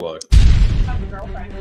What? I'm a girlfriend.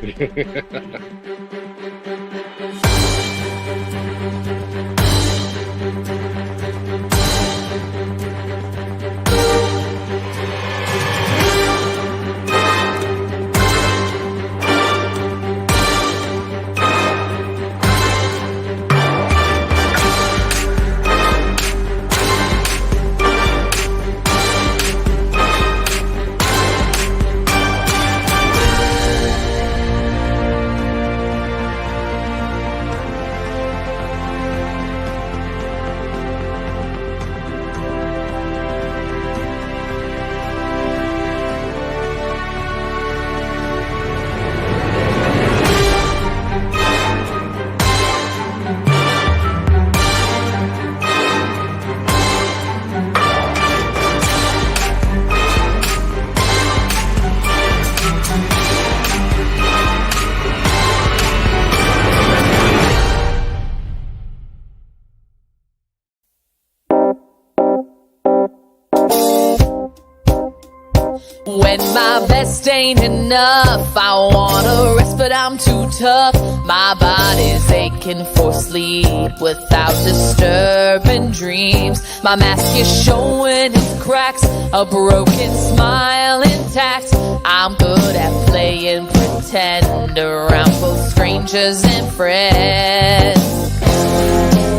When my best ain't enough, I wanna rest, but I'm too tough. My body's aching for sleep without disturbing dreams. My mask is showing its cracks, a broken smile intact. I'm good at playing pretend around both strangers and friends.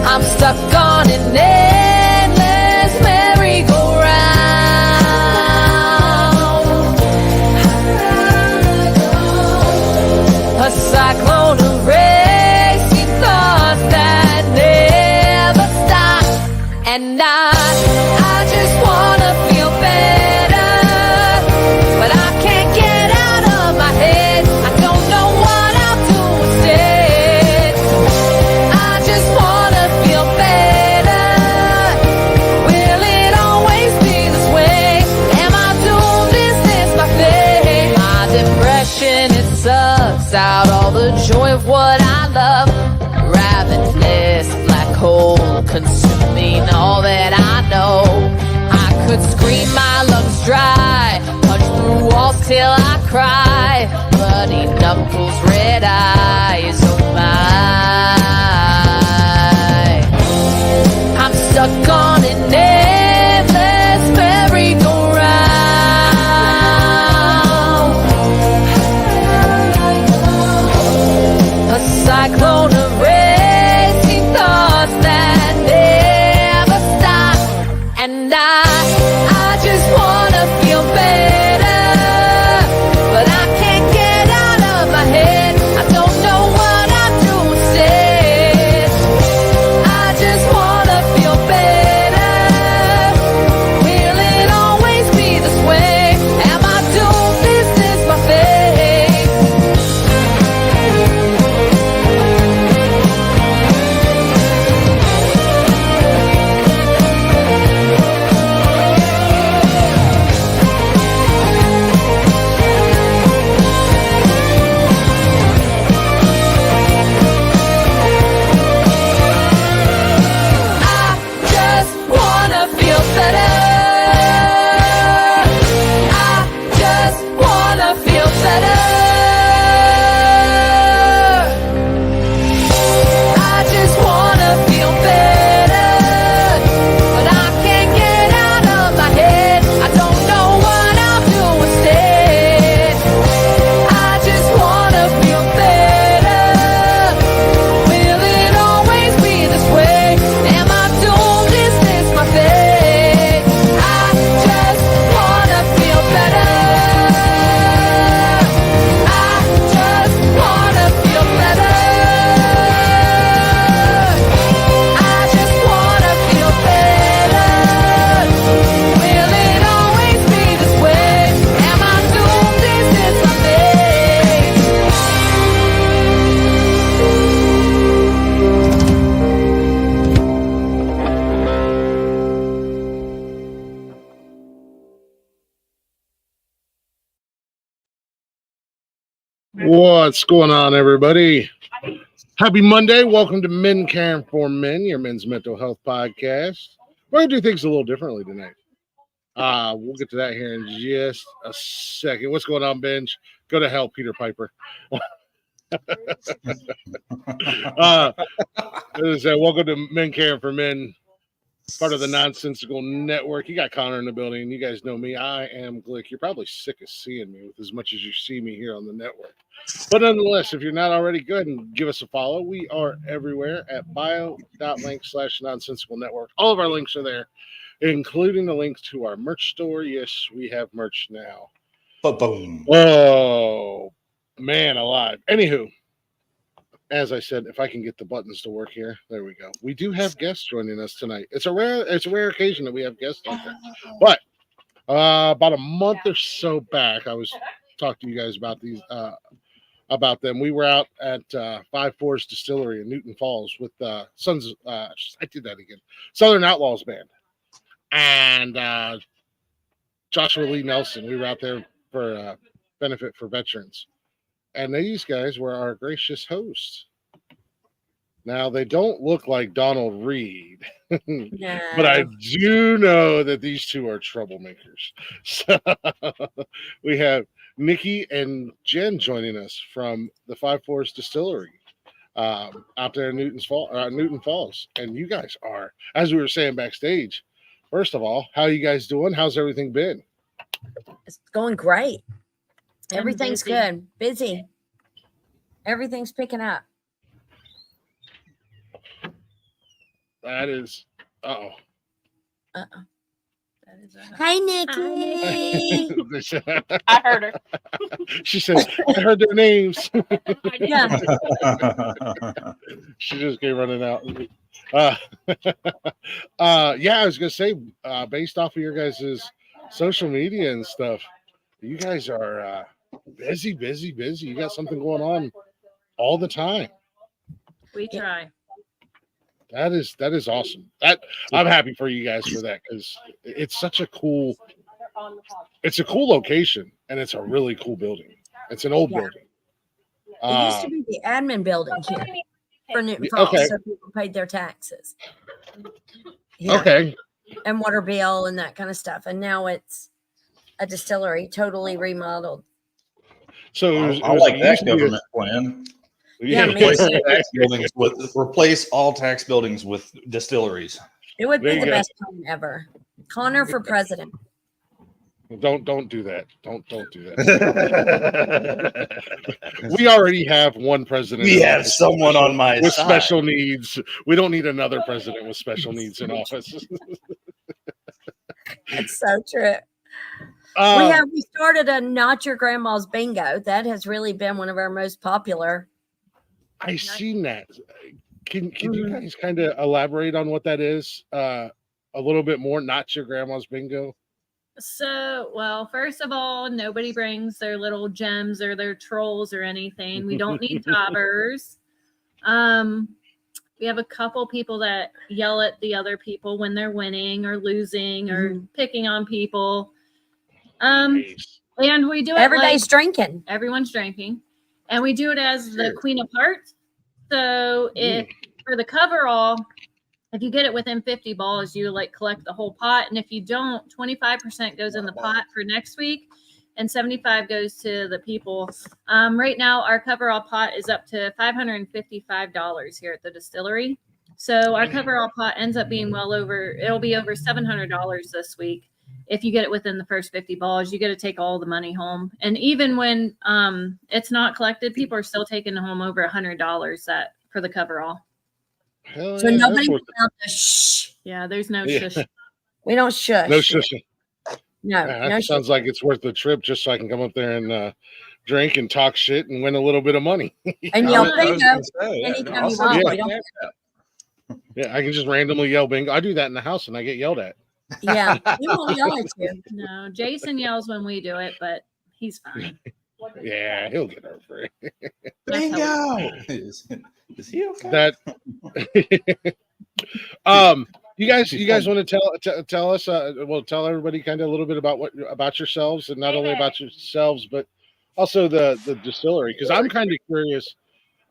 I'm stuck on an endless merry-go-round. A cyclone of racing thoughts that never stop. And I just wanna feel better, but I can't get out of my head. I don't know what I'll do instead. I just wanna feel better. Will it always be this way? Am I doomed? Is this my fate? My depression, it sucks out all the joy of what I love. Ravenous black hole consuming all that I know. I could scream my lungs dry, punch through walls till I cry. Bloody knuckles, red eyes, oh my. I'm stuck on an endless merry-go-round. A cyclone of racing thoughts that never stop. And I just wanna feel better, but I can't get out of my head. I don't know what I'll do instead. I just wanna feel better. Will it always be this way? Am I doomed? Is this my fate? I just wanna feel better. I just wanna feel better. I just wanna feel better, but I can't get out of my head. I don't know what I'll do instead. I just wanna feel better. Will it always be this way? Am I doomed? Is this my fate? I just wanna feel better. I just wanna feel better. I just wanna feel better. Will it always be this way? Am I doomed? Is this my fate? What's going on, everybody? Happy Monday. Welcome to Men Caring for Men, your men's mental health podcast. We're going to do things a little differently tonight. We'll get to that here in just a second. What's going on, Benj? Go to hell, Peter Piper. Welcome to Men Caring for Men, part of the Nonsensical Network. You got Connor in the building. You guys know me. I am Glick. You're probably sick of seeing me with as much as you see me here on the network. But nonetheless, if you're not already, go ahead and give us a follow. We are everywhere at bio.link/nonsensical network. All of our links are there, including the links to our merch store. Yes, we have merch now. Boom. Oh, man alive. Anywho, as I said, if I can get the buttons to work here, there we go. We do have guests joining us tonight. It's a rare occasion that we have guests like that. But about a month or so back, I was talking to you guys about them. We were out at 5-4's Distillery in Newton Falls with Southern Outlaws Band and Joshua Lee Nelson. We were out there for benefit for veterans. And these guys were our gracious hosts. Now, they don't look like Donald Reed, but I do know that these two are troublemakers. So we have Nikki and Jen joining us from the 5-4's Distillery out there in Newton Falls. And you guys are, as we were saying backstage, first of all, how you guys doing? How's everything been? It's going great. Everything's good. Busy. Everything's picking up. That is, That is Hi, Nikki. I heard her. She says, I heard their names. Yeah. She just came running out. Yeah, I was gonna say, based off of your guys' social media and stuff, you guys are busy. You got something going on all the time. We try. That is awesome. I'm happy for you guys for that, because it's such a cool location, and it's a really cool building. It's an old building. It used to be the admin building here for Newton Falls, okay. so people paid their taxes. Yeah. Okay. And water bill and that kind of stuff. And now it's a distillery, totally remodeled. So I like that government plan. Yeah, Replace all tax buildings with distilleries. It would be the best plan ever. Connor for president. Don't do that. Don't do that. We already have one president. We have someone on my with side. Special needs. We don't need another president with special needs in office. That's so true. We started a Not Your Grandma's Bingo. That has really been one of our most popular. I seen that. Can you guys kind of elaborate on what that is a little bit more? Not Your Grandma's Bingo. So, well, first of all, nobody brings their little gems or their trolls or anything. We don't need toppers. We have a couple people that yell at the other people when they're winning or losing or picking on people. Nice. And we do it Everybody's drinking. Everyone's drinking. And we do it as the Queen of Hearts. So if for the coverall, if you get it within 50 balls, you collect the whole pot. And if you don't, 25% goes in the pot for next week and 75 goes to the people. Right now, our coverall pot is up to $555 here at the distillery. So our coverall pot ends up being it'll be over $700 this week. If you get it within the first 50 balls, you get to take all the money home. And even when it's not collected, people are still taking home over $100 for the coverall. So nobody wants to shh. Yeah, there's no shush. We don't shush. No shushing. No, that sounds like it's worth the trip just so I can come up there and drink and talk shit and win a little bit of money. And yell bingo anytime you want. Yeah, I can just randomly yell bingo. I do that in the house and I get yelled at. Yeah, we won't yell at you. No, Jason yells when we do it, but he's fine. Yeah, he'll get over it. Bingo! Is he okay? That you guys want to tell us tell everybody kind of a little bit about yourselves, and not only about yourselves but also the distillery, because I'm kind of curious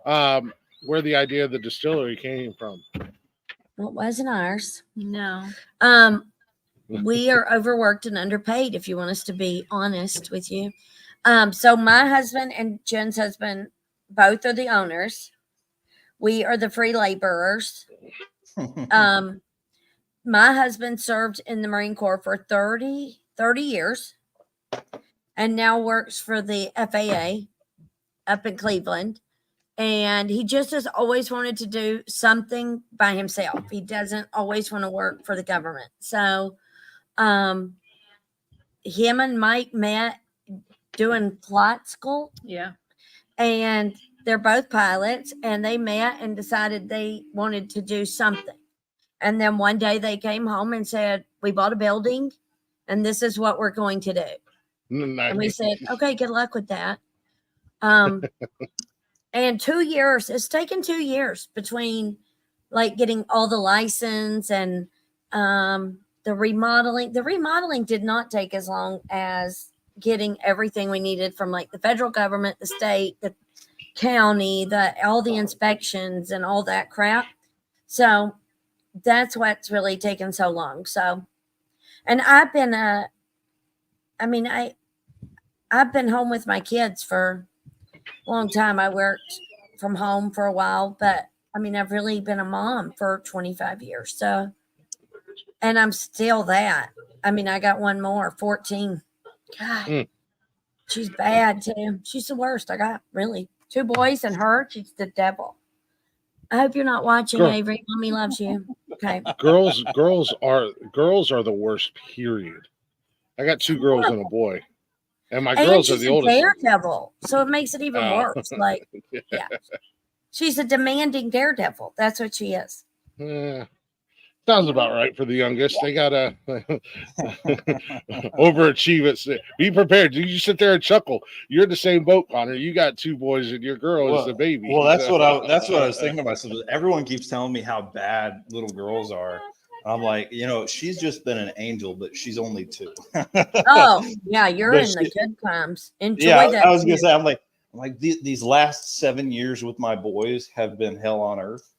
where the idea of the distillery came from. Well, it wasn't ours. No. we are overworked and underpaid, if you want us to be honest with you. So my husband and Jen's husband both are the owners. We are the free laborers. My husband served in the Marine Corps for 30 years and now works for the FAA up in Cleveland. And he just has always wanted to do something by himself. He doesn't always want to work for the government. So him and Mike met doing flight school. Yeah. And they're both pilots, and they met and decided they wanted to do something. And then one day they came home and said, we bought a building and this is what we're going to do. Nice. And we said, okay, good luck with that. And 2 years, it's taken 2 years between like getting all the license and the remodeling. The remodeling did not take as long as getting everything we needed from like the federal government, the state, the county, all the inspections and all that crap. So that's what's really taken so long. So, and I've been I've been home with my kids for a long time. I worked from home for a while, but I mean, I've really been a mom for 25 years. So, and I'm still that. I mean, I got one more, 14. God, she's bad too. She's the worst. I got really 2 boys and her. She's the devil. I hope you're not watching, Avery. Mommy loves you. Okay. Girls are the worst. Period. I got 2 girls and a boy, and my girls are the oldest. Daredevil, so it makes it even worse. Like, yeah, she's a demanding daredevil. That's what she is. Sounds about right for the youngest. They gotta overachieve it. Be prepared. You sit there and chuckle. You're in the same boat, Connor. You got 2 boys, and your girl is the baby. Well, that's what I was thinking to myself. Everyone keeps telling me how bad little girls are. I'm like, she's just been an angel, but she's only 2. Oh yeah, you're in the good times. Enjoy that. I was gonna say, I'm like these last 7 years with my boys have been hell on earth.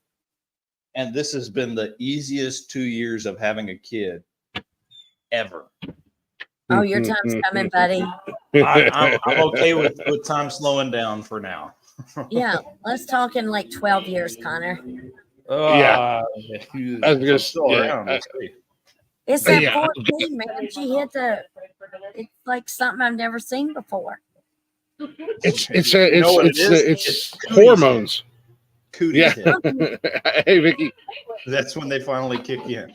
And this has been the easiest 2 years of having a kid ever. Oh, your time's coming, buddy. I'm okay with time slowing down for now. Yeah, let's talk in like 12 years, Connor. Yeah. I was just It's that 14, man. She hit it's like something I've never seen before. It's hormones. Cootie Hey, Vicky. That's when they finally kick in.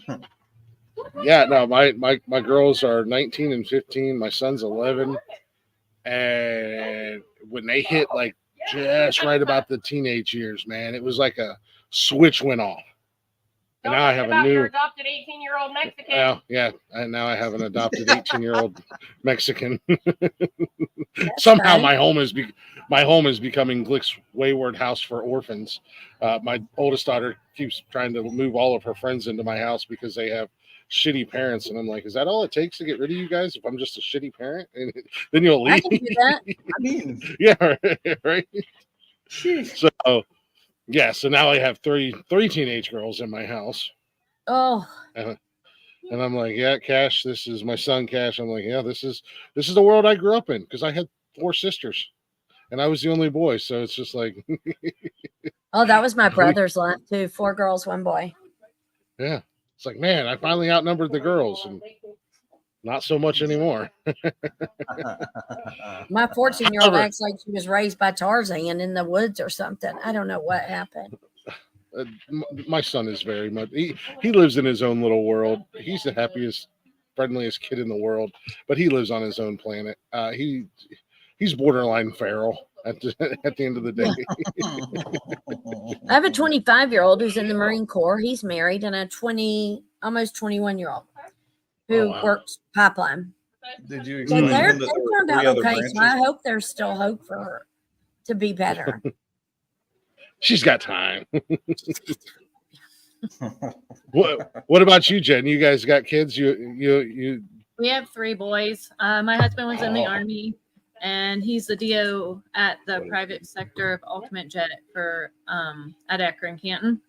Yeah, no, my girls are 19 and 15. My son's 11. And when they hit like just right about the teenage years, man, it was like a switch went off. And now I have a new your adopted 18-year-old Mexican. Well, yeah, and now I have an adopted 18-year-old Mexican. Somehow my home is becoming Glick's wayward house for orphans. My oldest daughter keeps trying to move all of her friends into my house because they have shitty parents, and I'm like, is that all it takes to get rid of you guys? If I'm just a shitty parent, and then you'll leave. I can do that. I mean, yeah, right. So. Yeah, so now I have three teenage girls in my house. Oh. And I'm like, yeah, Cash, this is my son, Cash. I'm like, yeah, this is the world I grew up in because I had 4 sisters and I was the only boy. So it's just like. Oh, that was my brother's life too. 4 girls, 1 boy. Yeah. It's like, man, I finally outnumbered the girls and not so much anymore. My 14-year-old acts like she was raised by Tarzan in the woods or something. I don't know what happened. My son is very much, he lives in his own little world. He's the happiest, friendliest kid in the world, but he lives on his own planet. He's borderline feral at the end of the day. I have a 25-year-old who's in the Marine Corps. He's married, and a almost 21-year-old who works pipeline. Did you So explain they turned out okay. So I hope there's still hope for her to be better. She's got time. What about you, Jen? You guys got kids? You We have 3 boys. My husband was in the Army, and he's the DO at the private sector of Ultimate Jet for at Akron, Canton.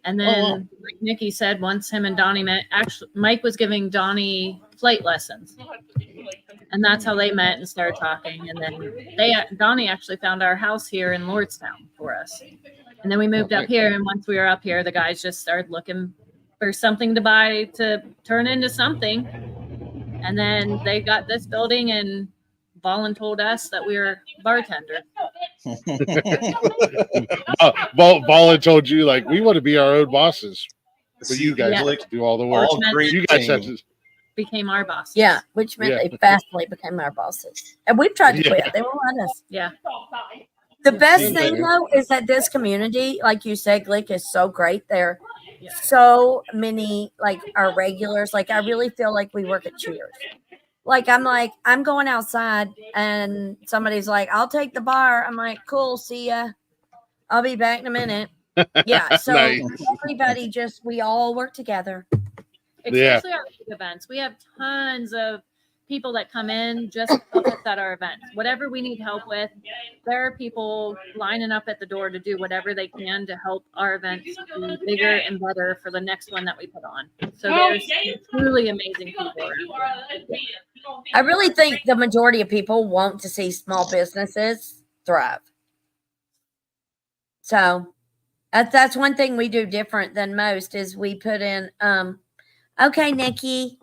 And then, wow. like Nikki said, once him and Donnie met, actually, Mike was giving Donnie flight lessons. And that's how they met and started talking. And then Donnie actually found our house here in Lordstown for us. And then we moved up here. And once we were up here, the guys just started looking for something to buy to turn into something. And then they got this building, and Ballin told us that we were bartenders. Ballin told you, like, we want to be our own bosses. But you guys Yeah. like to do all the work. All great You guys have to. Became our bosses. Yeah, which meant they fastly became our bosses. And we've tried to quit. They won't let us. Yeah. The best Seems thing, like- though, is that this community, like you said, Glick, is so great. There Yeah. so many, like, our regulars. Like, I really feel like we work at Cheers. Like, I'm going outside, and somebody's like, I'll take the bar. I'm like, cool, see ya. I'll be back in a minute. Yeah, so Nice. everybody we all work together. Especially our big events. We have tons of people that come in just to help us at our events. Whatever we need help with, there are people lining up at the door to do whatever they can to help our events be bigger and better for the next one that we put on. So there's truly amazing people around. I really think the majority of people want to see small businesses thrive. So that's one thing we do different than most is we put in, okay, Nikki.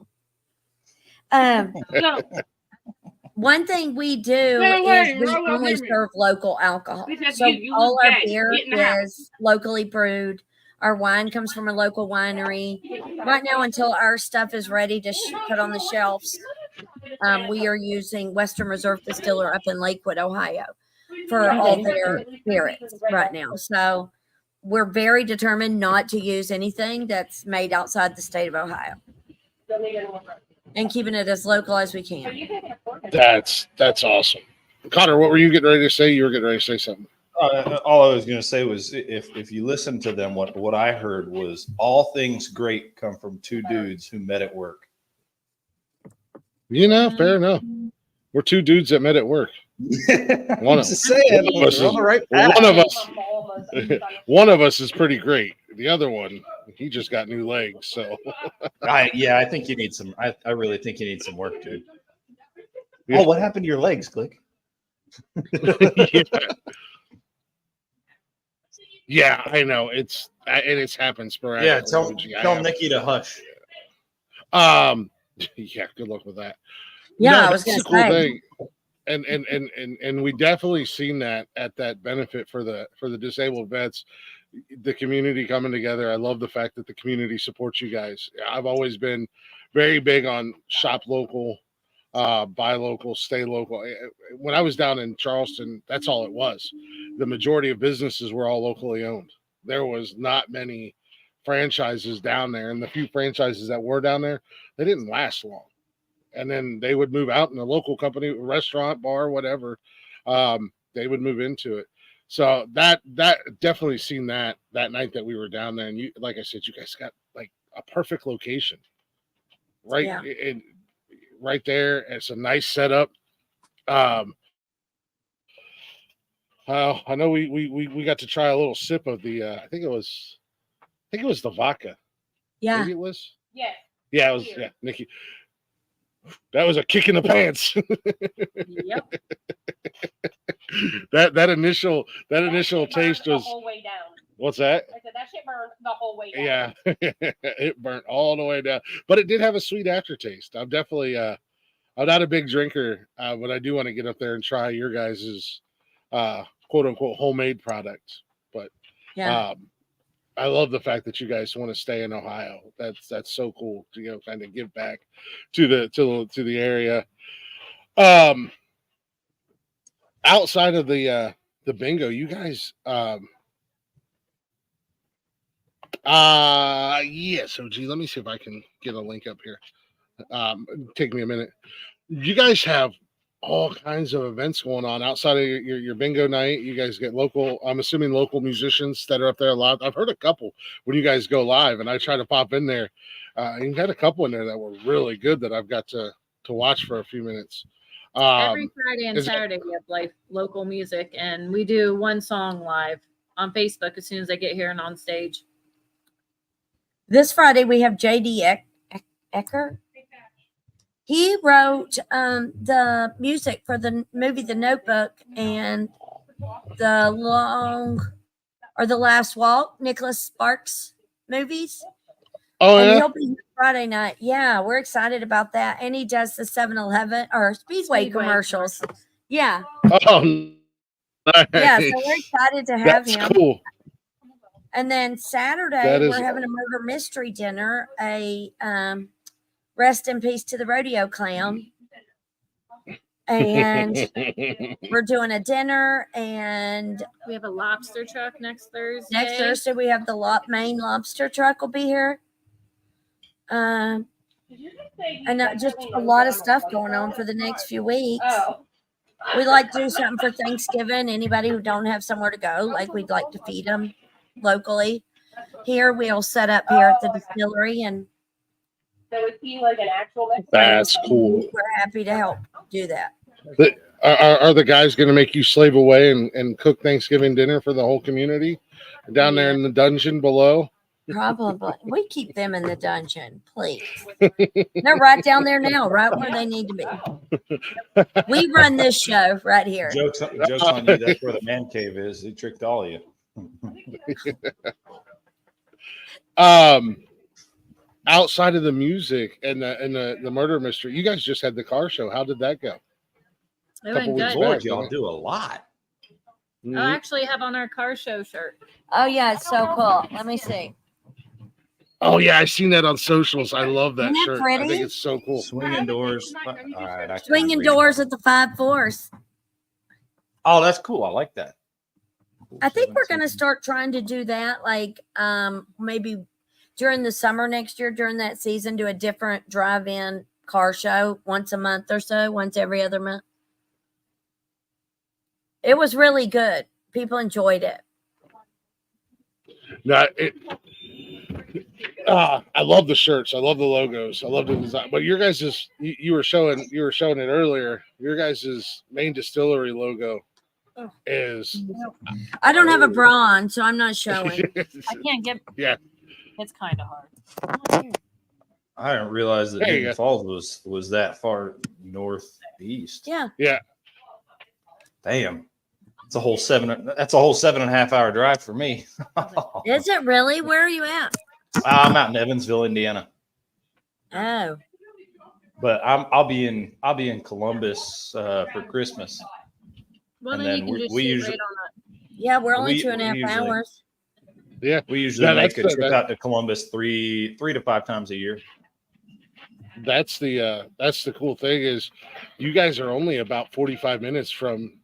One thing we do is we only serve local alcohol. So all our beer is locally brewed. Our wine comes from a local winery. Right now, until our stuff is ready to put on the shelves, we are using Western Reserve Distiller up in Lakewood, Ohio, for all their spirits right now. So we're very determined not to use anything that's made outside the state of Ohio and keeping it as local as we can. That's awesome. Connor, what were you getting ready to say? You were getting ready to say something. All I was going to say was if you listen to them, what I heard was all things great come from two dudes who met at work. You know, fair enough. We're two dudes that met at work. One of us is pretty great. The other one, he just got new legs. So I think you need some. I really think you need some work, dude. Yeah. Oh, what happened to your legs, Glick? Yeah, I know. It's happened sporadically. Yeah, tell Nikki to hush. Yeah, good luck with that. Yeah, No, I was that's going a to say. cool thing. And we definitely seen that at that benefit for the disabled vets, the community coming together. I love the fact that the community supports you guys. I've always been very big on shop local, buy local, stay local. When I was down in Charleston, that's all it was. The majority of businesses were all locally owned. There was not many franchises down there, and the few franchises that were down there, they didn't last long. And then they would move out in a local company, restaurant, bar, whatever. They would move into it. So that definitely seen that night that we were down there. And you, like I said, you guys got like a perfect location, right? Yeah. Right there. It's a nice setup. I know we got to try a little sip of the. I think it was the vodka. Yeah. Maybe it was. Yes. Yeah, it was. Yeah, Nikki. That was a kick in the pants. Yep. that initial taste was. The whole way down. What's that? I said that shit burned the whole way down. Yeah, it burnt all the way down, but it did have a sweet aftertaste. I'm definitely I'm not a big drinker, but I do want to get up there and try your guys's quote unquote homemade product. But Yeah. I love the fact that you guys want to stay in Ohio. That's so cool to kind of give back to the area. Outside of the bingo, you guys yes, OG. Let me see if I can get a link up here. Take me a minute. You guys have all kinds of events going on outside of your bingo night. You guys get local, I'm assuming local musicians that are up there a lot. I've heard a couple when you guys go live, and I try to pop in there. You've had a couple in there that were really good that I've got to watch for a few minutes. Every Friday and Saturday we have local music, and we do one song live on Facebook as soon as they get here and on stage. This Friday we have JD Ecker. He wrote the music for the movie The Notebook and The Last Walk, Nicholas Sparks movies. Oh And yeah. he'll be here Friday night. Yeah, we're excited about that. And he does the 7-Eleven or Speedway commercials. Yeah. Oh, nice. Yeah, so we're excited to have That's him. cool. And then Saturday, That is- we're having a murder mystery dinner, a rest in peace to the rodeo clown. And we're doing a dinner, and We have a lobster truck next Thursday. next Thursday we have the main lobster truck will be here. And just a lot of stuff going on for the next few weeks. Oh. We like to do something for Thanksgiving. Anybody who don't have somewhere to go, like we'd like to feed them locally. Here we'll set up here at the distillery, and So is he like an actual Mexican? That's cool. we're happy to help do that. Are the guys going to make you slave away and cook Thanksgiving dinner for the whole community down there in the dungeon below? Probably. We keep them in the dungeon, please. They're right down there now, right where they need to be. We run this show right here. Jokes on you. That's where the man cave is. He tricked all of you. Outside of the music and the murder mystery, you guys just had the car show. How did that go? It Couple went weeks good. Lord, back, y'all huh? do a lot. I actually have on our car show shirt. Oh, yeah, it's so cool. Let me see. Oh yeah, I seen that on socials. I love that Isn't that shirt. I pretty? think it's so cool. Swinging doors. All right, I can't Swinging read. doors at the 5 Force. Oh, that's cool. I like that. I think we're going to start trying to do that, like maybe during the summer next year, during that season, do a different drive-in car show once a month or so, once every other month. It was really good. People enjoyed it. No, I love the shirts. I love the logos. I love the design. But your guys' you were showing it earlier. Your guys' main distillery logo is I don't have a bra on, so I'm not showing. I can't get. Yeah. It's kind of hard. I didn't realize that There you Newton go. Falls was that far northeast. Yeah. Yeah. Damn. That's a whole 7.5 hour drive for me. Is it really? Where are you at? I'm out in Evansville, Indiana. Oh. But I'll be in Columbus for Christmas. Well, And then you then can we- just we shoot usually- right on Yeah, we're only We- 2.5 we usually- hours. Yeah. We usually Yeah, make that's a trip the- out to Columbus three to five times a year. That's the cool thing is you guys are only about 45 minutes from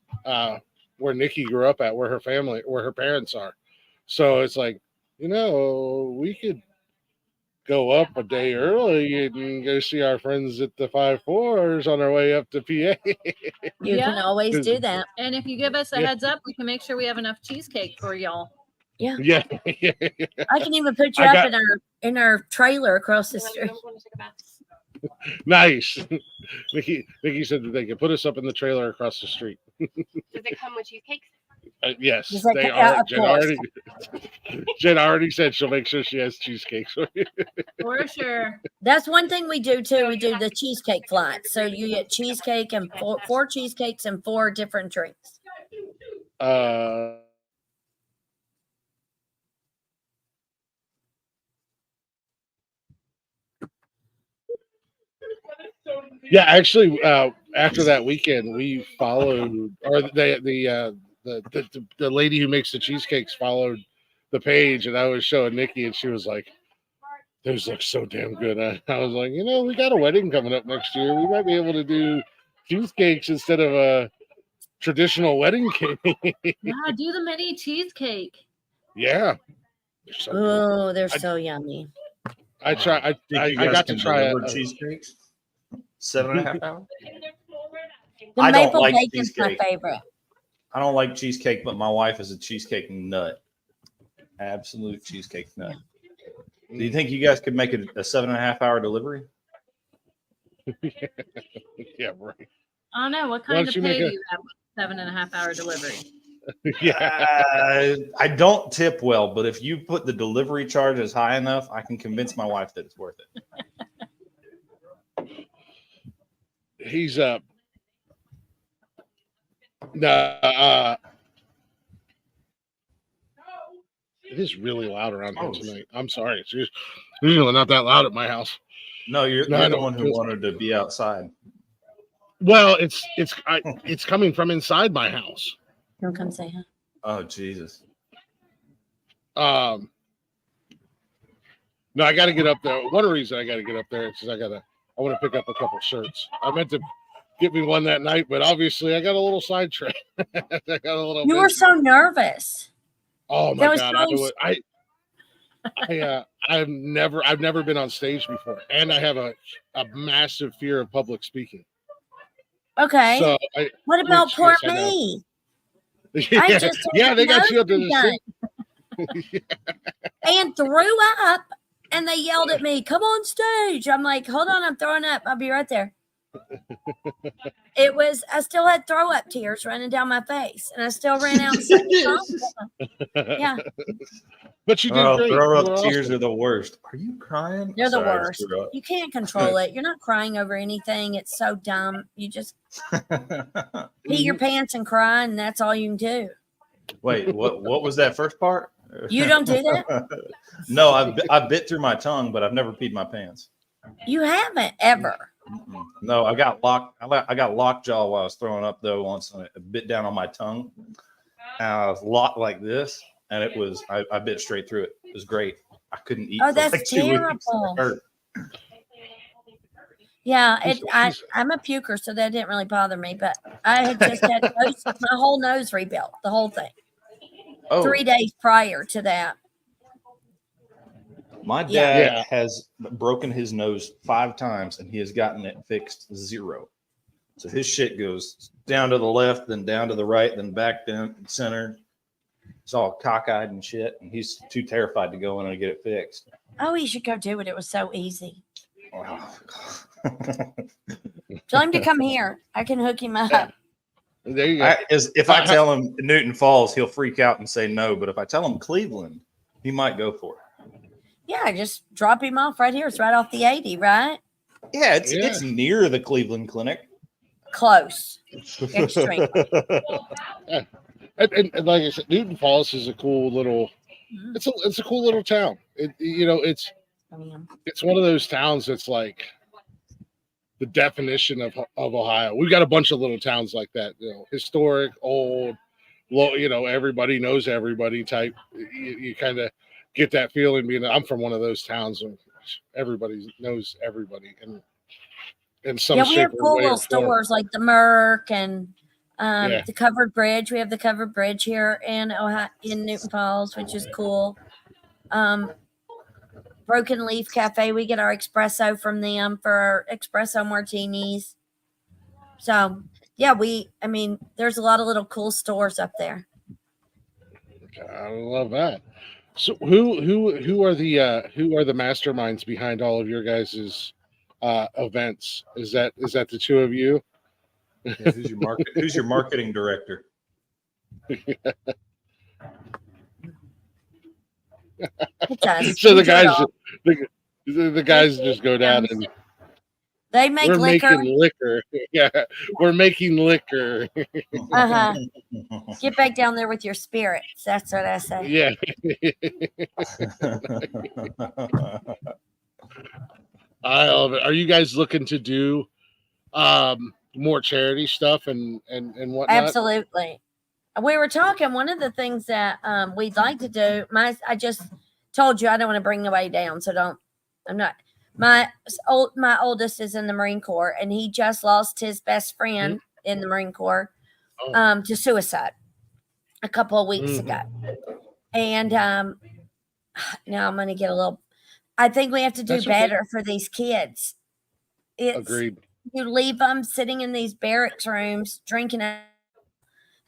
where Nikki grew up at, where her parents are. So it's like, we could go up a day early and go see our friends at the 5 Fours on our way up to PA. You can always do that. And if you give us a Yeah. heads up, we can make sure we have enough cheesecake for y'all. Yeah. I can even put you I up got- in our trailer across the street. Nice. Nikki said that they could put us up in the trailer across the street. Does it come with cheesecakes? Yes, Does that they count? Yeah, are. of course. Jen already said she'll make sure she has cheesecakes for you. For sure. That's one thing we do too. We do the cheesecake flight. So you get cheesecake and four cheesecakes and 4 different drinks. Yeah, actually, after that weekend, we followed, or the lady who makes the cheesecakes followed the page, and I was showing Nikki, and she was like, "Those look so damn good." I was like, we got a wedding coming up next year. We might be able to do cheesecakes instead of a traditional wedding cake. Yeah, do the mini cheesecake. Yeah. They're so good. Oh, they're so yummy. I Think you I guys got to can try deliver it. cheesecakes. 7.5 hours. The I don't maple like bacon's my cheesecake. favorite. I don't like cheesecake, but my wife is a cheesecake nut. Absolute cheesecake nut. Do you think you guys could make it a 7.5 hour delivery? Yeah, right. I don't know. What Why kind don't of you pay make do a- you have with 7.5 hour delivery? Yeah. I don't tip well, but if you put the delivery charges high enough, I can convince my wife that it's worth it. He's no, it is really loud around here tonight. I'm sorry. It's usually not that loud at my house. No, you're No, I the know. one who wanted to be outside. Well, it's coming from inside my house. Don't come say hi. Oh, Jesus. No, I got to get up there. One reason I got to get up there is because I want to pick up a couple shirts. I meant to get me one that night, but obviously I got a little sidetracked. You were so nervous. Oh my God! So I've never been on stage before, and I have a massive fear of public speaking. Okay. So what about yes, poor I know. me? Yeah, they got you up to the stage. And threw up, and they yelled at me, "Come on stage!" I'm like, "Hold on, I'm throwing up. I'll be right there." I still had throw up tears running down my face, and I still ran out and sang the song. Yeah. But you did great. Throw up You were tears awesome. are the worst. Are you crying? They're the Sorry, I just worst. threw up. You can't control it. You're not crying over anything. It's so dumb. You just pee your pants and cry, and that's all you can do. Wait, what was that first part? You don't do that? No, I bit through my tongue, but I've never peed my pants. You haven't ever. Mm-mm. No, I got lockjaw while I was throwing up though once, and it bit down on my tongue. And I was locked like this, and it was I bit straight through it. It was great. I couldn't eat. Oh, for that's like 2 weeks. terrible. It hurt. Yeah, I'm a puker, so that didn't really bother me. But I had just had my whole nose rebuilt, the whole thing. Oh, 3 days prior to that. my dad has broken his nose 5 times, and he has gotten it fixed 0. So his shit goes down to the left, then down to the right, then back down center. It's all cockeyed and shit, and he's too terrified to go in and get it fixed. Oh, he should go do it. It was so easy. Wow. Tell him to come here. I can hook him up. There you go. If I tell him Newton Falls, he'll freak out and say no. But if I tell him Cleveland, he might go for it. Yeah, just drop him off right here. It's right off the 80, right? Yeah, it's near the Cleveland Clinic. Close. Extreme. And like I said, Newton Falls is a cool little. It's a cool little town. It's one of those towns that's like the definition of Ohio. We've got a bunch of little towns like that. Historic, old, everybody knows everybody type. You kind of get that feeling. I'm from one of those towns where everybody knows everybody, and some. Yeah, we have cool little stores like the Merc and the Covered Bridge. We have the Covered Bridge here in Ohio, in Newton Falls, which is cool. Broken Leaf Cafe, we get our espresso from them for our espresso martinis. So yeah, there's a lot of little cool stores up there. I love that. So who are the masterminds behind all of your guys' events? Is that the two of you? Yeah, who's your marketing director? So the guys just go down and they make making liquor. Yeah, we're making liquor. Get back down there with your spirits. That's what I say. Yeah. I love it. Are you guys looking to do more charity stuff and whatnot? Absolutely. We were talking. One of the things that we'd like to do. I just told you I don't want to bring nobody down, so don't. I'm not. My oldest is in the Marine Corps, and he just lost his best friend in the Marine Corps to suicide a couple of weeks ago. And now I'm going to get a little. I think we have to do better for these kids. Agreed. You leave them sitting in these barracks rooms drinking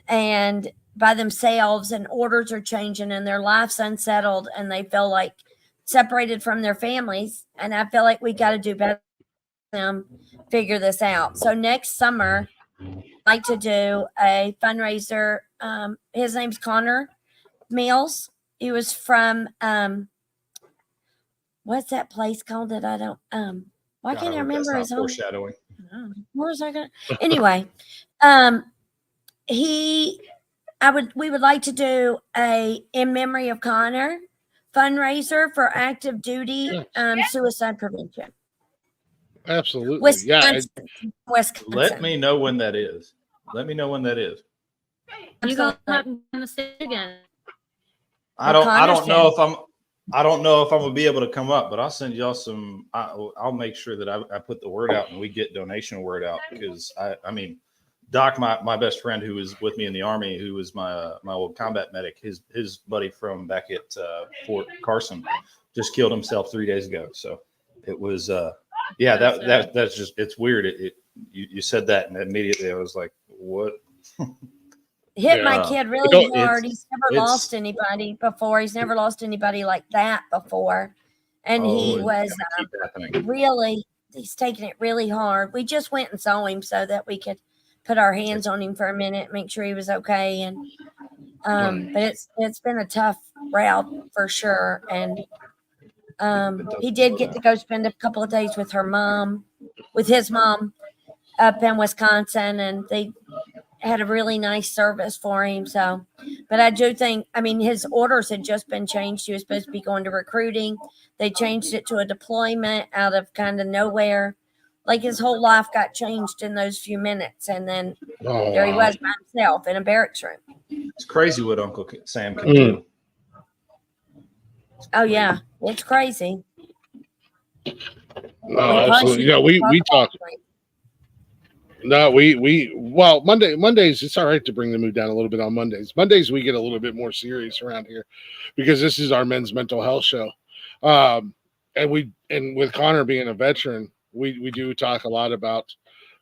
and by themselves, and orders are changing, and their life's unsettled, and they feel like separated from their families. And I feel like we got to do better for them figure this out. So next summer, I'd like to do a fundraiser his name's Connor Mills. He was from what's that place called that I don't why can't I remember his own foreshadowing. where was I gonna anyway. We would like to do a in memory of Connor fundraiser for active duty suicide prevention. Absolutely. Wisconsin. Let me know when that is. Let me know when that is. You go up in the state again. I don't know if I'm gonna be able to come up, but I'll send y'all some. I'll make sure that I put the word out and we get donation word out, because I mean, Doc, my best friend who was with me in the Army, who was my old combat medic, his buddy from back at Fort Carson just killed himself 3 days ago. So it was that's just, it's weird. You said that and immediately I was like, what? Hit my kid really hard. He's never it's- lost anybody before. He's never lost anybody like that before. And he was really, he's taking it really hard. We just went and saw him so that we could put our hands on him for a minute, make sure he was okay. And but it's been a tough route for sure. And he did get to go spend a couple of days with his mom up in Wisconsin, and they had a really nice service for him. So, but I do think, I mean, his orders had just been changed. He was supposed to be going to recruiting. They changed it to a deployment out of kind of nowhere. Like his whole life got changed in those few minutes. And then there he was by himself in a barracks room. It's crazy what Uncle Sam can do. Oh yeah. It's crazy. No, absolutely. Yeah, we talk. No, well, Mondays, it's all right to bring the mood down a little bit on Mondays. Mondays, we get a little bit more serious around here because this is our men's mental health show. And with Connor being a veteran, we do talk a lot about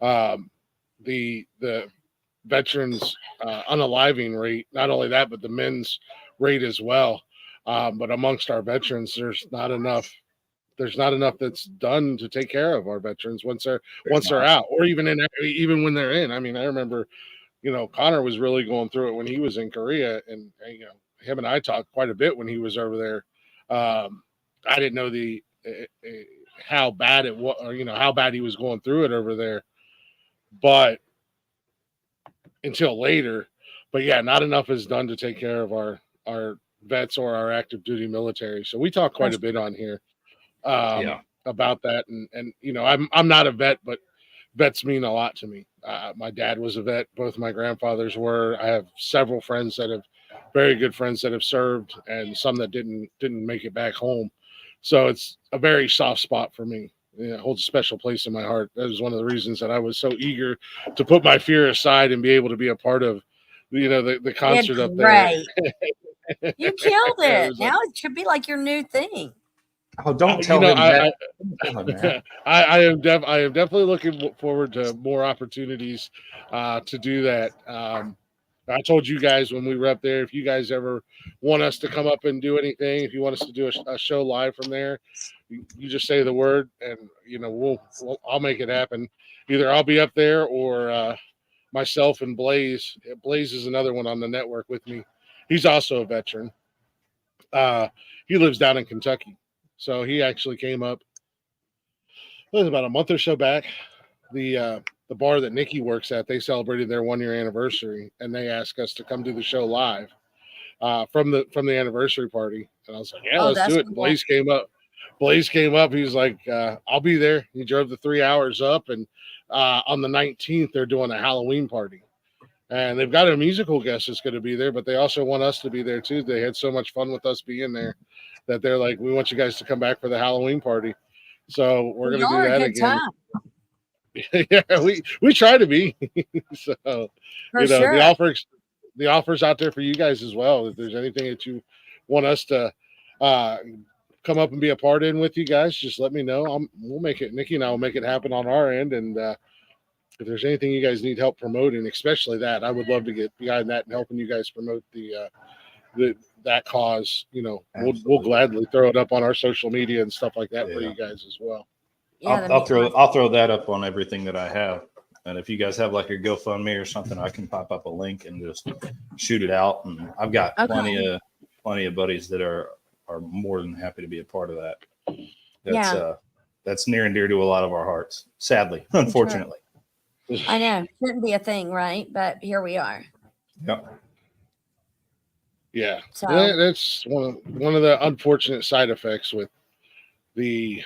the veterans unaliving rate. Not only that, but the men's rate as well. But amongst our veterans, there's not enough that's done to take care of our veterans once they're out, or even when they're in. I mean, I remember, Connor was really going through it when he was in Korea, and him and I talked quite a bit when he was over there. I didn't know how bad it was, or how bad he was going through it over there, but until later. But yeah, not enough is done to take care of our vets or our active duty military. So we talk quite a bit on here about that. And I'm not a vet, but vets mean a lot to me. My dad was a vet. Both my grandfathers were. I have several friends very good friends that have served, and some that didn't make it back home. So it's a very soft spot for me. It holds a special place in my heart. That was one of the reasons that I was so eager to put my fear aside and be able to be a part of, the concert up there. You killed it. Now it should be like your new thing. Oh, don't tell him that. I am definitely looking forward to more opportunities to do that. I told you guys when we were up there, if you guys ever want us to come up and do anything, if you want us to do a show live from there, you just say the word, and I'll make it happen. Either I'll be up there or myself and Blaze. Blaze is another one on the network with me. He's also a veteran. He lives down in Kentucky. So he actually came up, it was about a month or so back. The bar that Nikki works at, they celebrated their 1-year anniversary, and they asked us to come do the show live from the anniversary party. And I was like, yeah, let's do it. Cool. Blaze came up. He was like, I'll be there. He drove the 3 hours up, and on the 19th, they're doing a Halloween party. And they've got a musical guest that's going to be there, but they also want us to be there too. They had so much fun with us being there that they're like, we want you guys to come back for the Halloween party. So we're going to do that again. Yeah, we try to be. So the offer's out there for you guys as well. If there's anything that you want us to come up and be a part in with you guys, just let me know. We'll make it. Nikki and I will make it happen on our end. And if there's anything you guys need help promoting, especially that, I would love to get behind that and helping you guys promote that cause. We'll gladly throw it up on our social media and stuff like that for you guys as well. Yeah, I'll throw that up on everything that I have. And if you guys have like a GoFundMe or something, I can pop up a link and just shoot it out. And I've got plenty of buddies that are more than happy to be a part of that. That's near and dear to a lot of our hearts, sadly, unfortunately. I know. Shouldn't be a thing, right? But here we are. Yep. Yeah. So- That's one of the unfortunate side effects with the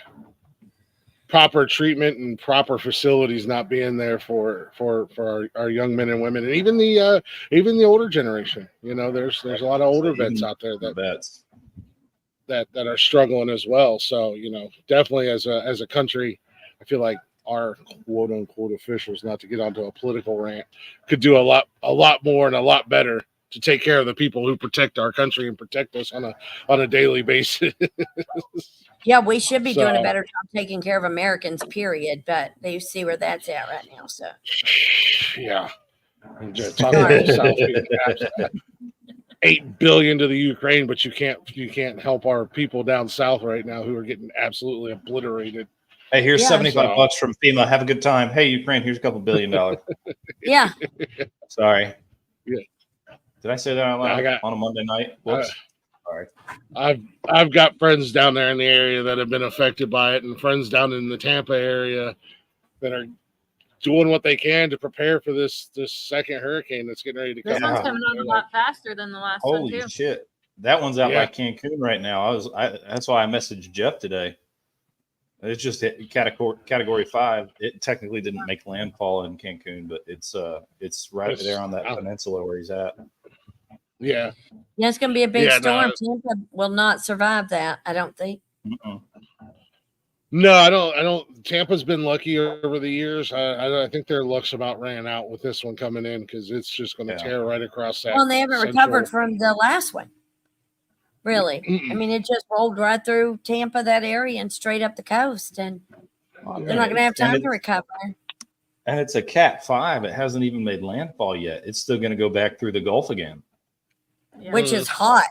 proper treatment and proper facilities not being there for our young men and women, and even the older generation. You know, there's a lot of older vets out there that are struggling as well. So, you know, definitely as a country, I feel like our quote unquote officials, not to get onto a political rant, could do a lot more and a lot better to take care of the people who protect our country and protect us on a daily basis. Yeah, we should be doing a better job taking care of Americans, period. But they see where that's at right now. So yeah. Talking about the South being taxed $8 billion to the Ukraine, but you can't help our people down south right now who are getting absolutely obliterated. Hey, here's $75 from FEMA. Have a good time. Hey, Ukraine, here's a couple $1 billion. Yeah. Sorry. Yeah. Did I say that out loud on a Monday night? Whoops. Sorry. I've got friends down there in the area that have been affected by it, and friends down in the Tampa area that are doing what they can to prepare for this second hurricane that's getting ready to come. This one's coming on a lot faster than the last one too. Holy shit. That one's out by Cancun right now. That's why I messaged Jeff today. It's just hit category 5. It technically didn't make landfall in Cancun, but it's right there on that peninsula where he's at. Yeah. Yeah, it's going to be a big storm. Tampa will not survive that, I don't think. No, I don't. Tampa's been lucky over the years. I think their luck's about ran out with this one coming in because it's just going to tear right across that. Well, they haven't recovered from the last one. Really. I mean, it just rolled right through Tampa, that area, and straight up the coast. And they're not going to have time to recover. And it's a Cat 5. It hasn't even made landfall yet. It's still going to go back through the Gulf again. Yeah. Which is hot.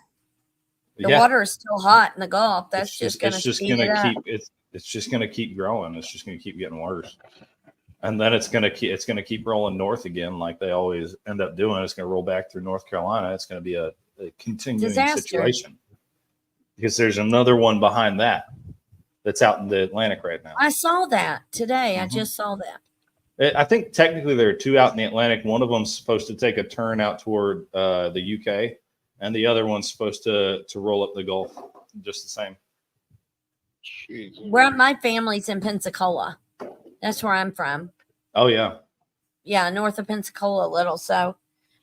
The water is still hot in the Gulf. That's just going to speed it up. It's just going to keep growing. It's just going to keep getting worse. And then it's going to keep rolling north again, like they always end up doing. It's going to roll back through North Carolina. It's going to be a continuing situation because there's another one behind that's out in the Atlantic right now. I saw that today. I just saw that. I think technically there are 2 out in the Atlantic. One of them's supposed to take a turn out toward the UK, and the other one's supposed to roll up the Gulf just the same. My family's in Pensacola. That's where I'm from. Oh, yeah. Yeah, north of Pensacola a little. So,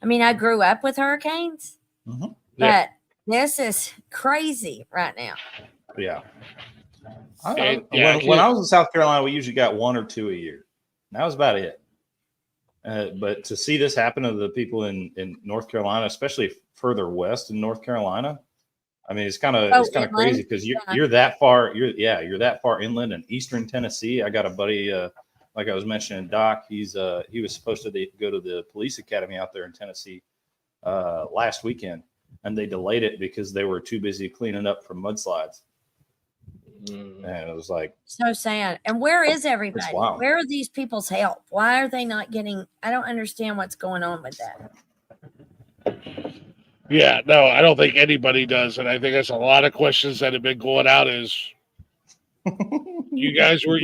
I mean, I grew up with hurricanes, but this is crazy right now. Yeah. When I was in South Carolina, we usually got 1 or 2 a year. That was about it. But to see this happen to the people in North Carolina, especially further west in North Carolina, I mean, it's kind of crazy because you're that far. You're that far inland in eastern Tennessee. I got a buddy, like I was mentioning, Doc. He was supposed to go to the police academy out there in Tennessee last weekend, and they delayed it because they were too busy cleaning up from mudslides. And it was like so sad. And where is everybody? Where are these people's help? Why are they not getting? I don't understand what's going on with that. Yeah, no, I don't think anybody does, and I think that's a lot of questions that have been going out. Is you guys were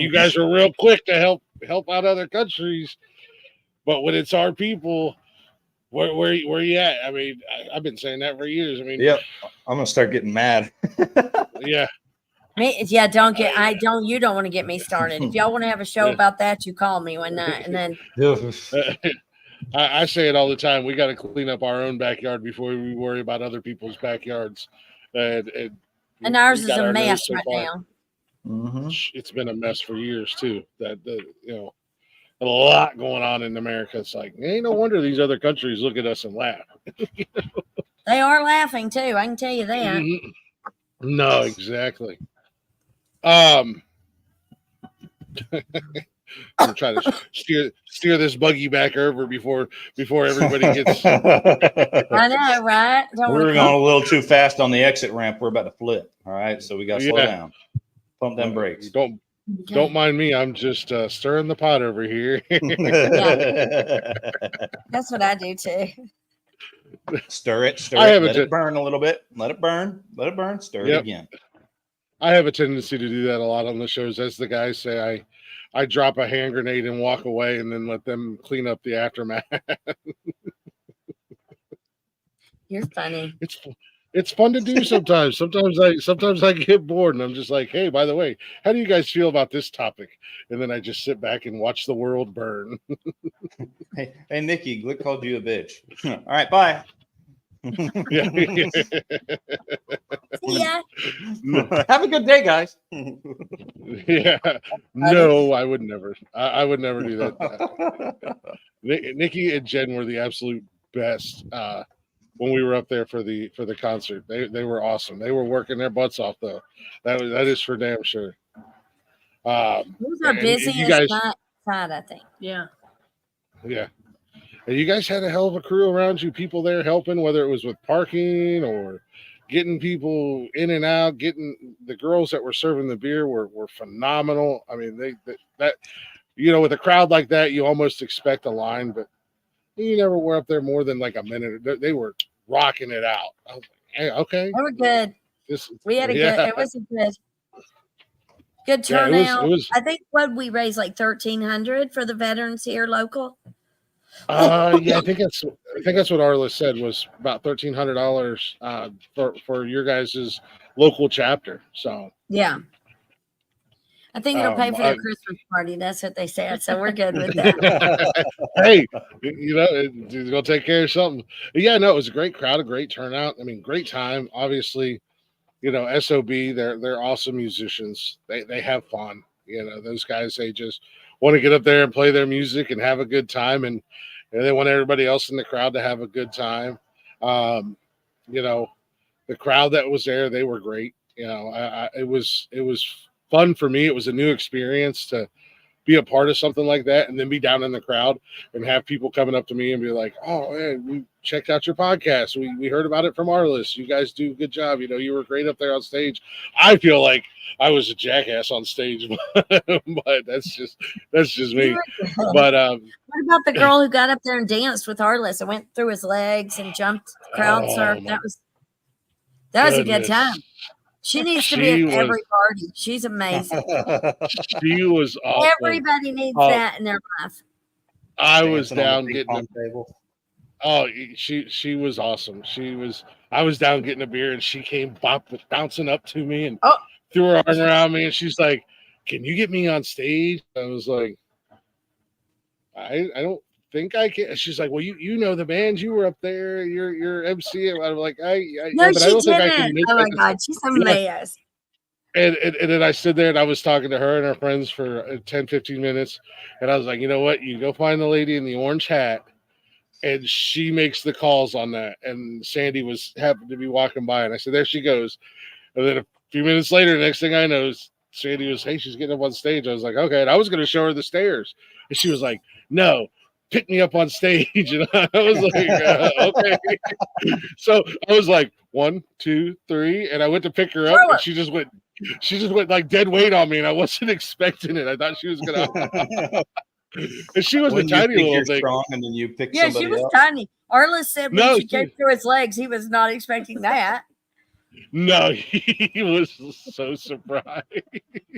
real quick to help out other countries, but when it's our people, where you at? I mean, I've been saying that for years. I mean, I'm gonna start getting mad. Yeah. You don't want to get me started. If y'all want to have a show about that, you call me one night, and then I say it all the time. We got to clean up our own backyard before we worry about other people's backyards. And ours is a mess right now. It's been a mess for years too. A lot going on in America. It's like, ain't no wonder these other countries look at us and laugh. They are laughing too. I can tell you that. No, exactly. I'm trying to steer this buggy back over before everybody gets. I know, right? We're going a little too fast on the exit ramp. We're about to flip. All right, so we got to slow down. Pump them brakes. Don't Don't mind me. I'm just stirring the pot over here. That's what I do too. Stir it, I have let a it burn a little bit. Let it burn, stir it Yep. again. I have a tendency to do that a lot on the shows. As the guys say, I drop a hand grenade and walk away, and then let them clean up the aftermath. You're funny. It's fun to do sometimes. Sometimes I get bored, and I'm just like, hey, by the way, how do you guys feel about this topic? And then I just sit back and watch the world burn. Hey, Nikki, Glick called you a bitch. All right, bye. Yeah. Yeah. Have a good day, guys. Yeah. No, I would never. I would never do that. Nikki and Jen were the absolute best when we were up there for the concert. They were awesome. They were working their butts off though. That is for damn sure. It was our and busiest you guys, night, I think. Yeah. yeah. And you guys had a hell of a crew around you, people there helping, whether it was with parking or getting people in and out, getting the girls that were serving the beer were phenomenal. I mean, that with a crowd like that, you almost expect a line, but you never were up there more than like a minute. They were rocking it out. I was like, hey, okay. They were good. We had a good, it was a good turnout. It was I think we raised like $1,300 for the veterans here local. I think that's what Arliss said was about $1,300 for your guys' local chapter. So yeah, I think it'll pay for their Christmas party. That's what they said. So we're good with that. Hey, it's gonna take care of something. Yeah, no, it was a great crowd, a great turnout. I mean, great time. Obviously, SOB, they're awesome musicians. They have fun. Those guys, they just want to get up there and play their music and have a good time, and they want everybody else in the crowd to have a good time. The crowd that was there, they were great. It was fun for me. It was a new experience to be a part of something like that, and then be down in the crowd and have people coming up to me and be like, "Oh, man, we checked out your podcast. We heard about it from Arliss. You guys do a good job. You were great up there on stage." I feel like I was a jackass on stage, but that's just me. But what about the girl who got up there and danced with Arliss and went through his legs and jumped crowd surf? That was a good time. She needs to be at every party. She's amazing. She was awesome. Everybody needs that in their life. I was down getting a table. Oh, she was awesome. I was down getting a beer, and she came bouncing up to me and threw her arm around me, and she's like, "Can you get me on stage?" I was like, I don't think I can. She's like, "Well, you know the band. You were up there. You're MC." I'm like, no, but she I don't think I didn't. can. Oh my God, she's amazing. And then I stood there and I was talking to her and her friends for 10, 15 minutes. And I was like, you know what? You go find the lady in the orange hat, and she makes the calls on that. And Sandy happened to be walking by, and I said, there she goes. And then a few minutes later, the next thing I know is Sandy was, hey, she's getting up on stage. I was like, okay. And I was going to show her the stairs. And she was like, no, pick me up on stage. And I was like, okay. So I was like, 1, 2, 3. And I went to pick her up, and she just went like dead weight on me. And I wasn't expecting it. I thought she was going to. And she was a tiny little thing. Strong, and then you pick she was up. tiny. Arliss said when she came through his legs, he was not expecting that. No, he was so surprised.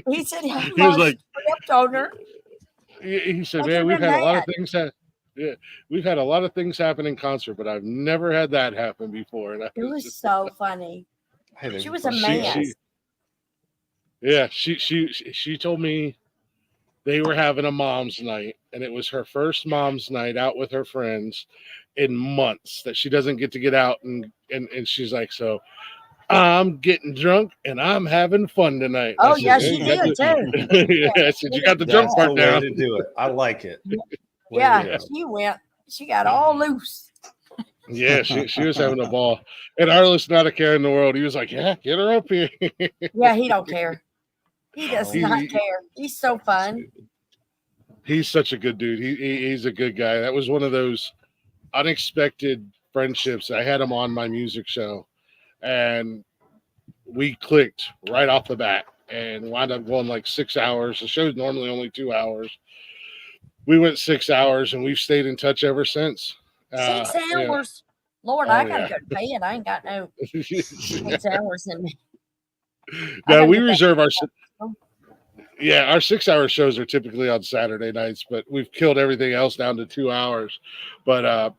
He said he was like, on her. He said, man, we've had a lot of things we've had a lot of things happen in concert, but I've never had that happen before. And it was so funny. She was a man. She told me they were having a mom's night, and it was her first mom's night out with her friends in months that she doesn't get out, and she's like, so I'm getting drunk and I'm having fun tonight. Oh, yeah, she did too. I said, you got the drunk part down. To do it. I like it. Yeah, she got all loose. Yeah, she was having a ball. And Arliss, not a care in the world. He was like, yeah, get her up here. Yeah, he don't care. He does not care. He's so fun. He's such a good dude. He's a good guy. That was one of those unexpected friendships. I had him on my music show, and we clicked right off the bat. and wound up going like 6 hours. The show's normally only 2 hours. We went 6 hours, and we've stayed in touch ever since. 6 Yeah. hours. Lord, Oh, I gotta yeah. go to bed. I ain't got no 6 hours in me. I No, gotta we get that- reserve our 6 hour shows are typically on Saturday nights, but we've killed everything else down to 2 hours. But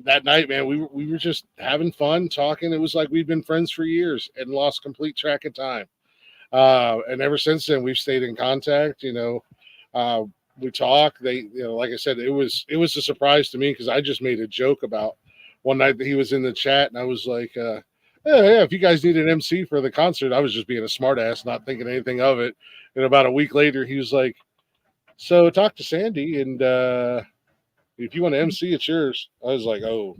that night, man, we were just having fun talking. It was like we'd been friends for years and lost complete track of time. And ever since then, we've stayed in contact. We talk. Like I said, it was a surprise to me because I just made a joke about one night that he was in the chat, and I was like, yeah, if you guys need an MC for the concert, I was just being a smartass, not thinking anything of it. And about a week later, he was like, so talk to Sandy, and if you want to MC, it's yours. I was like, oh,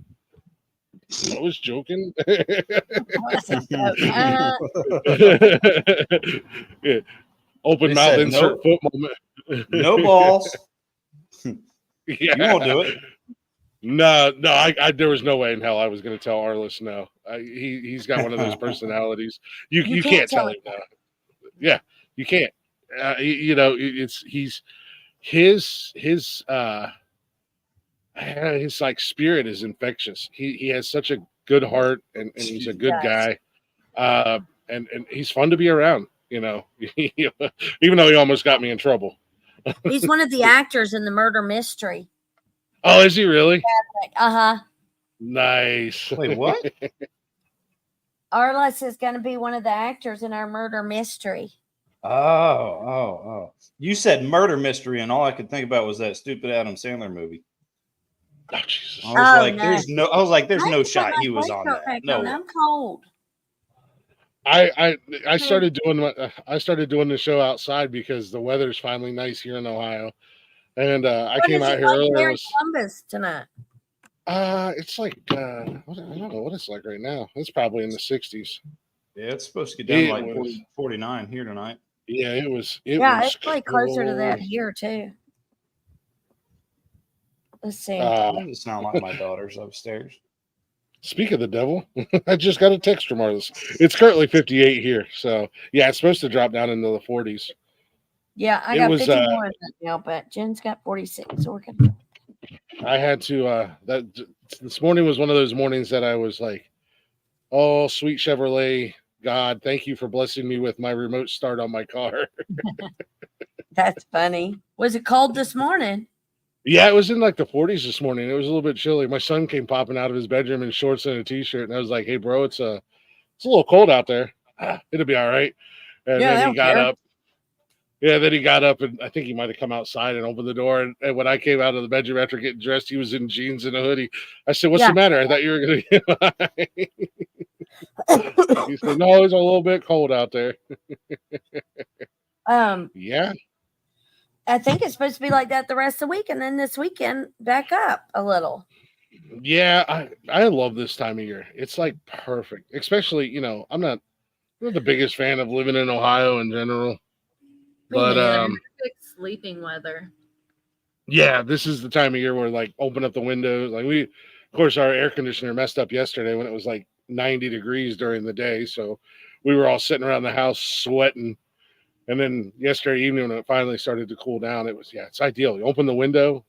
I was joking. Yeah. Open They mouth said insert no. foot moment. No balls. Yeah. You won't do it. No, I there was no way in hell I was going to tell Arliss no. He's got one of those personalities. You can't tell him no. Yeah, you can't. He's his like spirit is infectious. He has such a good heart, and he's a good guy. And he's fun to be around. Even though he almost got me in trouble. He's one of the actors in the murder mystery. Oh, is he really? Uh-huh. Nice. Wait, what? Arliss is going to be one of the actors in our murder mystery. Oh. You said murder mystery, and all I could think about was that stupid Adam Sandler movie. Oh, Jesus. I was like, there's no shot he was on that. No. I'm cold. I started doing the show outside because the weather's finally nice here in Ohio, and I came out here earlier. Columbus tonight. It's like I don't know what it's like right now. It's probably in the 60s. Yeah, it's supposed to get down like 49 here tonight. Yeah, it was. It's probably closer to that here too. Let's see. Doesn't sound like my daughter's upstairs. Speak of the devil, I just got a text from Arliss. It's currently 58 here, so yeah, it's supposed to drop down into the 40s. Yeah, I got 51 now, but Jen's got 46. So we're good. I had to. This morning was one of those mornings that I was like, "Oh, sweet Chevrolet, God, thank you for blessing me with my remote start on my car." That's funny. Was it cold this morning? Yeah, it was in like the 40s this morning. It was a little bit chilly. My son came popping out of his bedroom in shorts and a t-shirt, and I was like, "Hey, bro, it's a little cold out there. It'll be all right." And then he got up. Yeah, then he got up, and I think he might have come outside and opened the door. And when I came out of the bedroom after getting dressed, he was in jeans and a hoodie. I said, "What's the matter? I thought you were going to." He said, "No, it's a little bit cold out there." Yeah. I think it's supposed to be like that the rest of the week, and then this weekend back up a little. Yeah, I love this time of year. It's like perfect, especially I'm not the biggest fan of living in Ohio in general, but perfect sleeping weather. Yeah, this is the time of year where like open up the windows. Like of course, our air conditioner messed up yesterday when it was like 90 degrees during the day, so we were all sitting around the house sweating. And then yesterday evening, when it finally started to cool down, it's ideal. You open the window,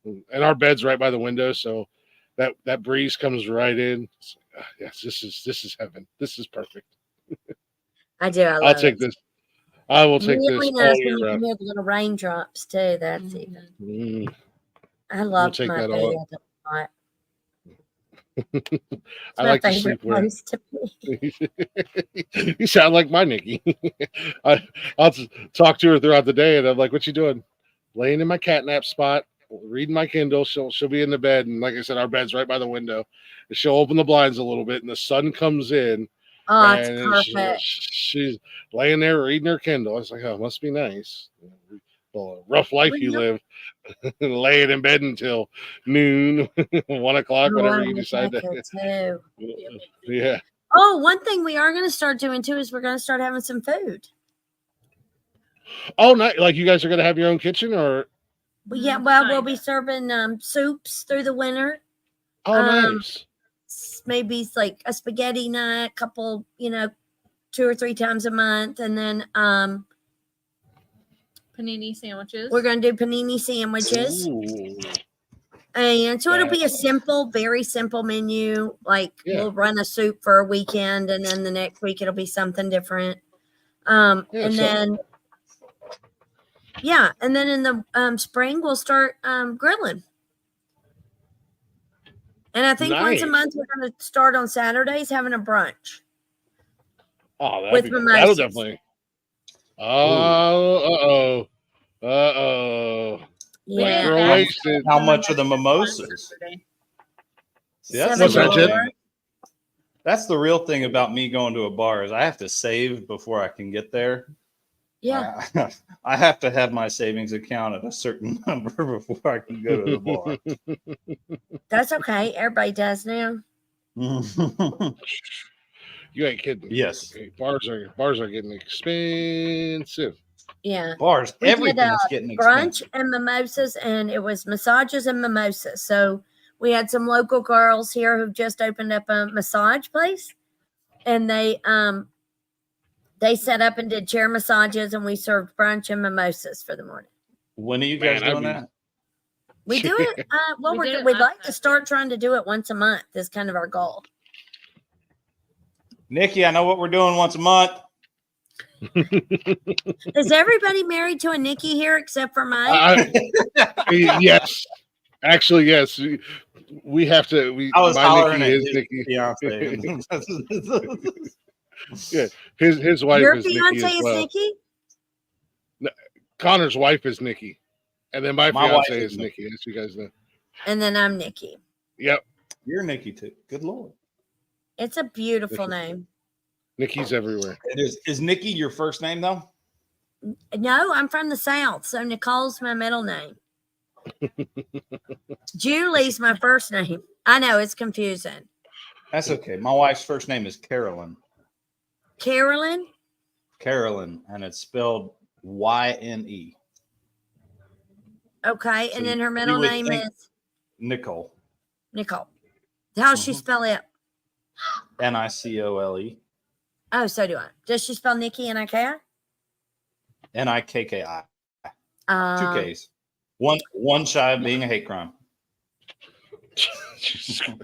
and our bed's right by the window, so that breeze comes right in. Yes, this is heaven. This is perfect. I do. I'll take this. I will take really this. Nice when you can hear the little raindrops too. That's even. I love my bed a lot. I like to sleep where you sound like my Nikki. I'll talk to her throughout the day, and I'm like, "What you doing?" Laying in my catnap spot, reading my Kindle. She'll be in the bed, and like I said, our bed's right by the window. And she'll open the blinds a little bit, and the sun comes in. Oh, it's perfect. She's laying there reading her Kindle. I was like, "Oh, it must be nice. Well, a rough life you live." Laying in bed until noon, 1 o'clock, whatever you decide to. Yeah. Oh, one thing we are going to start doing too is we're going to start having some food. Oh, not like you guys are going to have your own kitchen, or? Yeah, well, we'll be serving soups through the winter. Oh, nice. Maybe it's like a spaghetti night, couple, 2 or 3 times a month, and then Panini sandwiches. we're gonna do panini sandwiches. Ooh. And so it'll be a simple, very simple menu. Like Yeah. we'll run a soup for a weekend, and then the next week it'll be something different. Yeah, And so- then and then in the spring we'll start grilling. And I think once a Nice. month we're going to start on Saturdays having a brunch. Oh, With that'll mimosas. definitely. Oh, Yeah, Girl Yeah. wasted. How much are the mimosas? See, that's, What's the that, real Jen? thing. That's the real thing about me going to a bar is I have to save before I can get there. Yeah. I have to have my savings account at a certain number before I can go to the bar. That's okay. Everybody does now. You ain't kidding. Yes. Okay, bars are getting expensive. Yeah. Bars, We did, everything's getting brunch expensive. and mimosas, and it was massages and mimosas. So we had some local girls here who just opened up a massage place, and they set up and did chair massages, and we served brunch and mimosas for the morning. When are you guys Man, I'd doing be- that? We do it. Well, We did it we'd last like to Saturday. start trying to do it once a month. Is kind of our goal. Nikki, I know what we're doing once a month. Is everybody married to a Nikki here except for mine? Yes, actually, yes. We have to. I was my hollering Nikki at is his Nikki. fiance. His wife Your is Nikki fiance as is well. Nikki? Connor's wife is Nikki, and then my My fiance wife is is Nikki. As you guys know. And then I'm Nikki. Yep, You're Nikki too. Good Lord. It's a beautiful name. Nikki's everywhere. It is. Is Nikki your first name though? No, I'm from the South, so Nicole's my middle name. Julie's my first name. I know it's confusing. That's okay. My wife's first name is Carolyn. Carolyn? Carolyn, and it's spelled YNE. Okay, So and then her you middle would name think- is Nicole. Nicole. How's she Mhm. spell it? Nicole. Oh, so do I. Does she spell Nikki N-I-K-I? Nikki. Two Ks. One shy of being a hate crime.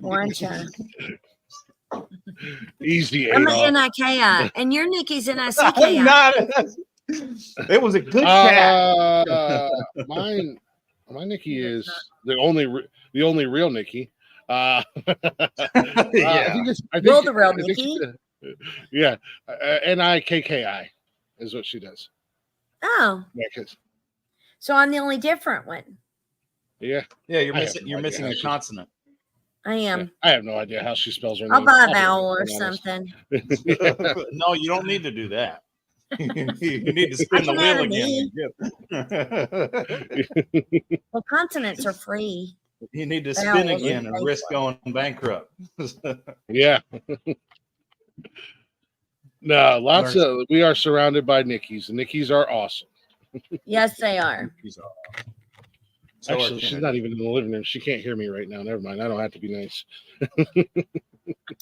One child. Easy. I'm Adolf. an N-I-K-I, and your Nikki's I'm N-I-C-K-I. not. It was a good cat. Mine, my Nikki is the only real Nikki. Yeah. Will the real Nikki? Yeah, Nikki is what she does. Oh, Yeah, 'cause- so I'm the only different one. yeah, Yeah, you're I have missing. no You're idea missing how a she- consonant. I am. I have no idea how she spells her I'll name. buy a be vowel or honest. something. No, you don't need to do that. You need to spin the can have wheel an again. Well, consonants are free. You need to Vowels spin are again and paid risk for. going bankrupt. Yeah. No, we are surrounded by Nikki's. The Nikki's are awesome. Yes, they are. So Actually, she's not even in the living room. She can't hear me right now. Never mind. I don't have to be nice.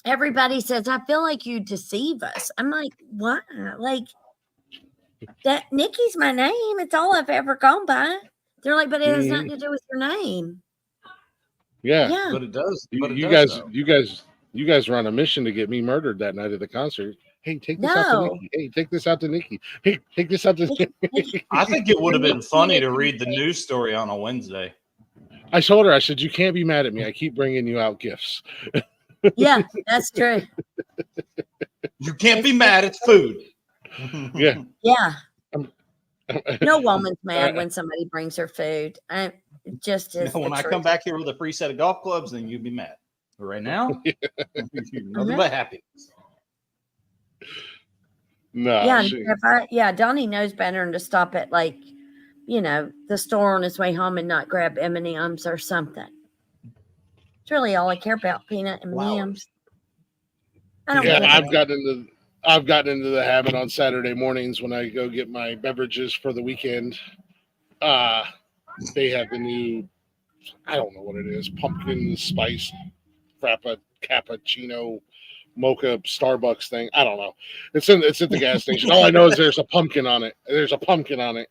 Everybody says, I feel like you deceive us. I'm like, what? Like, that Nikki's my name. It's all I've ever gone by. They're like, but it has nothing to do with your name. Yeah. Yeah. But it does. But it You does, guys were on a mission to get me murdered that night at the concert. Hey, take this out to No. Nikki. Hey, take this out to Nikki. Hey, take this out to Nikki. I think it would have been funny to read the news story on a Wednesday. I told her, I said, you can't be mad at me. I keep bringing you out gifts. Yeah, that's true. You can't be mad. It's food. Yeah. Yeah. No woman's mad when somebody brings her food. It just is. When the I truth. come back here with a free set of golf clubs, then you'd be mad. But right now, you're nothing but happy. No. Yeah, Donnie knows better than to stop at the store on his way home and not grab M&Ms or something. It's really all I care about, peanut and M&Ms. I don't care. I've gotten into the habit on Saturday mornings when I go get my beverages for the weekend. They have the new, I don't know what it is, pumpkin spice cappuccino mocha Starbucks thing. I don't know. It's at the gas station. All I know is there's a pumpkin on it.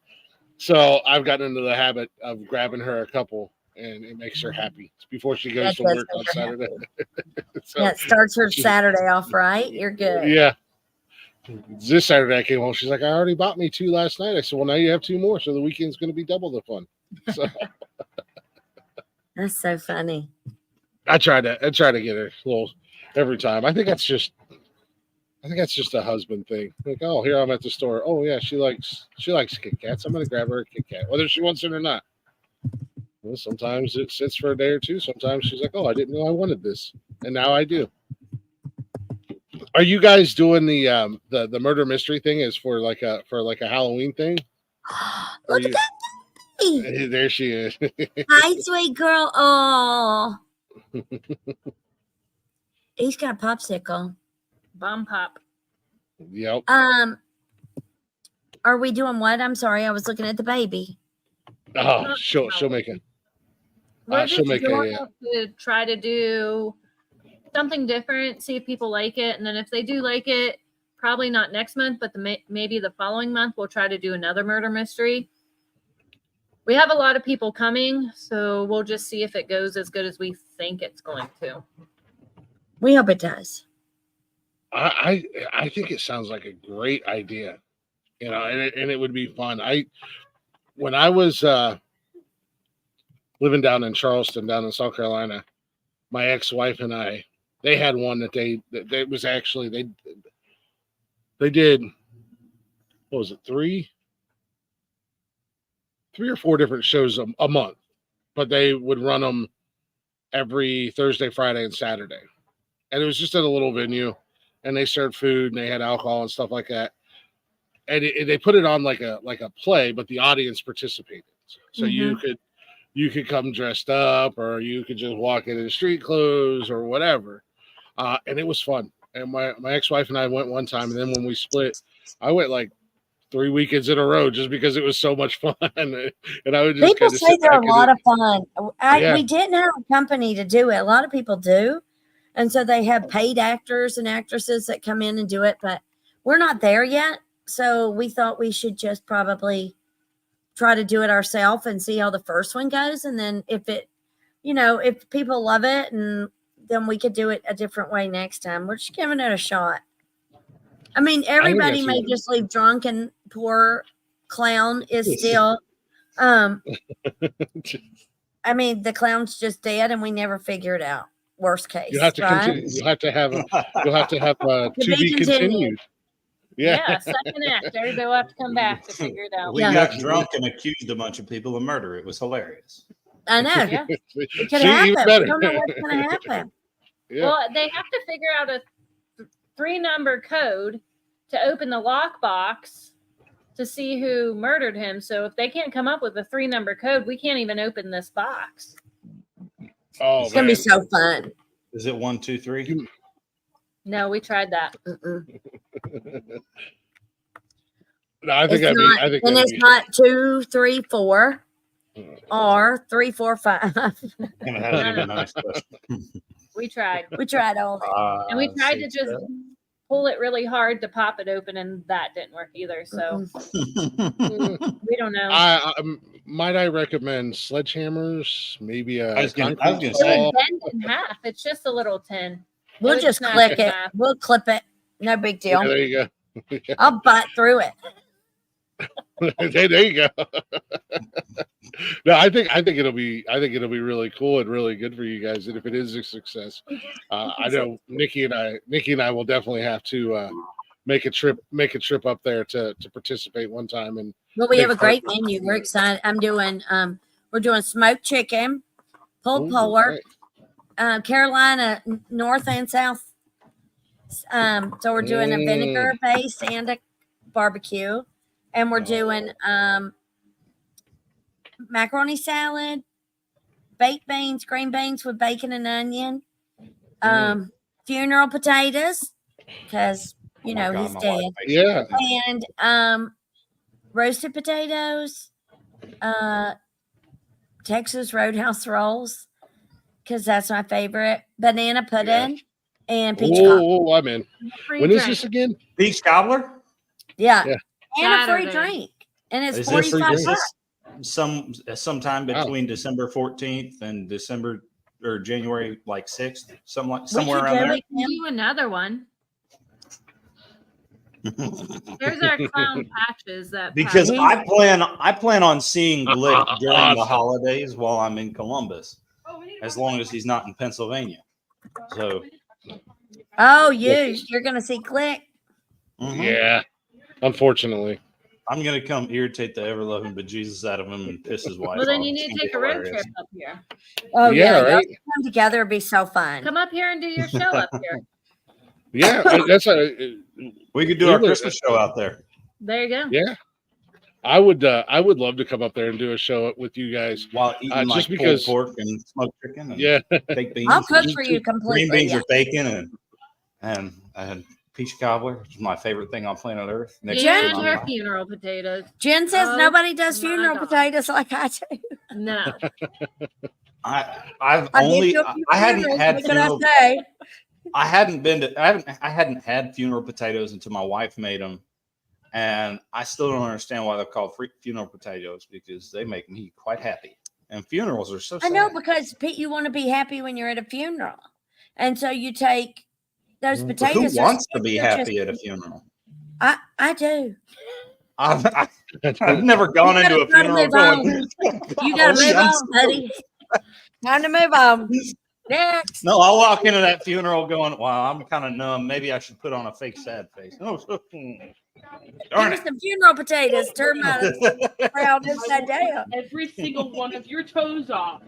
So I've gotten into the habit of grabbing her a couple, and it makes her happy before she goes That to does work on make her Saturday. So, Yeah, it starts her Saturday off right. You're good. yeah. This Saturday I came home. She's like, I already bought me 2 last night. I said, well, now you have 2 more, so the weekend's going to be double the fun. So That's so funny. I try to get her a little every time. I think that's just a husband thing. Like, oh, here I'm at the store. Oh yeah, she likes Kit Kats. I'm gonna grab her a Kit Kat, whether she wants it or not. Well, sometimes it sits for a day or two. Sometimes she's like, oh, I didn't know I wanted this, and now I do. Are you guys doing the murder mystery thing as for like a Halloween thing? Look at that. There she is. Hi, sweet girl. Oh, he's got a popsicle. Bomb pop. Yep. Are we doing what? I'm sorry, I was looking at the baby. Oh, she'll make it. We're She'll just make doing a. it to try to do something different, see if people like it, and then if they do like it, probably not next month, but maybe the following month we'll try to do another murder mystery. We have a lot of people coming, so we'll just see if it goes as good as we think it's going to. We hope it does. I think it sounds like a great idea, and it would be fun. When I was living down in Charleston, down in South Carolina, my ex-wife and they had one that they was actually they did, what was it, 3 or 4 different shows a month, but they would run them every Thursday, Friday, and Saturday, and it was just at a little venue. And they served food and they had alcohol and stuff like that. And they put it on like a play, but the audience participated. So you could come dressed up, or you could just walk in the street clothes or whatever. And it was fun. And my ex-wife and I went one time, and then when we split, I went like 3 weekends in a row just because it was so much fun. And I would just People say they're a lot of fun. Yeah. We didn't have a company to do it. A lot of people do. And so they have paid actors and actresses that come in and do it, but we're not there yet. So we thought we should just probably try to do it ourselves and see how the first one goes. And then if if people love it, and then we could do it a different way next time. We're just giving it a shot. I mean, everybody may just leave drunk, and poor clown is still, I mean, the clown's just dead and we never figure it out. Worst case. You have to right? continue. You'll have to have to be be continued. Yeah, second act. They'll have to come back to figure it out. We got drunk and accused a bunch of people of murder. It was hilarious. I know. Yeah. It could See, even happen. better. We don't know what's going to happen. Yeah. Well, they have to figure out a 3-number code to open the lockbox to see who murdered him. So if they can't come up with a 3-number code, we can't even open this box. Oh, It's going to be so fun. Is it 1, 2, 3? No, we tried that. No, I think it's not 2, 3, 4 or 3, 4, 5. We tried. We tried all that. And we tried to just pull it really hard to pop it open, and that didn't work either. So we don't know. Might I recommend sledgehammers? Maybe I was gonna It say. would bend in half. It's just a little tin. We'll would just snap click in it. half. We'll clip it. No big deal. Yeah, there you go. I'll bite through it. There you go. No, I think it'll be really cool and really good for you guys. And if it is a success, I know Nikki and I will definitely have to make a trip up there to participate one time. And Well, we have a great menu. We're excited. We're doing smoked chicken, pulled pork, Carolina North and South. So we're doing a vinegar base and a barbecue, and we're doing macaroni salad, baked beans, green beans with bacon and onion, funeral potatoes, because he's dead. Yeah, And roasted potatoes, Texas Roadhouse rolls, because that's my favorite, banana pudding, and peach cobbler. Oh, I'm in. Free When is drink. this again? Peach cobbler? Yeah. Yeah. And a free Saturday. drink. And it's Is this- 45 is bucks. this sometime Wow. between December 14th and December or January like 6th? Somewhere could around do there. it. We can do another one. There's our clown patches that Because pack. I plan on seeing Glick during the Awesome. holidays while I'm in Columbus, as long as he's not in Pennsylvania. So Oh, you're gonna see Glick. mhm. Yeah. Unfortunately. I'm gonna come irritate the ever loving bejesus out of him and piss his wife Well, then off. you It's need to gonna take be a road hilarious. trip up here. Oh Yeah, yeah, y'all right? come together, it'd be so fun. Come up here and do your show up here. Yeah. That's We could do We our would- Christmas show out there. There you go. yeah. I would love to come up there and do a show with you guys. While eating just like because- pulled pork and smoked chicken and Yeah. baked beans. I'll cook and for you green completely. beans Yeah. with bacon and peach cobbler, which is my favorite thing on planet Earth. Next Yeah, to and my her mom. funeral potatoes. Jen says Oh, nobody does my funeral God. potatoes like I do. No. I've I only did go to I hadn't funerals, had what can I funeral. say? I hadn't had funeral potatoes until my wife made them, and I still don't understand why they're called funeral potatoes because they make me quite happy. And funerals are so I sad. know because Pete, you want to be happy when you're at a funeral, and so you take those But potatoes. who wants to be they're happy just- at a funeral? I do. I've never gone You into a gotta funeral move going. You got to "Golly, move I'm on, so-" buddy. Time to move on. Next. No, I'll walk into that funeral going, "Wow, I'm kind of numb. Maybe I should put on a fake sad face." Oh, darn Give me it. some funeral potatoes. Turn my crowd upside down. Every single one of your toes off.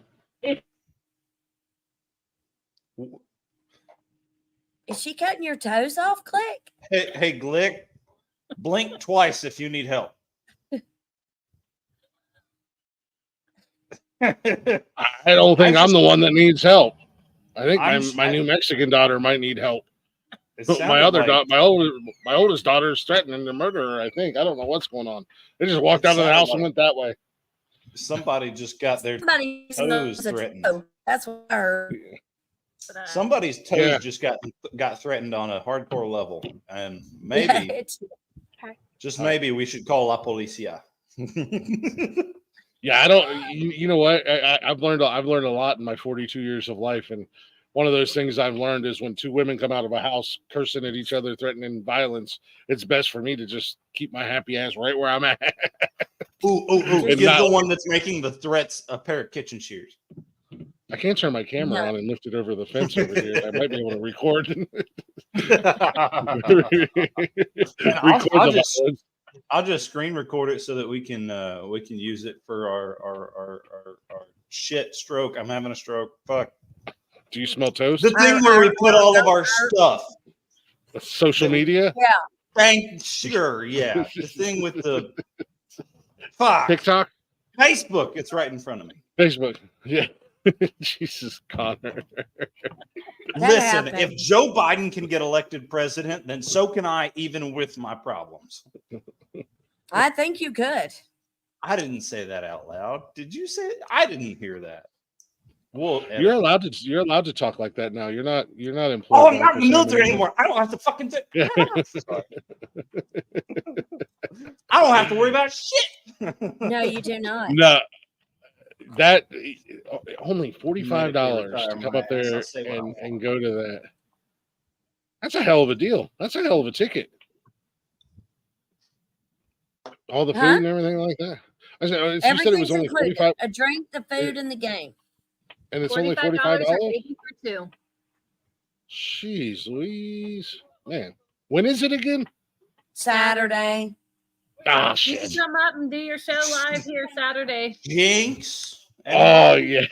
Is she cutting your toes off, Click? Hey, Glick, blink twice if you need help. I don't think I'm the one that needs help. I think I'm- my New Mexican daughter might need help. It My sounded other like- daughter, my oldest daughter is threatening to murder her. I think. I don't know what's going on. They just walked It out of the sounded house and like- went that way. somebody just got their Somebody toes threatened. That's what I heard. But, Somebody's toes Yeah. just got threatened on a hardcore level, and maybe, just maybe, we should call la policia. Yeah, I don't. You know what? I've learned a lot in my 42 years of life, and one of those things I've learned is when two women come out of a house cursing at each other, threatening violence, it's best for me to just keep my happy ass right where I'm at. Ooh! And Give not- the one that's making the threats a pair of kitchen shears. I can't turn my camera No. on and lift it over the fence over here. I might be able to record. I'll the just violence. I'll just screen record it so that we can use it for our shit stroke. I'm having a stroke. Fuck. Do you smell toast? The thing where we put all of our stuff. Social media, Sure, yeah. The thing with the fuck TikTok, Facebook. It's right in front of me. Facebook. Yeah. Jesus, Connor. Listen, happened. if Joe Biden can get elected president, then so can I, even with my problems. I think you could. I didn't say that out loud. Did you say it? I didn't hear that. Well, You're allowed to talk like that now. You're not employed. oh, I'm by not in the military anymore. anymore. I don't have to fucking do. Yeah. I don't have to worry about shit. No, you do not. No, that only $45 Medicare to retire come my up there ass. I'll say what I and want. go to that. That's a hell of a deal. That's a hell of a ticket. All the food Huh? and everything like that. I said, you said it Everything's was only included. 45, A drink, the food, and the game. and it's only $45 $45. or 80 for two. Jeez, Louise, man, when is it again? Saturday. Ah, You shit. can come up and do your show live here Saturday. Jinx. Oh yeah.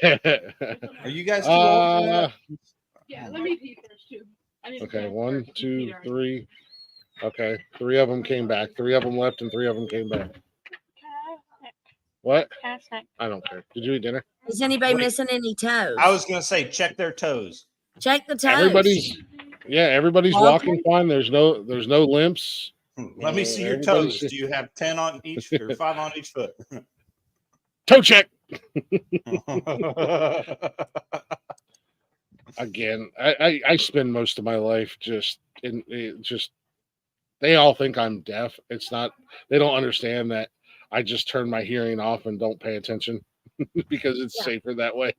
Are you guys too old for that? Yeah, let me pee first too. I need to Okay, pee one, first. two, Peter. three. Okay, 3 of them came back. 3 of them left, and 3 of them came back. What? I don't care. Did you eat dinner? Is anybody Wait. missing any toes? I was gonna say check their toes. Check the toes. Everybody's Walking? walking fine. There's no limps. Let me see your Everybody's- toes. Do you have 10 on each or 5 on each foot? Toe check. again, I spend most of my life just they all think I'm deaf. It's not, they don't understand that I just turn my hearing off and don't pay attention because it's Yeah. safer that way.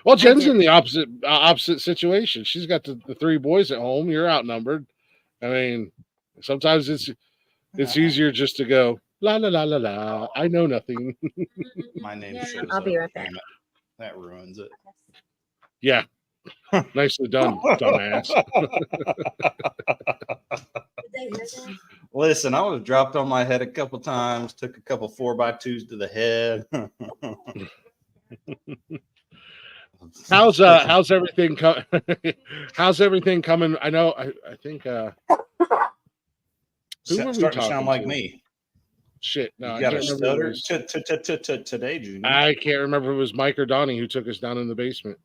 Well, Jen's do. in the opposite situation. She's got the 3 boys at home. You're outnumbered. I mean, sometimes it's easier just to go la la la la la. I know nothing. My name Yeah. shows I'll be up. right back. Damn it. That ruins it. Yeah, nicely done, dumbass. Listen, I was dropped on my head a couple times, took a couple 4x2s to the head. How's everything how's everything coming? I know I think who were we Starting to talking sound like to? me. Shit, no, You I got can't a remember. Who stutter it was. today, Junior. I can't remember if it was Mike or Donnie who took us down in the basement.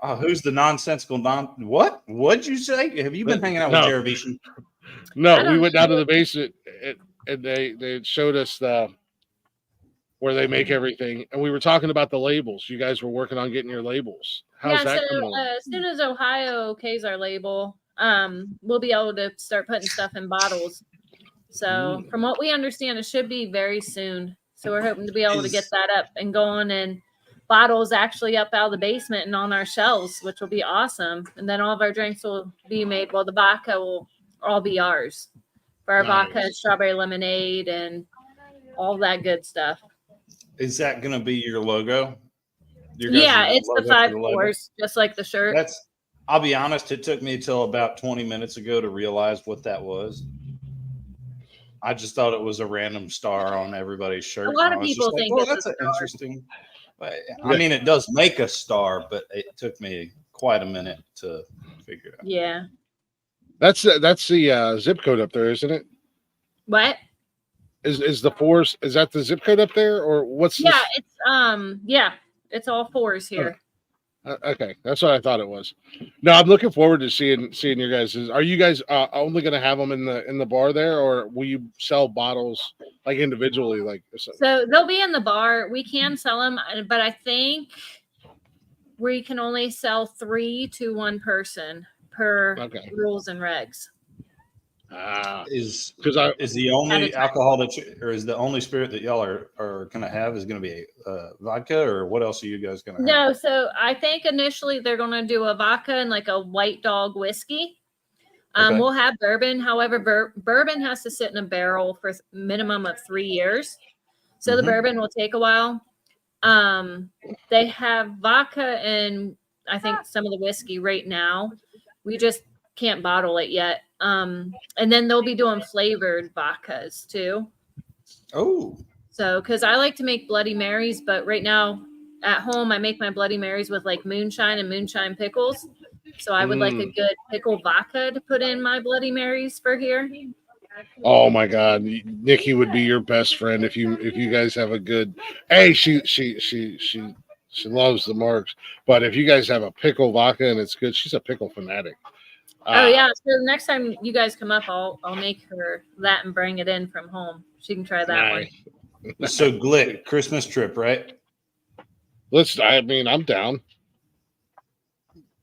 Oh, who's the nonsensical what? What'd you say? Have you been hanging out with No. Jaravician? I No, don't we went down to know. the basement and they showed us where they make everything, and we were talking about the labels. You guys were working on getting your labels. How's that coming along? As soon as Ohio okays our label, we'll be able to start putting stuff in bottles. So from what we understand, it should be very soon. So we're hoping to be able to get that up and going, and bottles actually up out of the basement and on our shelves, which will be awesome. And then all of our drinks will be made. Well, the vodka will all be ours. For our vodka, Nice. strawberry lemonade, and all that good stuff. Is that going to be your logo? Your guys' Yeah, it's the logo for 5 the label? fours, just like the shirt. I'll be honest, it took me till about 20 minutes ago to realize what that was. I just thought it was a random star on everybody's shirt. A lot and of I was just people like, think well, it's a that's an star. interesting. I mean, it does make a star, but it took me quite a minute to figure it out. Yeah. That's the zip code up there, isn't it? What? Is the 4s? Is that the zip code up there, or what's? Yeah, it's all 4s here. Okay, that's what I thought it was. No, I'm looking forward to seeing your guys. Are you guys only going to have them in the bar there, or will you sell bottles like individually? Like So they'll be in the bar. We can sell them, but I think we can only sell 3 to 1 person per rules and regs. Is because the only alcohol or is the only spirit that y'all are going to have is going to be vodka, or what else are you guys going to have? No, so I think initially they're going to do a vodka and like a white dog whiskey. Okay. We'll have bourbon. However, bourbon has to sit in a barrel for minimum of 3 years. So the bourbon will take a while. They have vodka and I think some of the whiskey right now. We just can't bottle it yet. And then they'll be doing flavored vodkas too. Oh. So, because I like to make Bloody Marys, but right now at home I make my Bloody Marys with like moonshine and moonshine pickles. So I would like a good pickle vodka to put in my Bloody Marys for here. Oh my God, Nikki would be your best friend if you guys have a good. Hey, she loves the marks, but if you guys have a pickle vodka and it's good, she's a pickle fanatic. Oh yeah, so the next time you guys come up, I'll make her that and bring it in from home. She can try that one. So Glick Christmas trip, right? I mean, I'm down.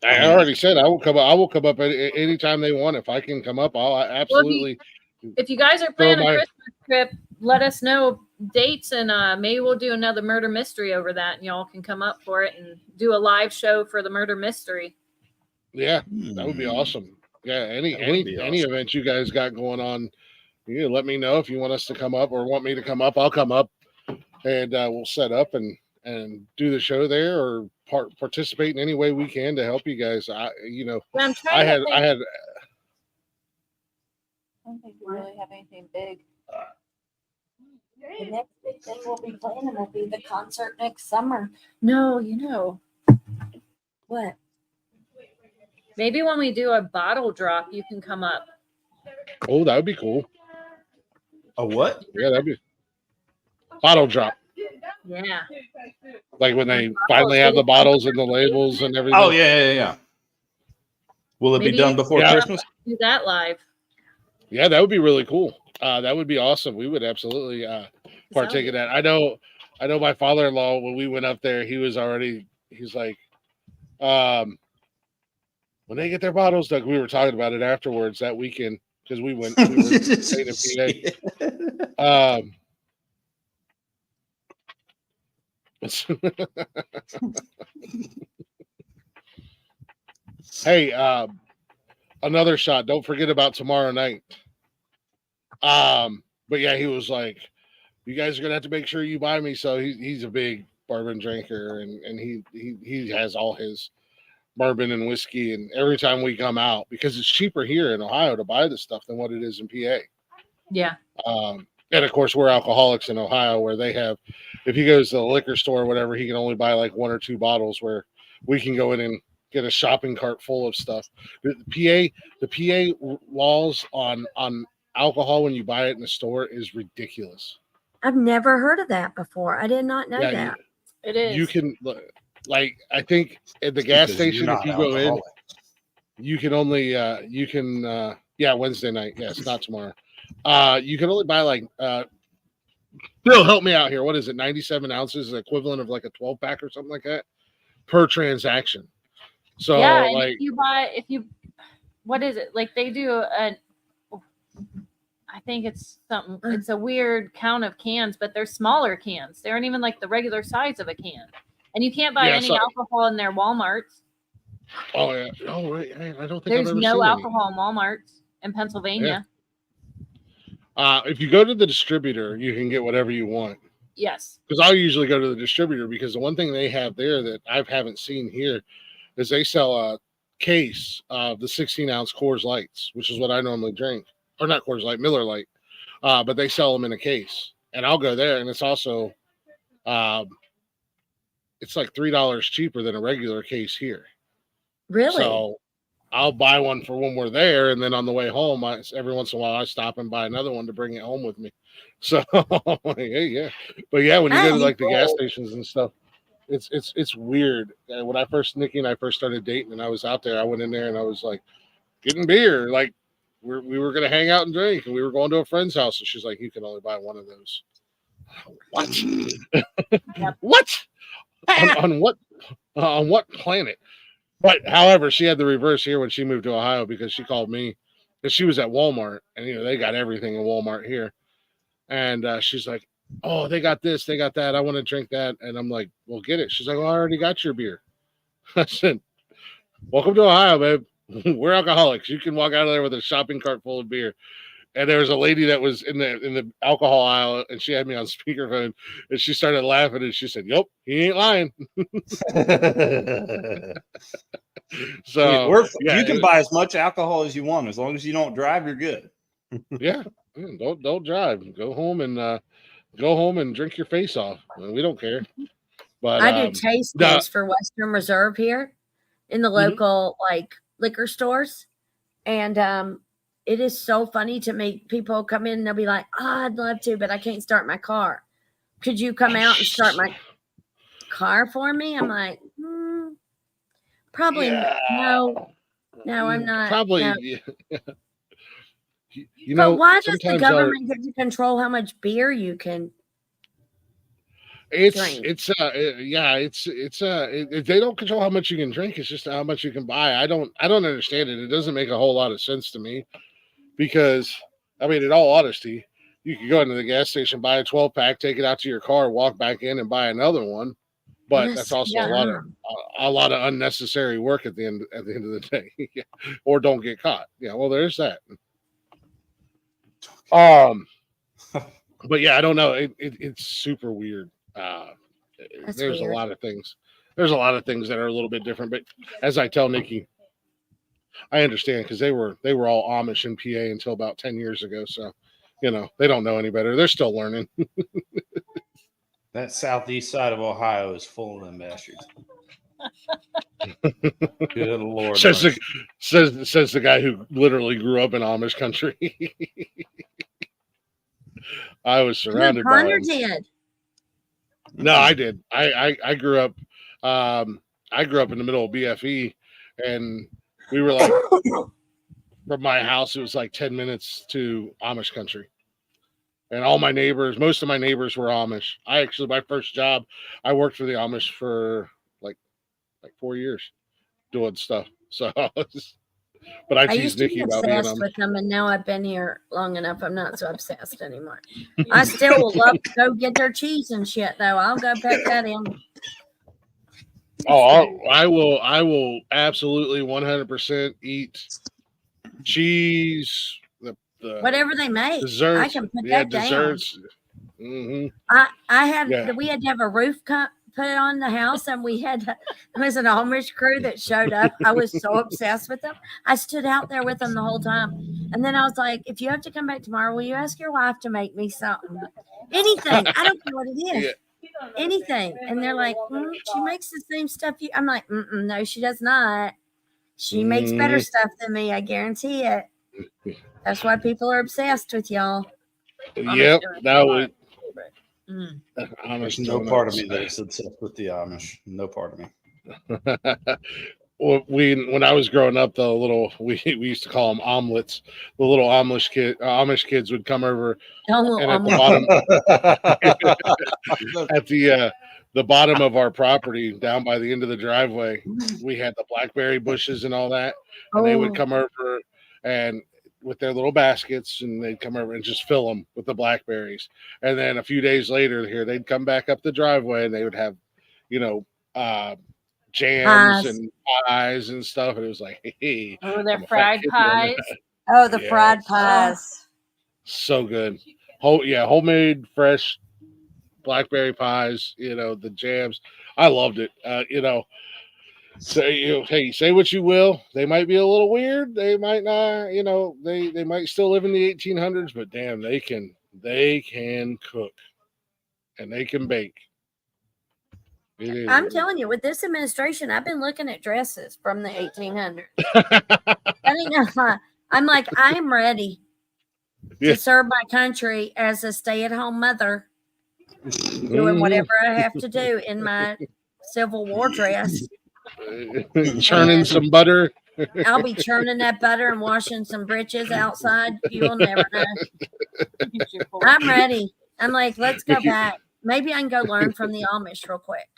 I already said I will come up anytime they want. If I can come up, I'll absolutely. Well, if you guys are planning a Christmas trip, let us know dates, and maybe we'll do another murder mystery over that, and y'all can come up for it and do a live show for the murder mystery. Yeah, that would be awesome. Yeah, any event you guys got going on, you let me know if you want us to come up or want me to come up. I'll come up, and we'll set up and do the show there or participate in any way we can to help you guys. I had. I don't think we really have anything big. The next big thing we'll be planning will be the concert next summer. No, What? maybe when we do a bottle drop, you can come up. Oh, that would be cool. A what? Yeah, that'd be bottle drop. Yeah. Like when they finally have the bottles and the labels and everything. Oh yeah. Will it be done before Christmas? Do that live. Yeah, that would be really cool. That would be awesome. We would absolutely partake in that. I know my father-in-law, when we went up there, he's like, When they get their bottles, Doug, we were talking about it afterwards that weekend because we were staying in PA. Hey, another shot. Don't forget about tomorrow night. But yeah, he was like, "You guys are gonna have to make sure you buy me." So he's a big bourbon drinker, and he has all his bourbon and whiskey. And every time we come out, because it's cheaper here in Ohio to buy this stuff than what it is in PA. Yeah. And of course, we're alcoholics in Ohio, where they have, if he goes to the liquor store or whatever, he can only buy like 1 or 2 bottles, where we can go in and get a shopping cart full of stuff. The PA laws on alcohol when you buy it in the store is ridiculous. I've never heard of that before. I did not know that. It is. You can, like, I think at the gas station, if you go in, you can only, Wednesday night. Yes, not tomorrow. You can only buy like, Bill, help me out here. What is it? 97 ounces is the equivalent of like a 12 pack or something like that per transaction. So yeah, and like, what is it? Like they do I think it's something, it's a weird count of cans, but they're smaller cans. They aren't even like the regular size of a can. And you can't buy any alcohol in their Walmarts. Oh yeah. Oh right. I don't think there's I've ever no seen alcohol in Walmarts in Pennsylvania. Yeah. If you go to the distributor, you can get whatever you want. Yes. Because I'll usually go to the distributor, because the one thing they have there that I haven't seen here is they sell a case of the 16-ounce Coors Lights, which is what I normally drink. Or not Coors Light, Miller Lite. But they sell them in a case. And I'll go there, and it's also it's like $3 cheaper than a regular case here. Really? So I'll buy one for when we're there, and then on the way home, every once in a while I stop and buy another one to bring it home with me. So hey, yeah. But yeah, when you go to like the gas stations and stuff, it's weird. When Nikki and I first started dating, and I was out there, I went in there and I was like getting beer, like we were gonna hang out and drink, and we were going to a friend's house, and she's like, "You can only buy one of those." What? What? On what planet? But however, she had the reverse here when she moved to Ohio, because she called me, because she was at Walmart, and they got everything in Walmart here, and she's like, "Oh, they got this, they got that. I want to drink that." And I'm like, "Well, get it." She's like, "Well, I already got your beer." I said, "Welcome to Ohio, babe. We're alcoholics. You can walk out of there with a shopping cart full of beer." And there was a lady that was in the alcohol aisle, and she had me on speakerphone, and she started laughing, and she said, "Yep, he ain't lying." So you can buy as much alcohol as you want, as long as you don't drive. You're good. Yeah, don't drive. Go home and drink your face off. We don't care. But I do taste tests for Western Reserve here in the local like liquor stores, and it is so funny to make people come in and they'll be like, "Oh, I'd love to, but I can't start my car. Could you come out and start my car for me?" I'm like, probably no, I'm not. Probably. No. But why does the government get to control how much beer you can drink? They don't control how much you can drink. It's just how much you can buy. I don't understand it. It doesn't make a whole lot of sense to me, because I mean, in all honesty, you could go into the gas station, buy a 12-pack, take it out to your car, walk back in and buy another one. But that's also a lot of unnecessary work at the end of the day. Or don't get caught. Yeah, well, there's that. But yeah, I don't know. It's super weird. There's weird. A lot of things. There's a lot of things that are a little bit different. But as I tell Nikki, I understand, because they were all Amish in PA until about 10 years ago. So, they don't know any better. They're still learning. That southeast side of Ohio is full of them bastards. Good Lord. Says the guy who literally grew up in Amish country. I was surrounded by Connor did. No, I did. I grew up I grew up in the middle of BFE, and we were like from my house, it was like 10 minutes to Amish country. And most of my neighbors were Amish. My first job, I worked for the Amish for like 4 years. doing stuff. So, but I I tease used to Nikki be about being obsessed on. with them, and now I've been here long enough. I'm not so obsessed anymore. I still will love to go get their cheese and shit, though. I'll go pack that in. Oh, I will absolutely 100% eat cheese, the Whatever they make, I desserts, can put yeah, that down. desserts. Hmm. I had Yeah. we had to have a roof put on the house, and we had it was an Amish crew that showed up. I was so obsessed with them. I stood out there with them the whole time, and then I was like, "If you have to come back tomorrow, will you ask your wife to make me something? Anything. I don't care what it is." Yeah. Anything. And they're like, she makes the same stuff you. I'm like, no, she does not. She makes better stuff than me. I guarantee it. That's why people are obsessed with y'all. Yep, that would. There's no part of me that is obsessed with the Amish. No part of me. Well, when I was growing up, we used to call them omelets. The little Amish kids would come over, and at the bottom at the bottom of our property, down by the end of the driveway, we had the blackberry bushes and all that, and they would come over and with their little baskets, and they'd come over and just fill them with the blackberries. And then a few days later, here they'd come back up the driveway, and they would have, jams and pies and stuff. And it was like, hey, Oh, they're fried pies. Oh, the fried pies. So good. Homemade, fresh blackberry pies, the jams. I loved it. Say what you will. They might be a little weird. They might not, they might still live in the 1800s, but damn, they can cook and they can bake. I'm telling you, with this administration, I've been looking at dresses from the 1800s. I'm like, I am ready to serve my country as a stay-at-home mother, doing whatever I have to do in my Civil War dress. Churning some butter. I'll be churning that butter and washing some britches outside. You'll never know. I'm ready. I'm like, let's go back. Maybe I can go learn from the Amish real quick.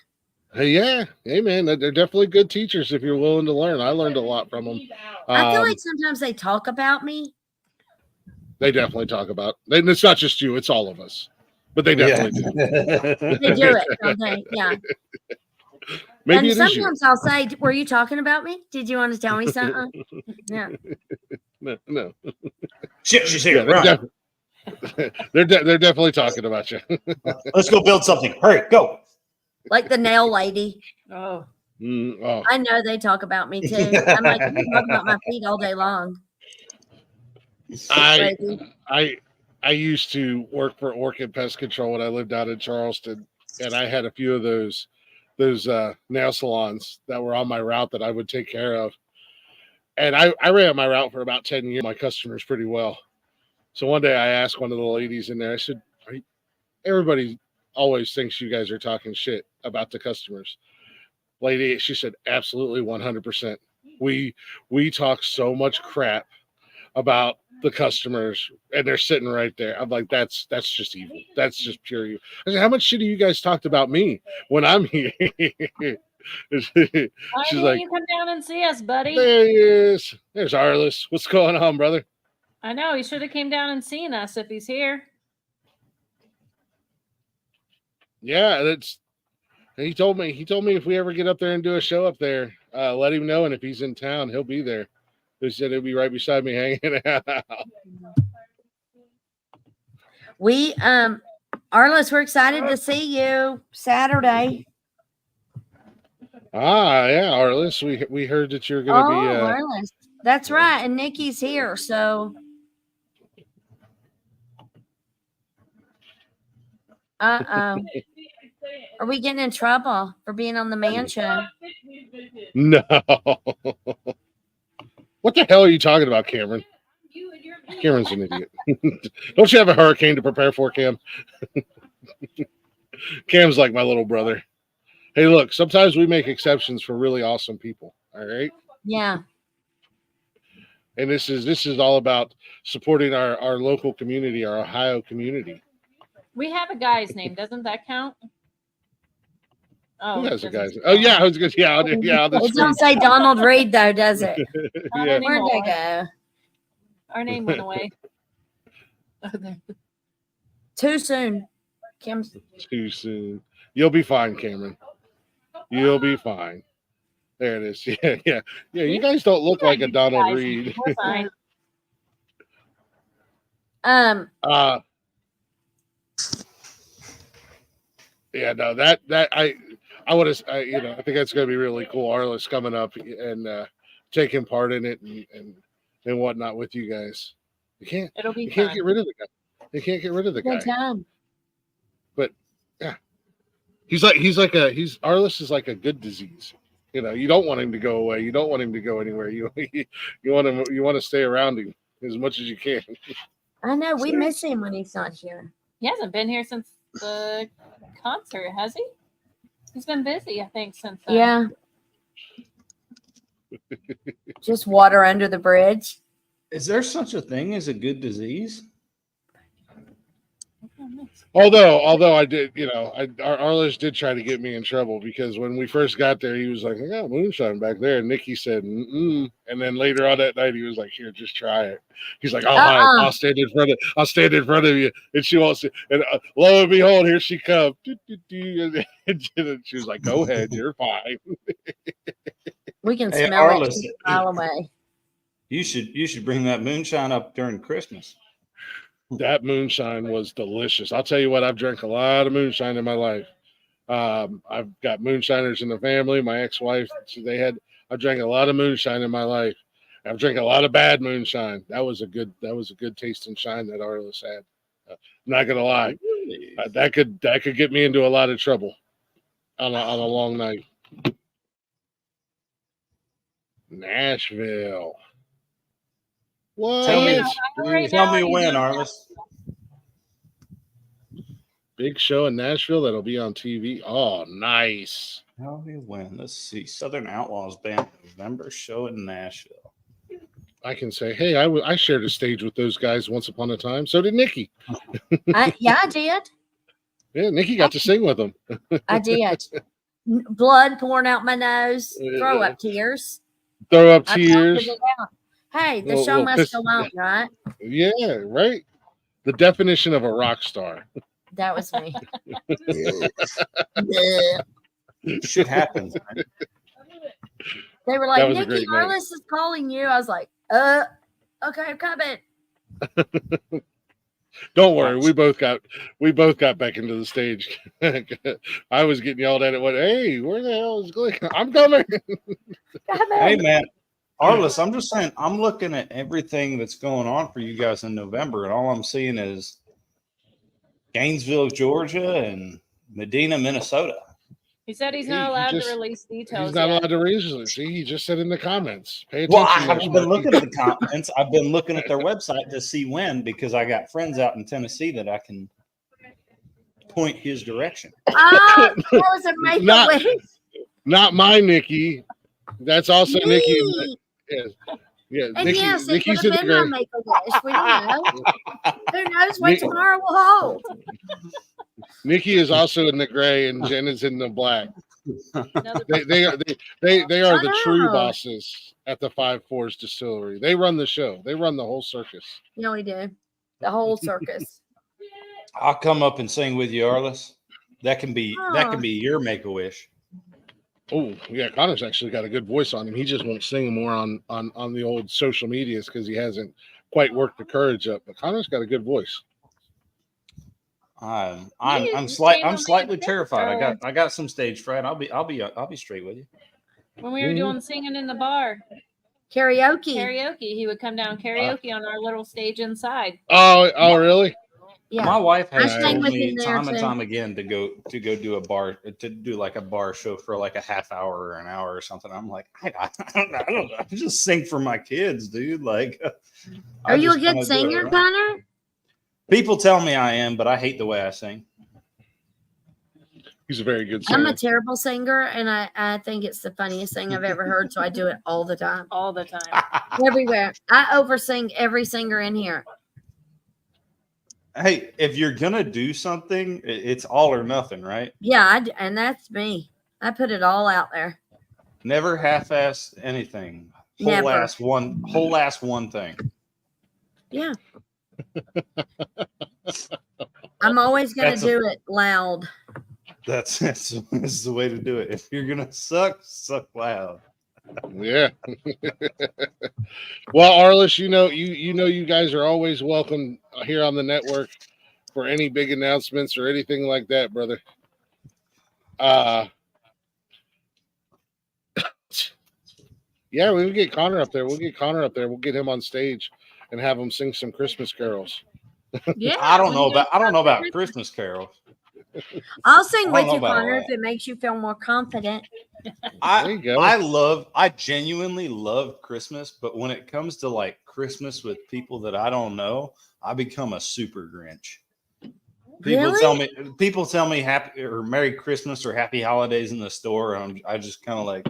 Yeah. Hey, man, they're definitely good teachers if you're willing to learn. I learned a lot from them. I feel like sometimes they talk about me. They definitely talk about. And it's not just you; it's all of us. But they definitely do. They do it, don't they? Yeah. Maybe and sometimes I'll say, "Were you talking about me? Did you want to tell me something?" Yeah. No. Shit, she's here. They're definitely talking about you. Let's go build something. Hurry, go. Like the nail lady. Oh. I know they talk about me too. I'm like, you talk about my feet all day long. I used to work for Orchid Pest Control when I lived out in Charleston, and I had a few of those nail salons that were on my route that I would take care of. And I ran my route for about 10 years, my customers pretty well. So one day I asked one of the ladies in there, I said, everybody always thinks you guys are talking shit about the customers. Lady, she said, absolutely 100%. We talk so much crap about the customers, and they're sitting right there. I'm like, that's just evil. That's just pure evil. I said, how much shit have you guys talked about me when I'm here? She's like, you come down and see us, buddy. There he is. There's Arliss. What's going on, brother? I know he should have came down and seen us if he's here. Yeah, he told me if we ever get up there and do a show up there, let him know, and if he's in town, he'll be there. He said he'll be right beside me hanging out. We Arliss, we're excited to see you Saturday. Yeah, Arliss. We heard that you're gonna be Arliss. That's right, and Nikki's here, so are we getting in trouble for being on the Man Show? No. What the hell are you talking about, Cameron? Cameron's an idiot. Don't you have a hurricane to prepare for, Cam? Cam's like my little brother. Hey, look, sometimes we make exceptions for really awesome people. All right. Yeah. And this is all about supporting our local community, our Ohio community. We have a guy's name. Doesn't that count? Oh, Who has the doesn't guys? say Oh yeah, that. I was good. Yeah, on the It don't screen. say Donald Reed though, does it? Not Yeah. Where'd anymore. they go? Our name went away. Oh, there. Too soon. Kim's Too soon. You'll be fine, Cameron. You'll be fine. There it is. Yeah, yeah, yeah. You guys don't look like a Donald Guys, Reed. we're fine. Yeah, no, that I would have, I think that's going to be really cool. Arliss coming up and taking part in it and whatnot with you guys. It'll be You can't fun. get rid of the guy. They can't get rid of the guy. good time. But yeah, Arliss is like a good disease. You don't want him to go away. You don't want him to go anywhere. You want to stay around him as much as you can. I know we miss him when he's not here. He hasn't been here since the concert, has he? He's been busy, I think, since then. Yeah. Just water under the bridge. Is there such a thing as a good disease? Although I did, Arliss did try to get me in trouble because when we first got there, he was like, "I got moonshine back there," and Nikki said, "Mm-mm." And then later on that night, he was like, "Here, just try it." He's like, "Oh, fine. I'll stand in front of you." And she wants to, and lo and behold, here she comes. And she was like, "Go ahead, you're fine." We can Hey, smell Arliss, it a mile away. You should bring that moonshine up during Christmas. That moonshine was delicious. I'll tell you what, I've drank a lot of moonshine in my life. I've got moonshiners in the family. My ex-wife, I drank a lot of moonshine in my life. I've drank a lot of bad moonshine. That was a good tasting shine that Arliss had. I'm not gonna lie, that could get me into a lot of trouble on a long night. Nashville. What? Tell me now, when, Arliss. Big show in Nashville that'll be on TV. Oh, nice. Tell me when. Let's see. Southern Outlaws Band November show in Nashville. I can say, hey, I shared a stage with those guys once upon a time. So did Nikki. I did. Yeah, Nikki got to sing with them. I did. Blood pouring out my nose. Throw up tears. Throw up I tears. pointed it out. Hey, the Well, show well, must piss- go on, right? Yeah, right. The definition of a rock star. That was me. Shit happens. Man. They were That like, was a Nikki, great night. Arliss is calling you. I was like, okay, I'm coming. Don't worry, we both got back into the stage. I was getting yelled at what, hey, where the hell is Glick? I'm coming. Hey man, Arliss, I'm just saying, I'm looking at everything that's going on for you guys in November, and all I'm seeing is Gainesville, Georgia, and Medina, Minnesota. He said he's He- not he allowed just- to release details. He's not yet. allowed to raise it. See, he just said in the comments. Pay Well, I attention. haven't been looking at the comments. I've been looking at their website to see when, because I got friends out in Tennessee that I can point his direction. Oh, that was a make Not- a wish. Not my Nikki. That's also Nikki. Me. Yes. Yeah, And Nikki, yes, it could Nikki's have in the been my grave. make a wish. We don't know. Who knows what Nick- tomorrow will hold? Nikki is also in the gray, and Jen is in the black. Another- They are the true Oh. bosses at the 5-4's Distillery. They run the show. They run the whole circus. Yeah, we do. The whole circus. I'll come up and sing with you, Arliss. That can be your make a wish. Oh yeah, Connor's actually got a good voice on him. He just won't sing more on the old social medias because he hasn't quite worked the courage up. But Connor's got a good voice. I'm came slightly on the terrified. I got some stage fright. I'll be straight with you. when we were doing singing in the bar, Karaoke. karaoke, he would come down karaoke on our little stage inside. Oh really? Yeah. My wife has I sang told with me him there, time and too. time again to go do a bar, to do like a bar show for like a half hour or an hour or something. I'm like, I don't know. I just sing for my kids, dude. Like, Are you a good singer, Connor? People tell me I am, but I hate the way I sing. He's a very good I'm singer. a terrible singer, and I think it's the funniest thing I've ever heard, so I do it all the time. All the time. Everywhere. I oversing every singer in here. Hey, if you're gonna do something, it's all or nothing, right? Yeah, and that's me. I put it all out there. Never half-ass anything. Never. Whole ass one thing. Yeah. I'm always going to That's a- do it loud. That's the way to do it. If you're gonna suck loud. Yeah. Well, Arliss, you guys are always welcome here on the network for any big announcements or anything like that, brother. Yeah, we'll get Connor up there. We'll get him on stage and have him sing some Christmas carols. Yeah. I don't know about Christmas carols. I'll sing I with don't know you, about all Connor, if that. it makes you feel more confident. There you go. I genuinely love Christmas, but when it comes to like Christmas with people that I don't know, I become a super Grinch. People tell me happy or Merry Christmas or Happy Holidays in the store, and I just kind of like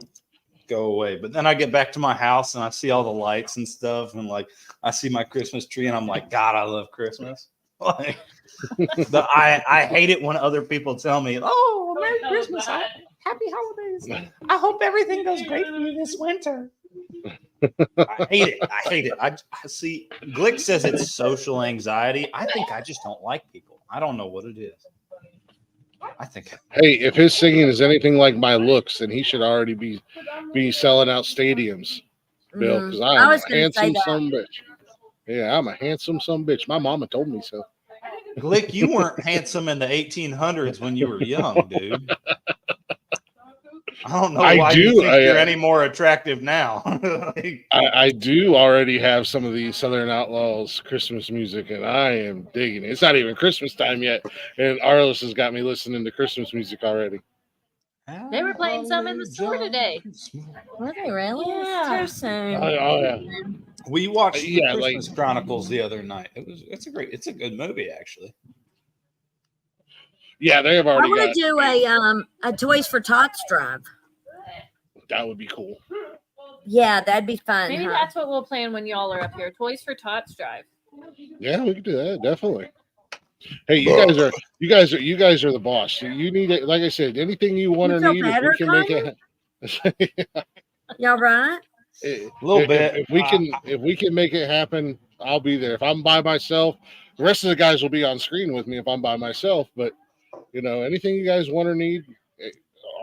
go away. But then I get back to my house and I see all the lights and stuff, and like I see my Christmas tree, and I'm like, God, I love Christmas. Like, I hate it when other people tell me, "Oh, Merry Christmas, Happy Holidays. I hope everything goes great for you this winter." I hate it. I see. Glick says it's social anxiety. I think I just don't like people. I don't know what it is. I think. Hey, if his singing is anything like my looks, then he should already be selling out stadiums, Bill. Because I am was a gonna say handsome that. son bitch. Yeah, I'm a handsome son bitch. My mama told me so. Glick, you weren't handsome in the 1800s when you were young, dude. I don't know why you think you're any more attractive now. I do already have some of these Southern Outlaws Christmas music, and I am digging it. It's not even Christmas time yet, and Arliss has got me listening to Christmas music already. They were playing some in the store today. Were they really? Yeah. It's too soon. Oh yeah. We watched the Yeah, Christmas Chronicles the other night. It's a good movie actually. Yeah, they have I already want got. to do a Toys for Tots drive. That would be cool. Yeah, that'd be fun. Maybe huh? that's what we'll plan when y'all are up here. Toys for Tots drive. Yeah, we could do that definitely. Hey, you guys are the boss. You need it. Like I said, anything you want You or feel need, if better, we can make it. Y'all right? A little bit. If we can make it happen, I'll be there. If I'm by myself, the rest of the guys will be on screen with me if I'm by myself. But anything you guys want or need,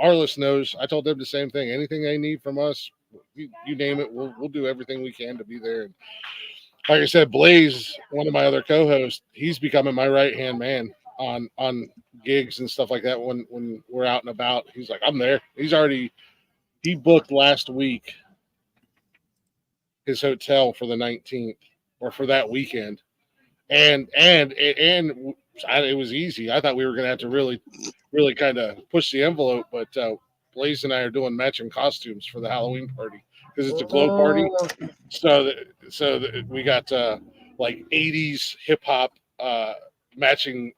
Arliss knows. I told them the same thing. Anything they need from us, you name it, we'll do everything we can to be there. And like I said, Blaze, one of my other co-hosts, he's becoming my right-hand man on gigs and stuff like that. When we're out and about, he's like, I'm there. He booked last week his hotel for the 19th or for that weekend. And it was easy. I thought we were going to have to really, really kind of push the envelope, but Blaze and I are doing matching costumes for the Halloween party because it's a glow party. So we got like 80s hip hop matching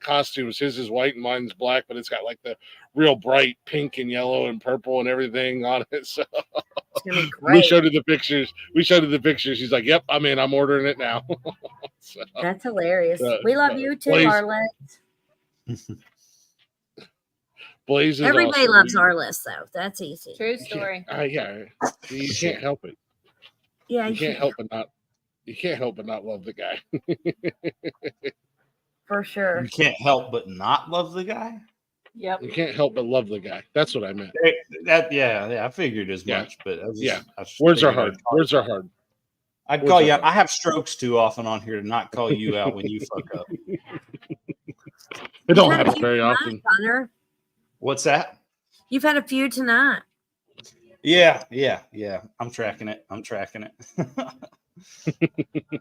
costumes. His is white and mine's black, but it's got like the real bright pink and yellow and purple and everything on it. So It's gonna be great. we showed her the pictures. He's like, "Yep, I'm in. I'm ordering it now." So, That's hilarious. We love you too, Blaze- Arliss. Blaze is Everybody awesome. loves Arliss, though. That's easy. True story. Yeah, you can't help it. Yeah, You can't help but not love the guy. for sure. You can't help but not love the guy. Yep. You can't help but love the guy. That's what I meant. I figured as Yeah. much, but Words are hard. Words are hard. I'd Words call are you. hard. I have strokes too often on here to not call you out when you fuck up. It don't You've had a happen few very tonight, often. Connor. What's that? You've had a few tonight. Yeah. I'm tracking it.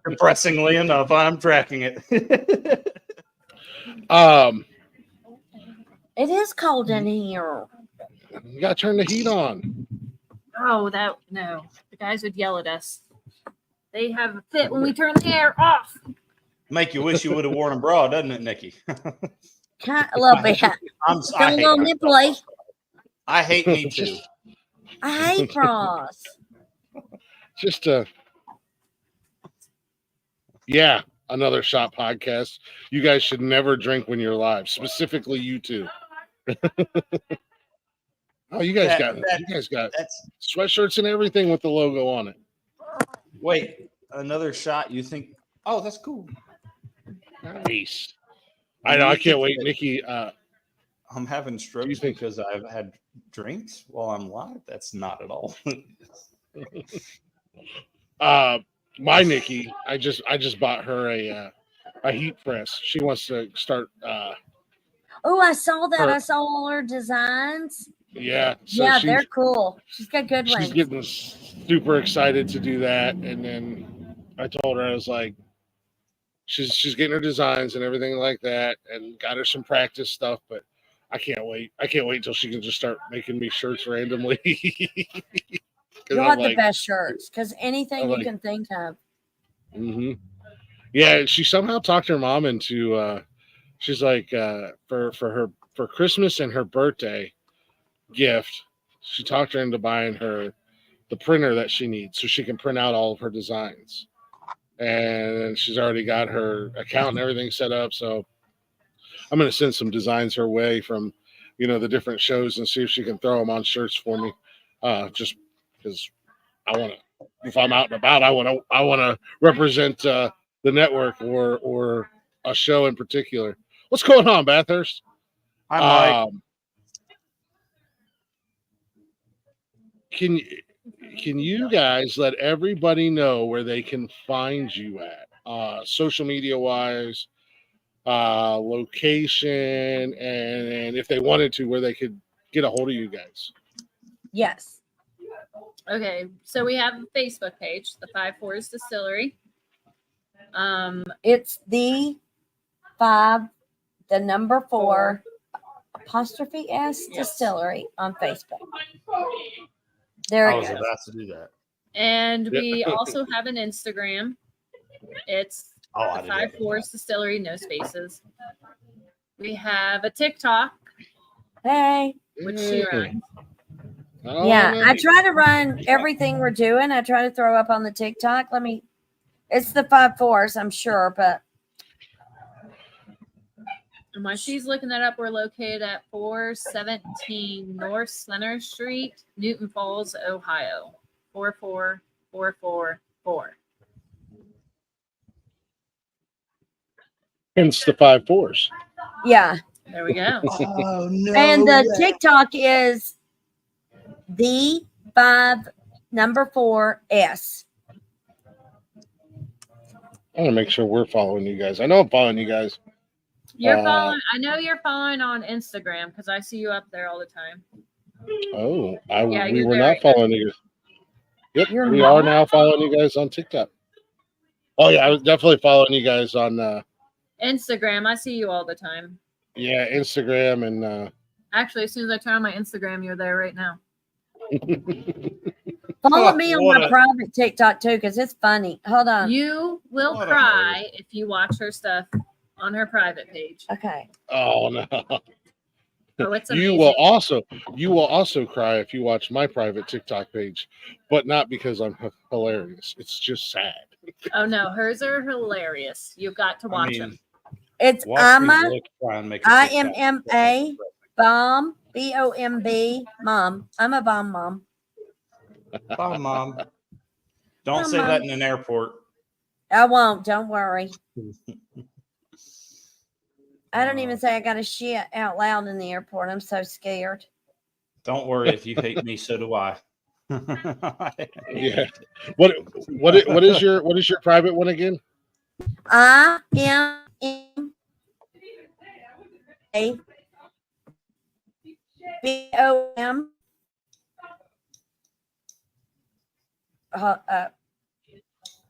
Depressingly enough, I'm tracking it. It is cold in here. You gotta turn the heat on. Oh, no. The guys would yell at us. They have a fit when we turn the air off. Make you wish you would have worn a bra, doesn't it, Nikki? A little bit. I Got a little nipply. I hate me too. I hate bras. Just another shot podcast. You guys should never drink when you're live, specifically you two. Oh, you guys That- got That's sweatshirts and everything with the logo on it. wait, another shot. You think? Oh, that's cool. Nice. I know. I can't wait, Nikki. I'm having strokes you think- because I've had drinks while I'm live. That's not at all. My Nikki, I just bought her a heat press. She wants to start. Oh, I saw that. Her- I saw all her designs. Yeah. So Yeah, she's, they're cool. She's got good she's ones. getting super excited to do that, and then I told her, I was like, she's getting her designs and everything like that, and got her some practice stuff. But I can't wait. I can't wait until she can just start making me shirts randomly. You'll have the best shirts because anything I'm you like- can think of. Mm-hmm. Yeah, she somehow talked her mom into. She's like, for Christmas and her birthday gift, she talked her into buying her the printer that she needs so she can print out all of her designs. And she's already got her account and everything set up. So I'm going to send some designs her way from, the different shows and see if she can throw them on shirts for me. Just because I want to, if I'm out and about, I want to represent the network or a show in particular. What's going on, Bathurst? I'm like, Can you guys let everybody know where they can find you at, social media wise, location, and if they wanted to, where they could get a hold of you guys? Yes. Okay, so we have a Facebook page, the 5-4s Distillery. It's the 5, the number 4 apostrophe S Distillery on Facebook. There I it was goes. about to do that. And we also have an Instagram. It's I the did that. 5-4s Distillery, no spaces. We have a TikTok, Hey. which she runs. Oh, Yeah, I nice. try to run everything we're doing. I try to throw up on the TikTok. It's the 5-4s, I'm sure, but And while she's looking that up, we're located at 417 North Center Street, Newton Falls, Ohio. 44444. Hence the 5-4s. yeah. There we go. Oh no! And the TikTok is the 5-4S. I want to make sure we're following you guys. I know I'm following you guys. You're following. I know you're following on Instagram because I see you up there all the time. Oh, Yeah, we you're were very not following you. Yep, You're we not? are now following you guys on TikTok. Oh yeah, I was definitely following you guys on Instagram, I see you all the time. Instagram and Actually, as soon as I turn on my Instagram, you're there right now. Follow me on What my a- private TikTok too, because it's funny. Hold on. You will What a cry if you watch her stuff on her private page. Okay. oh no. Oh, it's You amazing. will also cry if you watch my private TikTok page, but not because I'm hilarious. It's just sad. Oh no, hers are hilarious. You've got to watch them. It's watch me Imma, look, try and make a TikTok. IMMA, bomb, BOMB, mom. I'm a bomb mom. Bye, Mom. Don't Bye, say Mom. that in an airport. I won't. Don't worry. I don't even say I got to shit out loud in the airport. I'm so scared. Don't worry. If you hate me, so do I. Yeah. What is your private one again? IMMA, BOM.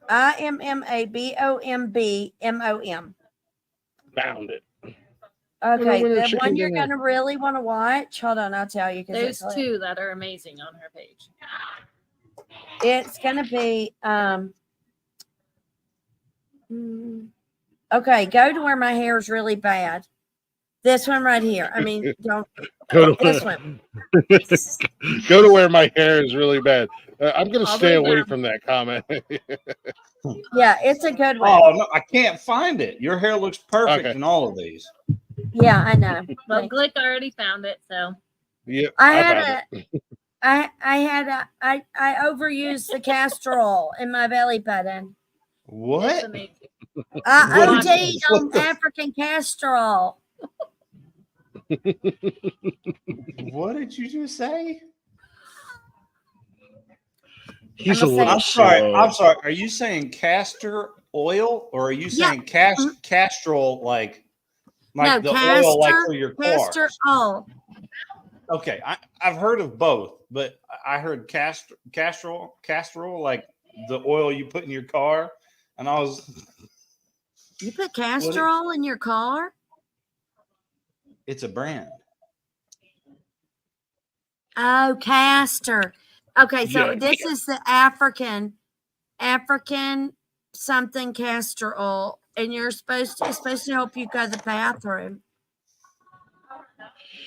IMMA, BOMB, MOM. Found it. Okay, Winner, the chicken one you're dinner. going to really want to watch. Hold on, I'll tell you. 'Cause There's it's, two that are amazing on her page. it's going to be okay, go to where my hair is really bad. This one right here. I mean, don't Go to this one. Go to where my hair is really bad. I'm gonna All stay the way away down. from that comment. Yeah, it's a good one. Oh no, I can't find it. Your hair looks perfect Okay. in all of these. Yeah, I know. Well, Thanks. Glick already found it, so Yeah, I I've had had a, I overused the castor oil in my belly button. It's What? amazing. I What did OD'd on African castor oil. What did you just say? He's I'm a a little I'm sorry. slow. I'm sorry. Are you saying castor oil or are you Yeah. saying Mhm. castrol like No, the oil like castor, for your castor car? oil. Okay, I've heard of both, but I heard castor oil like the oil you put in your car, and I was You put what? castor oil in your car? It's a brand. Oh, castor. Okay, so Yeah. this is the African something castor oil, and it's supposed to help you go to the bathroom.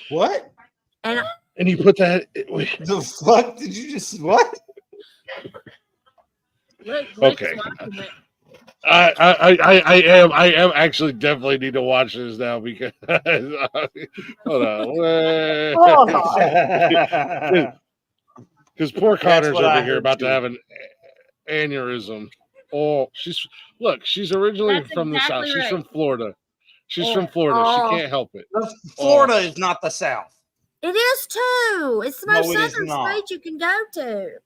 What And And you put that. the fuck did you just what? Glick's Okay. watching it. I am actually definitely need to watch this now because hold on. Hold on. Because poor That's Connor's what over I here heard about to too. have an aneurysm. Oh, she's originally That's from the South. exactly She's right. from Florida. She's Oh. from Florida. Oh. She can't help it. Florida is not the South. it is too. It's the No, most it is southern not. state you can go to.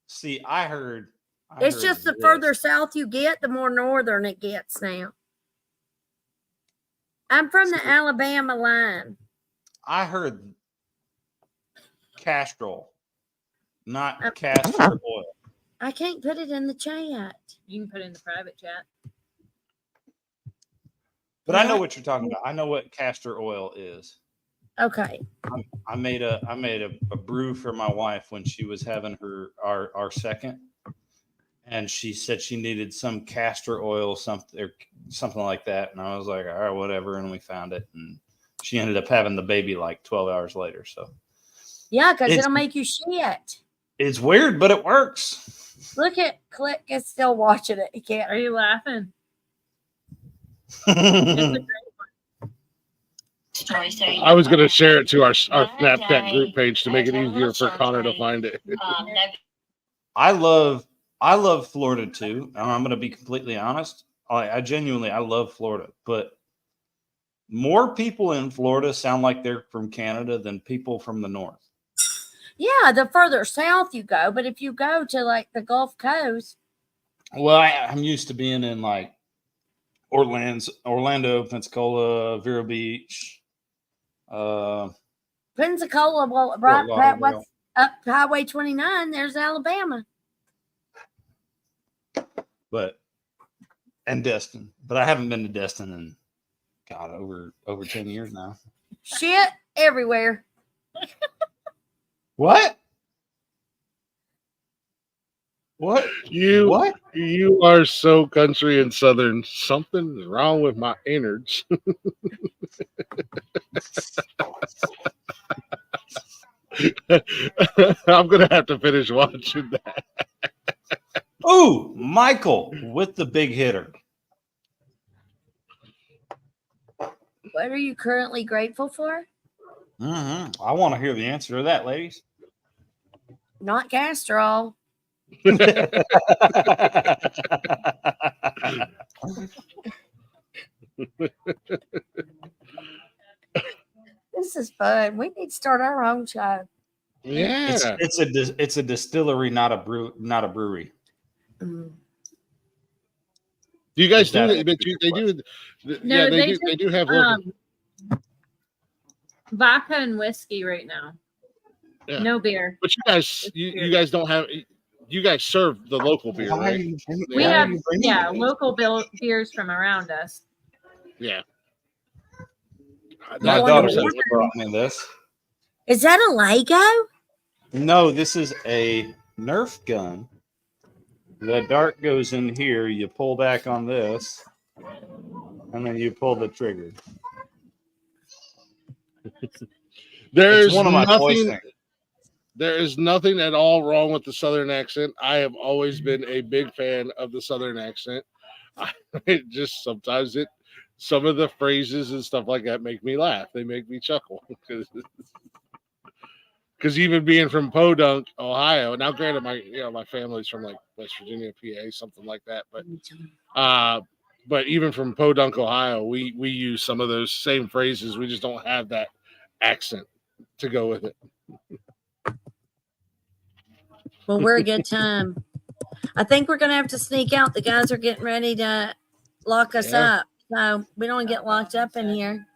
See, I heard. It's just the this. further south you get, the more northern it gets now. I'm from the Alabama line. I heard castrol, not castor oil. I can't put it in the chat. You can put it in the private chat. But I know what you're talking about. I know what castor oil is. Okay. I made a brew for my wife when she was having our second, and she said she needed some castor oil, something like that. And I was like, all right, whatever. And we found it, and she ended up having the baby like 12 hours later. So Yeah, because It's- it'll make you shit. it's weird, but it works. Look at Click is still watching it. He can't. Are you laughing? It's a great I was going to share it to our Snapchat group page to make it easier for Connor to find it. I love Florida too. And I'm going to be completely honest. I genuinely love Florida, but more people in Florida sound like they're from Canada than people from the north. Yeah, the further south you go, but if you go to like the Gulf Coast, Well, I'm used to being in like Orlando, Pensacola, Vero Beach. Pensacola, well, Fort right, Lauderdale. what's up Highway 29? There's Alabama. And Destin, but I haven't been to Destin in God over 10 years now. Shit everywhere. What? What? What? You are so country and southern. Something's wrong with my innards. I'm gonna have to finish watching that. Ooh, Michael with the big hitter. What are you currently grateful for? I want to hear the answer to that, ladies. Not Castrol. This is fun. We need to start our own show. Yeah. It's a distillery, not a brewery. Mm. Do you guys Is do that it? But they do. No, Yeah, they they do just, have local. vodka and whiskey right now. Yeah. No beer. But you guys don't have. You guys serve the local beer, right? We have local beers from around us. Yeah. My You daughter want just to brought me this. Is that a Lego? No, this is a Nerf gun. The dart goes in here. You pull back on this, and then you pull the trigger. There's It's one of my toy nothing. things. There is nothing at all wrong with the Southern accent. I have always been a big fan of the Southern accent. It just sometimes it some of the phrases and stuff like that make me laugh. They make me chuckle because even being from Podunk, Ohio. Now, granted, my family's from like West Virginia, PA, something like that. But even from Podunk, Ohio, we use some of those same phrases. We just don't have that accent to go with it. Well, we're a good time. I think we're going to have to sneak out. The guys are getting ready to lock us up. So we don't get locked up in here.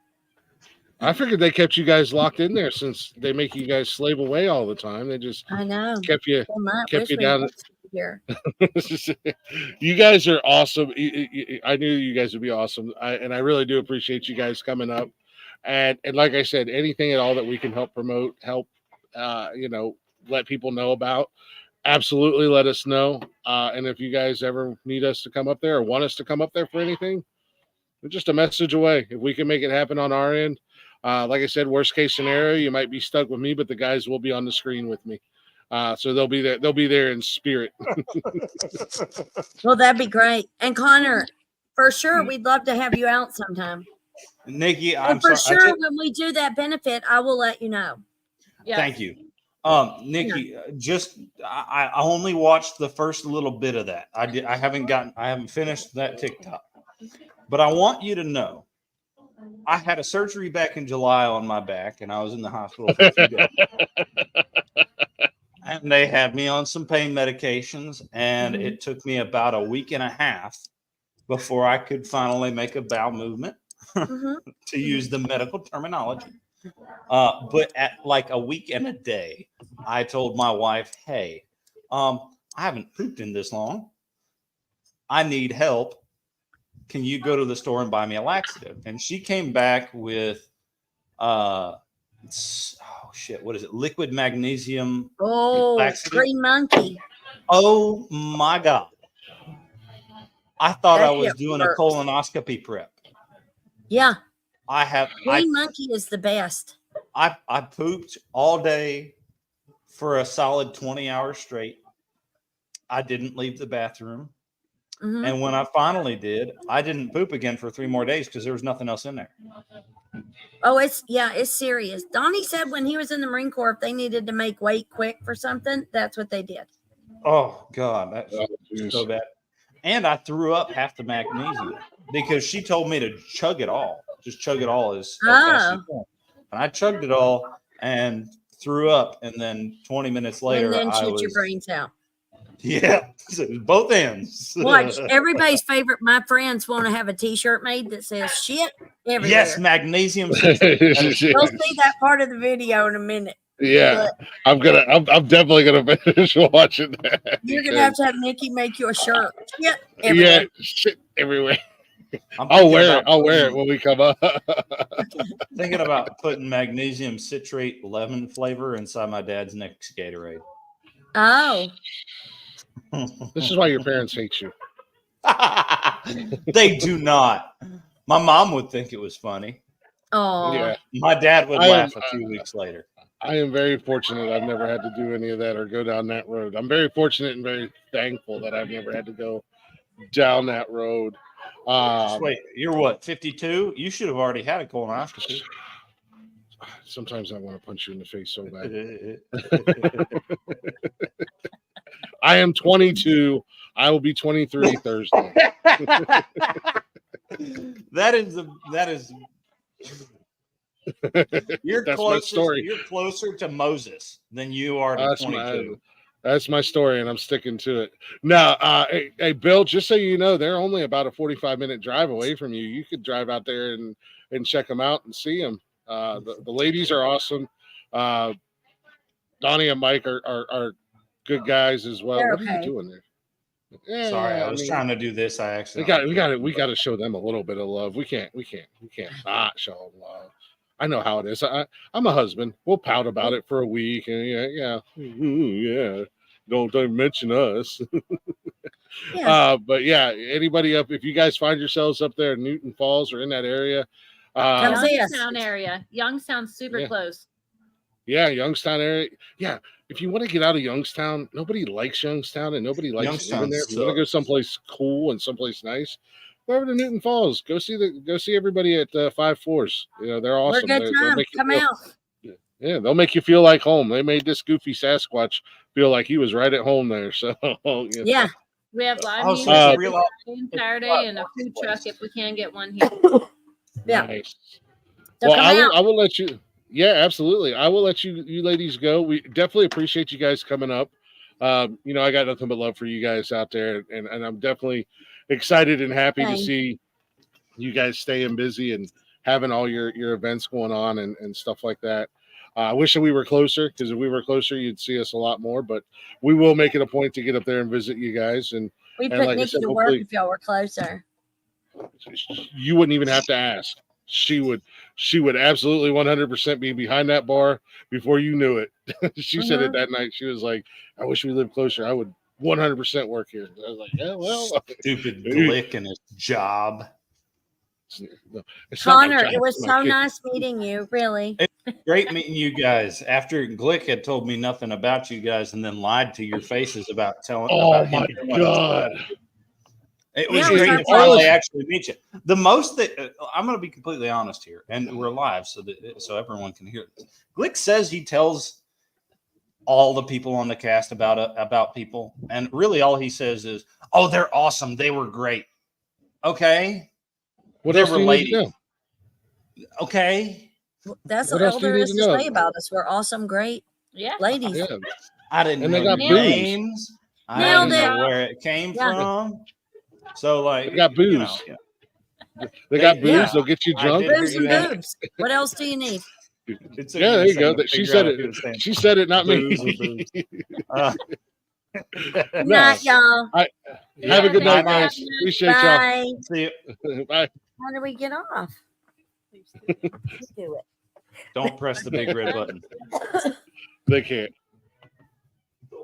I figured they kept you guys locked in there since they make you guys slave away all the time. They just I know. kept you down. Here. You guys are awesome. I knew you guys would be awesome. And I really do appreciate you guys coming up. And like I said, anything at all that we can help promote, let people know about, absolutely let us know. And if you guys ever need us to come up there or want us to come up there for anything, we're just a message away. If we can make it happen on our end, like I said, worst case scenario, you might be stuck with me, but the guys will be on the screen with me. So they'll be there. They'll be there in spirit. Well, that'd be great. And Connor, for sure, we'd love to have you out sometime. Nikki, And for sure, when we do that benefit, I will let you know. Yes. Thank you. Nikki, I only watched the first little bit of that. I haven't finished that TikTok. But I want you to know, I had a surgery back in July on my back, and I was in the hospital for a few days. And they had me on some pain medications, and it took me about a week and a half before I could finally make a bowel movement, to use the medical terminology. But at like a week and a day, I told my wife, hey, I haven't pooped in this long. I need help. Can you go to the store and buy me a laxative? And she came back with, what is it? Liquid magnesium. Oh, laxative. Green Monkey. Oh my God. I thought That I was shit doing works. a colonoscopy prep. Yeah. Green Monkey is the best. I pooped all day for a solid 20 hours straight. I didn't leave the bathroom. And when I finally did, I didn't poop again for 3 more days because there was nothing else in there. Oh, it's serious. Donnie said when he was in the Marine Corps, if they needed to make weight quick for something, that's what they did. Oh God, that's so bad. And I threw up half the magnesium because she told me to chug it all. Just chug it all as fast as you can. And I chugged it all and threw up. And then 20 minutes later, and then shoot your brains out. Yeah, both ends. Watch, everybody's favorite. My friends want to have a T-shirt made that says "shit" everywhere. Yes, magnesium. You'll see that part of the video in a minute. Yeah, I'm definitely gonna finish watching that. You're gonna have to have Nikki make you a shirt. Shit everywhere. Yeah, shit everywhere. I'll wear it when we come up. Thinking about putting magnesium citrate lemon flavor inside my dad's next Gatorade. Oh. This is why your parents hate you. They do not. My mom would think it was funny. Oh, yeah. My dad would laugh a few weeks later. I am very fortunate I've never had to do any of that or go down that road. I'm very fortunate and very thankful that I've never had to go down that road. Wait, you're what, 52? You should have already had a colonoscopy. Sometimes I want to punch you in the face so bad. I am 22. I will be 23 Thursday. That is That's my story. You're closer to Moses than you are to 22. That's my story, and I'm sticking to it. Now, hey, Bill, just so you know, they're only about a 45-minute drive away from you. You could drive out there and check them out and see them. The ladies are awesome. Donnie and Mike are good guys as well. What are you doing there? Yeah, sorry, I was trying to do this. I actually we got to show them a little bit of love. We can't not show them love. I know how it is. I'm a husband. We'll pout about it for a week, and yeah. Don't mention us. Yeah. But yeah, anybody up? If you guys find yourselves up there in Newton Falls or in that area, Youngstown area. Youngstown's super close. Yeah, Youngstown area. Yeah, if you want to get out of Youngstown, nobody likes Youngstown and nobody likes living there. If you want to go someplace cool and someplace nice, Go over to Newton Falls. Go see everybody at Five Fours. You know, they're awesome. We're good They'll time. make you Come feel- out. Yeah, they'll make you feel like home. They made this goofy Sasquatch feel like he was right at home there. So Yeah. We have live Oh, music so every real- Friday and Saturday, and a food truck if we can get one here. Yeah. Nice. So Well, come I out. will let you. Yeah, absolutely. I will let you ladies go. We definitely appreciate you guys coming up. You know, I got nothing but love for you guys out there, and I'm definitely excited and happy to Same. see you guys staying busy and having all your events going on and stuff like that. I wish that we were closer, because if we were closer, you'd see us a lot more. But we will make it a point to get up there and visit you guys. And We and put like I Nikki said, to work hopefully- if y'all were closer. you wouldn't even have to ask. She would absolutely 100% be behind that bar before you knew it. She said it that night. She was like, I wish we lived closer. I would 100% work here. I was like, yeah, well, Stupid Glick and his job. it's not my Connor, job, it was it's my so kid. nice meeting you. Really. Great meeting you guys. After Glick had told me nothing about you guys and then lied to your faces about telling. Oh about him my God. It was Yeah, great we to were finally close. actually meet you. The most that I'm going to be completely honest here, and we're live so everyone can hear this. Glick says he tells all the people on the cast about people, and really all he says is, "Oh, they're awesome. They were great." Okay, What They else were do you need to ladies. know? okay. That's What all else do you there need is to to know? say about us. We're awesome, great Yeah. ladies. Yeah. I didn't And they know got your booze. names. I Nailed didn't it. know where it came Yeah. from. So like, They got you know, booze. They got booze. yeah. They'll get you I drunk. did Boobs hear and you had- boobs. What else do you need? It took Yeah, me a there you second go. to She figure said out if he it. was saying She said it, not me. booze or booze. Uh, Good No. night, y'all. Have a good Bye, night, guys. Appreciate y'all. Bye. see you. Bye. How do we get off? You do it. Don't press the big red button. They can't.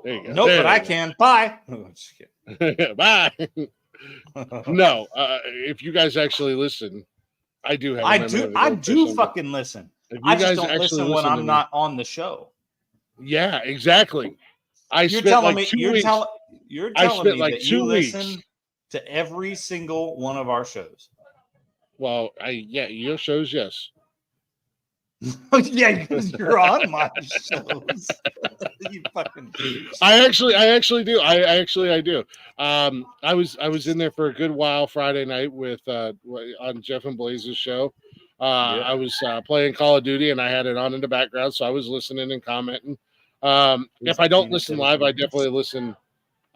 There you go. Nope, There but I you can. Bye. Oh, just go. Bye. kidding. No, if you guys actually listen, I do have. a I memory do. of the I goldfish do on fucking listen. If you I just guys don't actually listen when to I'm me- not on the show. Yeah, exactly. I You're spent telling like me. 2 You're weeks. telling. You're I telling spent me like that you 2 weeks. listen to every single one of our shows. Well, your shows, yes. Yeah, you're on my shows. You fucking. I actually do. I do. I was in there for a good while Friday night with on Jeff and Blaze's show. I was playing Call of Duty and I had it on in the background, so I was listening and commenting. If I don't listen live, I definitely listen.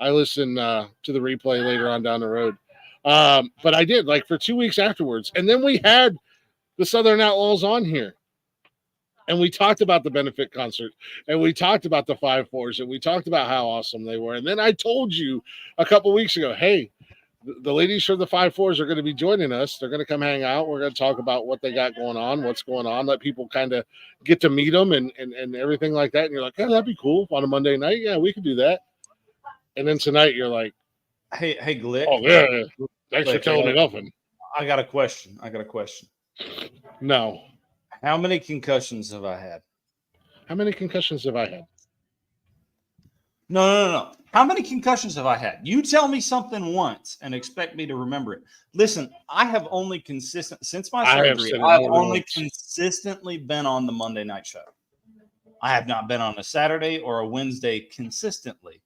I listen to the replay later on down the road. But I did like for 2 weeks afterwards, and then we had the Southern Outlaws on here. And we talked about the benefit concert, and we talked about the 5-4s, and we talked about how awesome they were. And then I told you a couple weeks ago, hey, the ladies from the 5-4s are going to be joining us. They're going to come hang out. We're going to talk about what they got going on, what's going on, let people kind of get to meet them and everything like that. And you're like, oh, that'd be cool on a Monday night. Yeah, we could do that. And then tonight you're like, Hey, Glick. oh, yeah, thanks for Glick, telling me nothing. I got a question. No. How many concussions have I had? How many concussions have I had? No. How many concussions have I had? You tell me something once and expect me to remember it. Listen, I have only since my I have surgery, said it I've more than only once. consistently been on the Monday night show. I have not been on a Saturday or a Wednesday consistently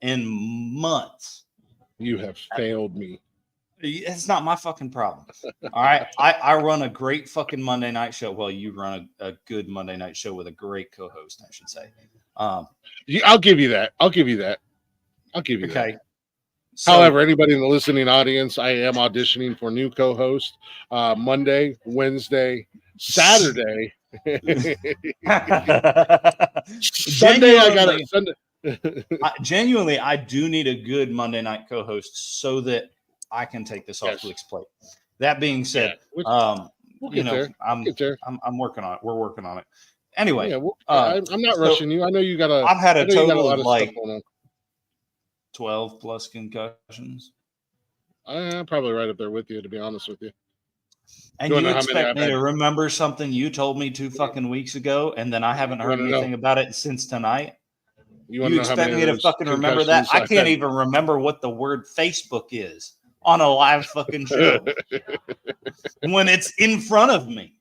in months. You have failed me. It's not my fucking problem. All right. I run a great fucking Monday night show. Well, you run a good Monday night show with a great co-host, I should say. I'll give you that. I'll give you that. Okay. So, However, anybody in the listening audience, I am auditioning for new co-host Monday, Wednesday, Saturday. Sunday, I got it. Sunday. Genuinely, I do need a good Monday night co-host so that I can take this off Yes. Glick's plate. That being said, We'll you get know, there. Get there. I'm working on it. We're working on it. Anyway, Yeah, I'm not so rushing you. I know you got a. I've had I a know you got total of stuff like going on. 12 plus concussions. I'm probably right up there with you, to be honest with you. And You you wanna know how many expect I've me had? to remember something you told me 2 fucking weeks ago, and then I haven't heard wanna know? anything about it since tonight? You want to You know how expect many me of to those fucking remember that? concussions I I've can't had? even remember what the word Facebook is on a live fucking show when it's in front of me.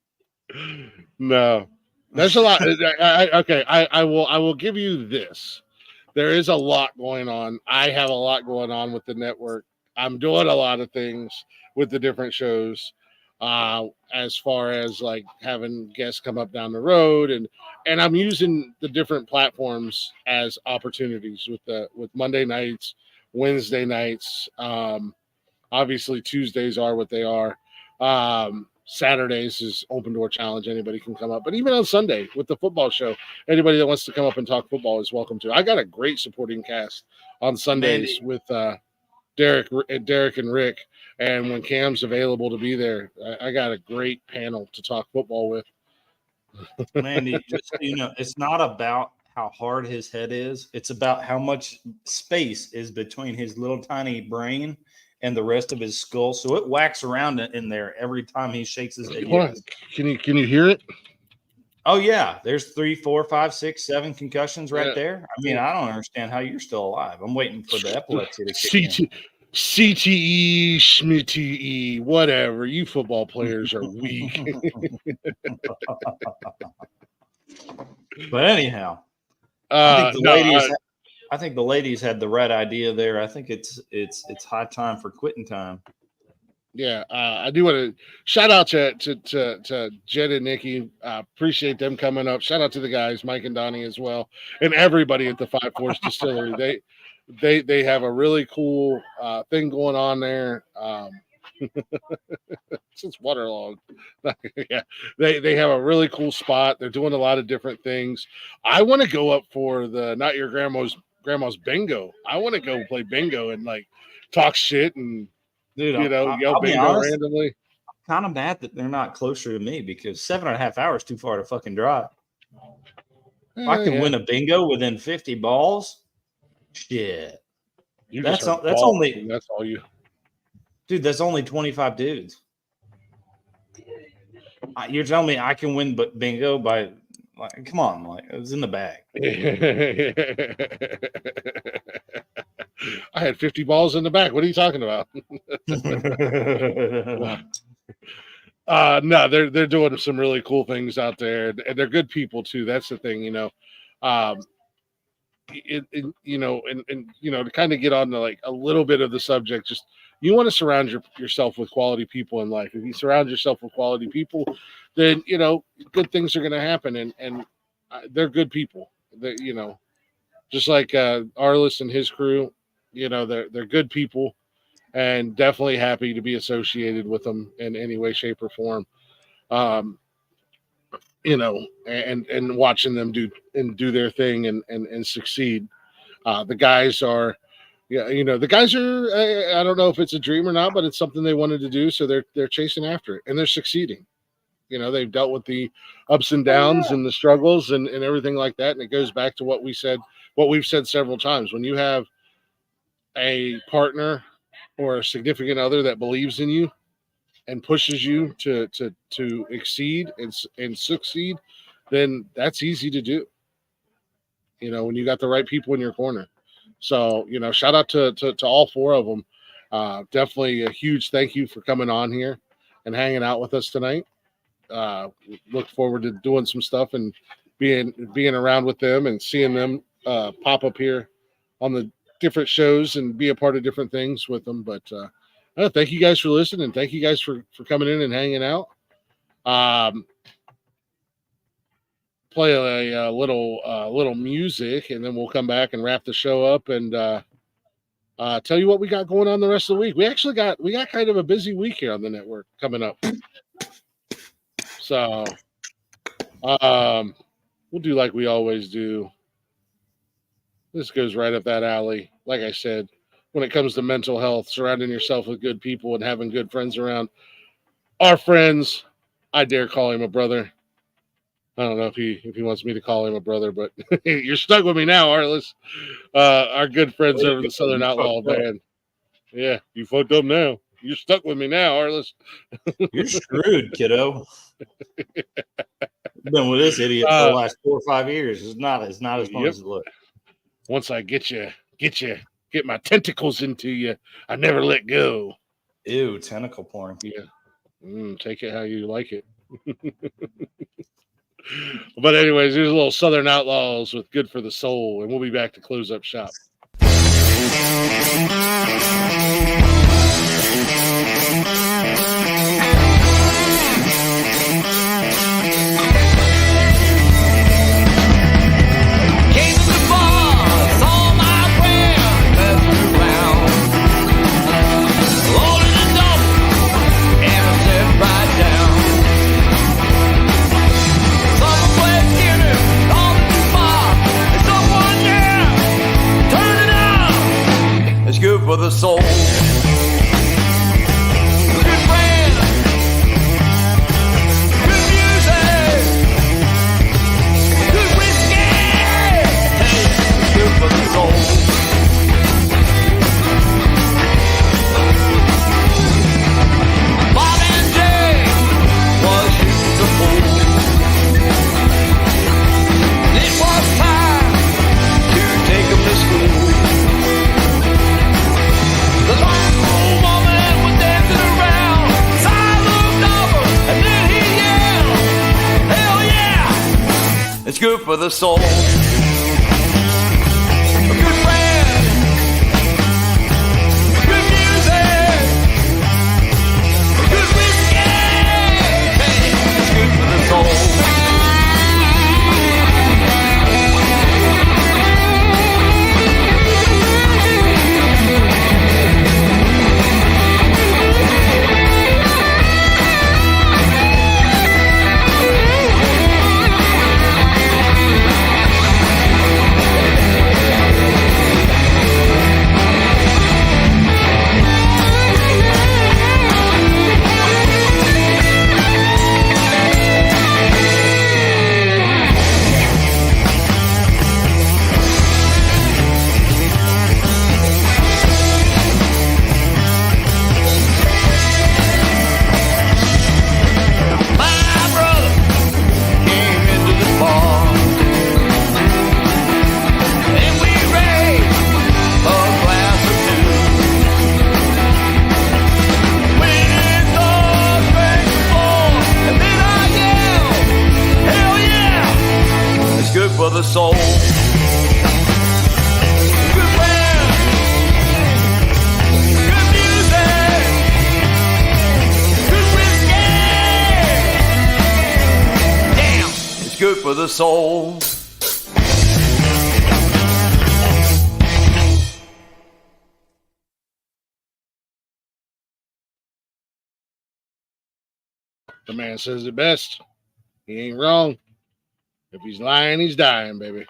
No, there's a lot. I will give you this. There is a lot going on. I have a lot going on with the network. I'm doing a lot of things with the different shows, as far as like having guests come up down the road, and I'm using the different platforms as opportunities with Monday nights, Wednesday nights. Obviously Tuesdays are what they are. Saturdays is open door challenge. Anybody can come up, but even on Sunday with the football show, anybody that wants to come up and talk football is welcome to. I got a great supporting cast on Sundays with Derek and Rick, and when Cam's available to be there, I got a great panel to talk football with. Mandy, just so you know, it's not about how hard his head is. It's about how much space is between his little tiny brain and the rest of his skull. So it whacks around in there every time he shakes his head. Yes. Can you hear it? Oh yeah, there's 3, 4, 5, 6, 7 concussions right there. I mean, I don't understand how you're still alive. I'm waiting for the epilepsy to kick in. CTE, Schmitty, whatever. You football players are weak. But anyhow, I think the ladies had the right idea there. I think it's high time for quitting time. Yeah, I do want to shout out to Jed and Nikki. Appreciate them coming up. Shout out to the guys, Mike and Donnie as well, and everybody at the Five Force Distillery. They have a really cool thing going on there. It's waterlogged. Yeah, they have a really cool spot. They're doing a lot of different things. I want to go up for the Not Your Grandma's bingo. I want to go play bingo and like talk shit and yell bingo randomly. I'm kind of mad that they're not closer to me because 7.5 hours too far to fucking drive. If I can win a bingo within 50 balls, shit. That's only that's all you. Dude, that's only 25 dudes. You're telling me I can win bingo by, like, come on, like, it's in the bag. I had 50 balls in the back. What are you talking about? No, they're doing some really cool things out there, and they're good people too. That's the thing, to kind of get on to like a little bit of the subject. Just you want to surround yourself with quality people in life. If you surround yourself with quality people, then good things are going to happen, and they're good people. They, just like Arliss and his crew, they're good people, and definitely happy to be associated with them in any way, shape, or form. And watching them do their thing and succeed. The guys are, the guys are. I don't know if it's a dream or not, but it's something they wanted to do, so they're chasing after it, and they're succeeding. They've dealt with the ups and downs and the struggles and everything like that, and it goes back to what we've said several times. When you have a partner or a significant other that believes in you and pushes you to exceed and succeed, then that's easy to do. When you got the right people in your corner. So, shout out to all four of them. Definitely a huge thank you for coming on here and hanging out with us tonight. Look forward to doing some stuff and being around with them and seeing them pop up here on the different shows and be a part of different things with them. But thank you guys for listening. Thank you guys for coming in and hanging out. Play a little music, and then we'll come back and wrap the show up and tell you what we got going on the rest of the week. We got kind of a busy week here on the network coming up. So we'll do like we always do. This goes right up that alley. Like I said, when it comes to mental health, surrounding yourself with good people and having good friends around. Our friends, I dare call him a brother. I don't know if he wants me to call him a brother, but you're stuck with me now, Arliss. Our good friends over the Southern Outlaw Band. Yeah, you fucked up now. You're stuck with me now, Arliss. You're screwed, kiddo. Been with this idiot for the last 4 or 5 years. It's not as fun as it looks. Once I get my tentacles into you, I never let go. Ew, tentacle porn. Yeah. Take it how you like it. But anyways, here's a little Southern Outlaws with Good for the Soul, and we'll be back to close up shop. Came to the bar, saw my friend messing around. Loaded the double and sat right down. Someone played Skinner, all the bar, and someone there, turn it up. It's good for the soul. Good friends, good music, good whiskey. Hey, good for the soul. Bob and Jay was shooting the pool. It was time to take them to school. The long old woman was dancing around. Si looked over and then he yelled, hell yeah, it's good for the soul. A good friend, good music, good whiskey. Hey, it's good for the soul. My brother came into the bar, and we raised a glass or two. When it starts breaking more, and then I yell, hell yeah, it's good for the soul. Good friends, good music, good whiskey. Damn, it's good for the soul. The man says it best. He ain't wrong. If he's lying, he's dying, baby.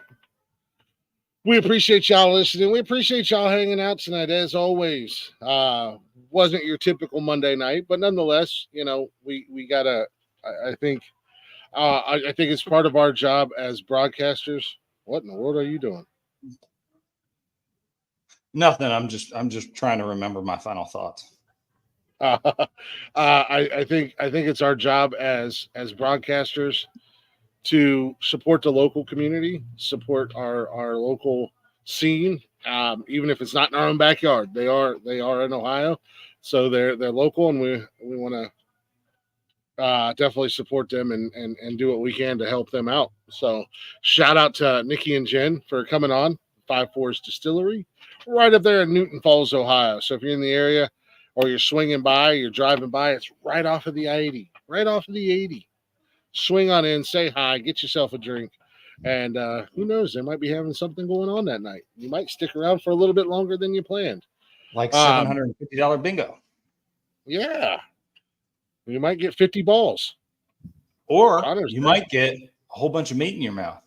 We appreciate y'all listening. We appreciate y'all hanging out tonight, as always. Wasn't your typical Monday night, but nonetheless, you know, we gotta. I think it's part of our job as broadcasters. What in the world are you doing? Nothing. I'm just trying to remember my final thoughts. I think it's our job as broadcasters to support the local community, support our local scene, even if it's not in our own backyard. They are in Ohio, so they're local, and we want to definitely support them and do what we can to help them out. So shout out to Nikki and Jen for coming on 5-4's Distillery, right up there in Newton Falls, Ohio. So if you're in the area or you're swinging by, you're driving by, it's right off of the 80, right off of the 80. Swing on in, say hi, get yourself a drink, and who knows, they might be having something going on that night. You might stick around for a little bit longer than you planned. Like $750 bingo. Yeah. You might get 50 balls. Or you might get a whole bunch of meat in your mouth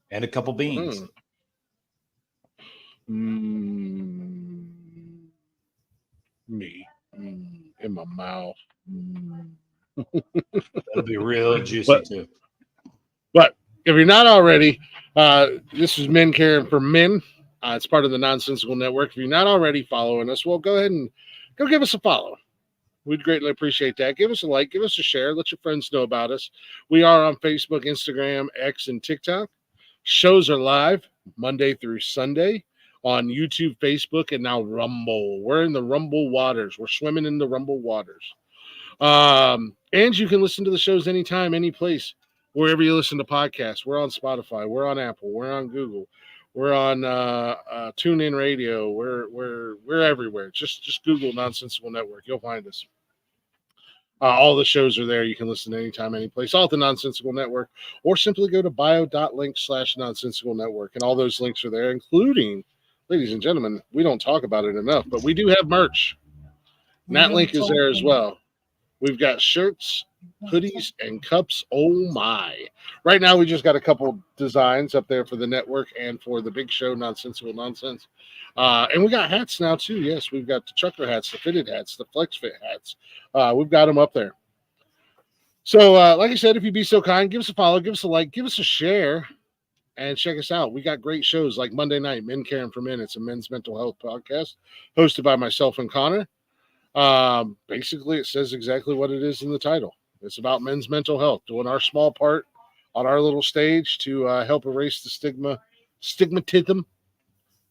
and a couple beans. Meat in my mouth. That'll be real juicy too. But if you're not already, this is Men Caring for Men. It's part of the Nonsensical Network. If you're not already following us, well, go ahead and go give us a follow. We'd greatly appreciate that. Give us a like, give us a share, let your friends know about us. We are on Facebook, Instagram, X, and TikTok. Shows are live Monday through Sunday. on YouTube, Facebook, and now Rumble. We're in the Rumble waters. We're swimming in the Rumble waters. And you can listen to the shows anytime, any place, wherever you listen to podcasts. We're on Spotify. We're on Apple. We're on Google. We're on TuneIn Radio. We're everywhere. Just Google Nonsensical Network. You'll find us. All the shows are there. You can listen anytime, any place, all at the Nonsensical Network, or simply go to bio.link/Nonsensical Network. And all those links are there, including, ladies and gentlemen, we don't talk about it enough, but we do have merch. That link is there as well. We've got shirts, hoodies, and cups. Oh my. Right now, we just got a couple designs up there for the network and for the big show, Nonsensical Nonsense. And we got hats now, too. Yes, we've got the trucker hats, the fitted hats, the flex fit hats. We've got them up there. So, like I said, if you'd be so kind, give us a follow, give us a like, give us a share, and check us out. We got great shows like Monday Night, Men Caring for Men. It's a men's mental health podcast hosted by myself and Connor. Basically, it says exactly what it is in the title. It's about men's mental health, doing our small part on our little stage to help erase the stigmatism,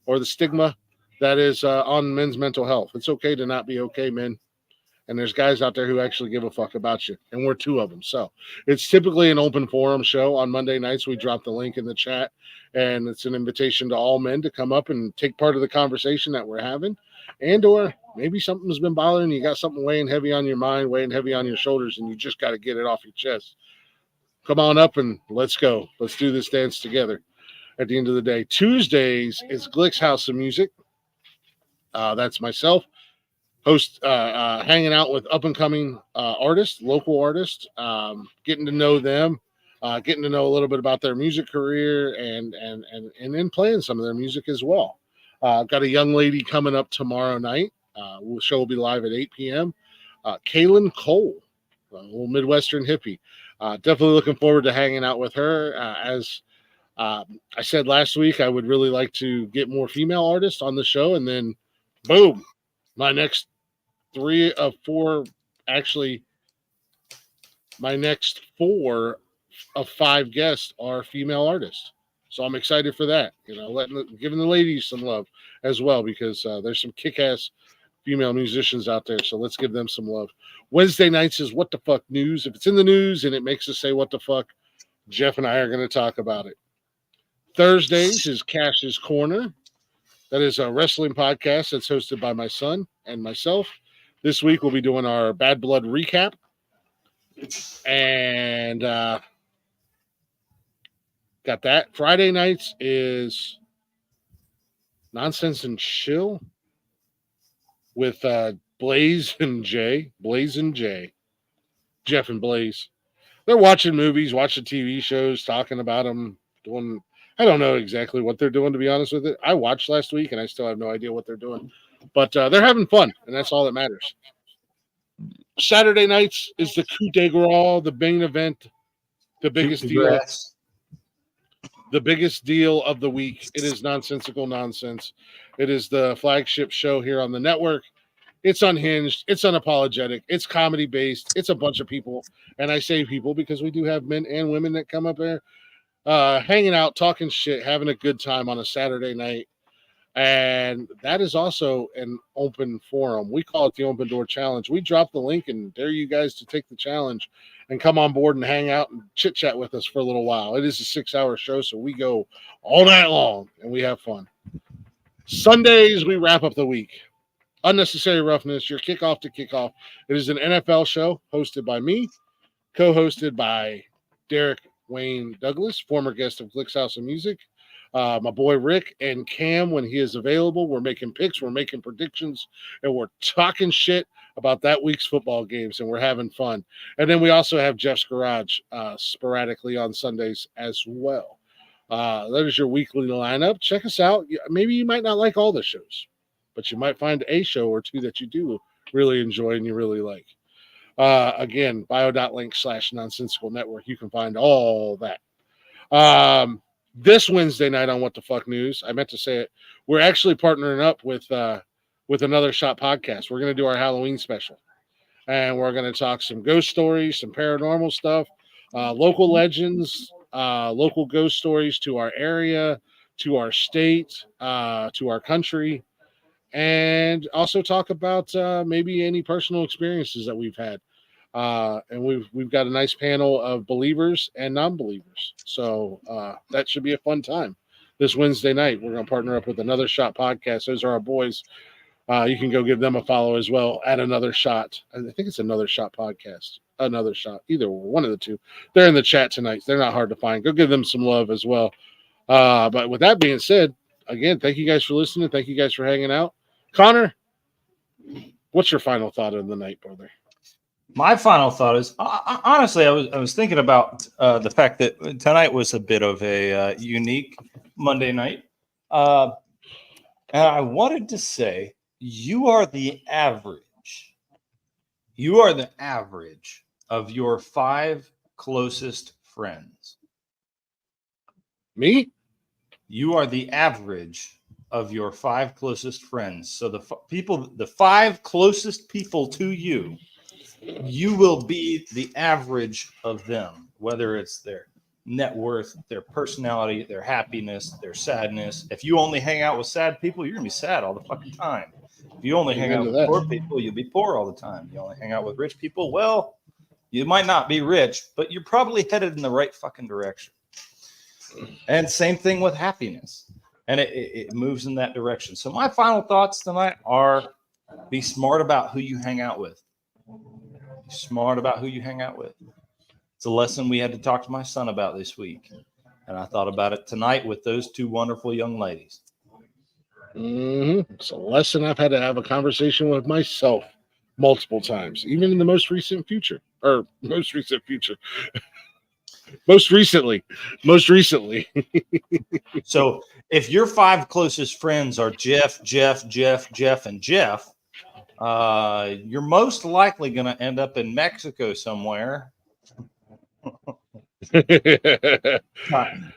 or the stigma that is on men's mental health. It's okay to not be okay, men. And there's guys out there who actually give a fuck about you. And we're two of them. So it's typically an open forum show. On Monday nights, we drop the link in the chat. And it's an invitation to all men to come up and take part of the conversation that we're having. And or maybe something's been bothering you. You got something weighing heavy on your mind, weighing heavy on your shoulders, and you just got to get it off your chest. Come on up and let's go. Let's do this dance together. At the end of the day, Tuesdays is Glick's House of Music. That's myself, host, hanging out with up and coming artists, local artists, getting to know them, getting to know a little bit about their music career, and then playing some of their music as well. Got a young lady coming up tomorrow night. The show will be live at 8 p.m. Kaylin Cole, a little Midwestern hippie. Definitely looking forward to hanging out with her. As I said last week, I would really like to get more female artists on the show, and then boom, my next 3 of 4, actually my next 4 of 5 guests are female artists. So I'm excited for that, giving the ladies some love as well, because there's some kick-ass female musicians out there. So let's give them some love. Wednesday nights is What the Fuck News. If it's in the news and it makes us say what the fuck, Jeff and I are going to talk about it. Thursdays is Cash's Corner. That is a wrestling podcast that's hosted by my son and myself. This week we'll be doing our Bad Blood recap. And got that. Friday nights is Nonsense and Chill with Blaze and Jay. Jeff and Blaze. They're watching movies, watching TV shows, talking about them, doing... I don't know exactly what they're doing, to be honest with it. I watched last week, and I still have no idea what they're doing. But they're having fun, and that's all that matters. Saturday nights is the coup de grace, the main event, the biggest deal. The biggest deal of the week. It is Nonsensical Nonsense. It is the flagship show here on the network. It's unhinged. It's unapologetic. It's comedy-based. It's a bunch of people. And I say people because we do have men and women that come up there. Hanging out, talking shit, having a good time on a Saturday night. And that is also an open forum. We call it the Open Door Challenge. We drop the link and dare you guys to take the challenge and come on board and hang out and chit chat with us for a little while. It is a 6-hour show, so we go all night long and we have fun. Sundays, we wrap up the week. Unnecessary Roughness, your kickoff to kickoff. It is an NFL show hosted by me, co-hosted by Derek Wayne Douglas, former guest of Glick's House of Music, my boy Rick, and Cam when he is available. We're making picks, we're making predictions, and we're talking shit about that week's football games, and we're having fun. And then we also have Jeff's Garage sporadically on Sundays as well. That is your weekly lineup. Check us out. Maybe you might not like all the shows, but you might find a show or two that you do really enjoy and you really like. Again, bio.link/Nonsensical Network. You can find all that. This Wednesday night on What the Fuck News, I meant to say it, we're actually partnering up with Another Shot Podcast. We're going to do our Halloween special. And we're going to talk some ghost stories, some paranormal stuff, local legends, local ghost stories to our area, to our state, to our country, and also talk about maybe any personal experiences that we've had. And we've got a nice panel of believers and non-believers, so that should be a fun time. This Wednesday night, we're going to partner up with Another Shot Podcast. Those are our boys. You can go give them a follow as well at Another Shot. I think it's Another Shot Podcast. Another Shot, either one of the two. They're in the chat tonight. They're not hard to find. Go give them some love as well. But with that being said, again, thank you guys for listening. Thank you guys for hanging out. Connor, what's your final thought of the night, brother? My final thought is, honestly, I was thinking about the fact that tonight was a bit of a unique Monday night. And I wanted to say, you are the average. You are the average of your 5 closest friends. Me? You are the average of your 5 closest friends. So the 5 closest people to you, you will be the average of them, whether it's their net worth, their personality, their happiness, their sadness. If you only hang out with sad people, you're gonna be sad all the fucking time. If you only hang out with poor people, you'll be poor all the time. You only hang out with rich people, well, you might not be rich, but you're probably headed in the right fucking direction. And same thing with happiness. And it moves in that direction. So my final thoughts tonight are, be smart about who you hang out with. Be smart about who you hang out with. It's a lesson we had to talk to my son about this week. And I thought about it tonight with those 2 wonderful young ladies. It's a lesson I've had to have a conversation with myself multiple times, even in the most recent future. Most recently. So if your 5 closest friends are Jeff, and Jeff, you're most likely going to end up in Mexico somewhere.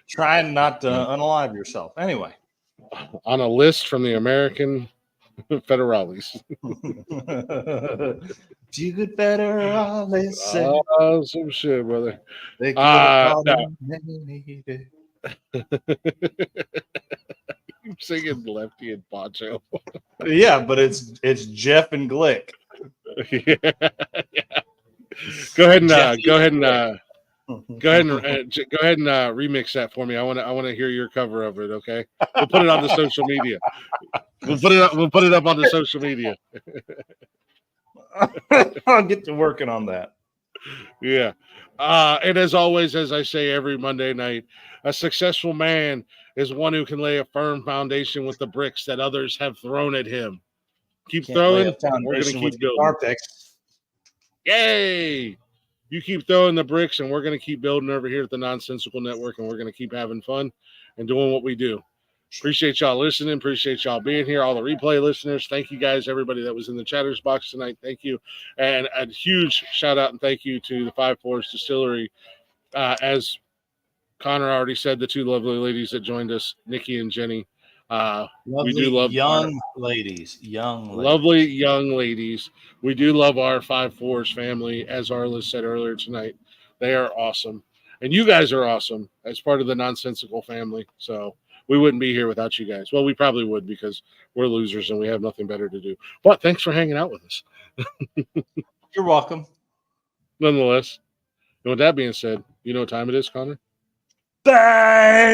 Trying not to unalive yourself. Anyway. On a list from the American Federales. You better listen. Oh, some shit, brother. They no. I'm singing Lefty and Poncho. Yeah, but it's Jeff and Glick. Yeah. Go ahead and remix that for me. I want to hear your cover of it. Okay, we'll put it on the social media. We'll put it up on the social media. I'll get to working on that. Yeah. And as always, as I say every Monday night, a successful man is one who can lay a firm foundation with the bricks that others have thrown at him. Keep throwing. We're going to keep building. Yay! You keep throwing the bricks, and we're going to keep building over here at the Nonsensical Network, and we're going to keep having fun and doing what we do. Appreciate y'all listening. Appreciate y'all being here. All the replay listeners, thank you guys. Everybody that was in the chatters box tonight, thank you. And a huge shout out and thank you to the 5 Fours Distillery. As Connor already said, the 2 lovely ladies that joined us, Nikki and Jenny. We do love young ladies. Lovely young ladies. We do love our 5 Fours family, as Arliss said earlier tonight. They are awesome. And you guys are awesome as part of the Nonsensical family. So we wouldn't be here without you guys. Well, we probably would because we're losers and we have nothing better to do. But thanks for hanging out with us. You're welcome. Nonetheless. And with that being said, you know what time it is, Connor? Bang!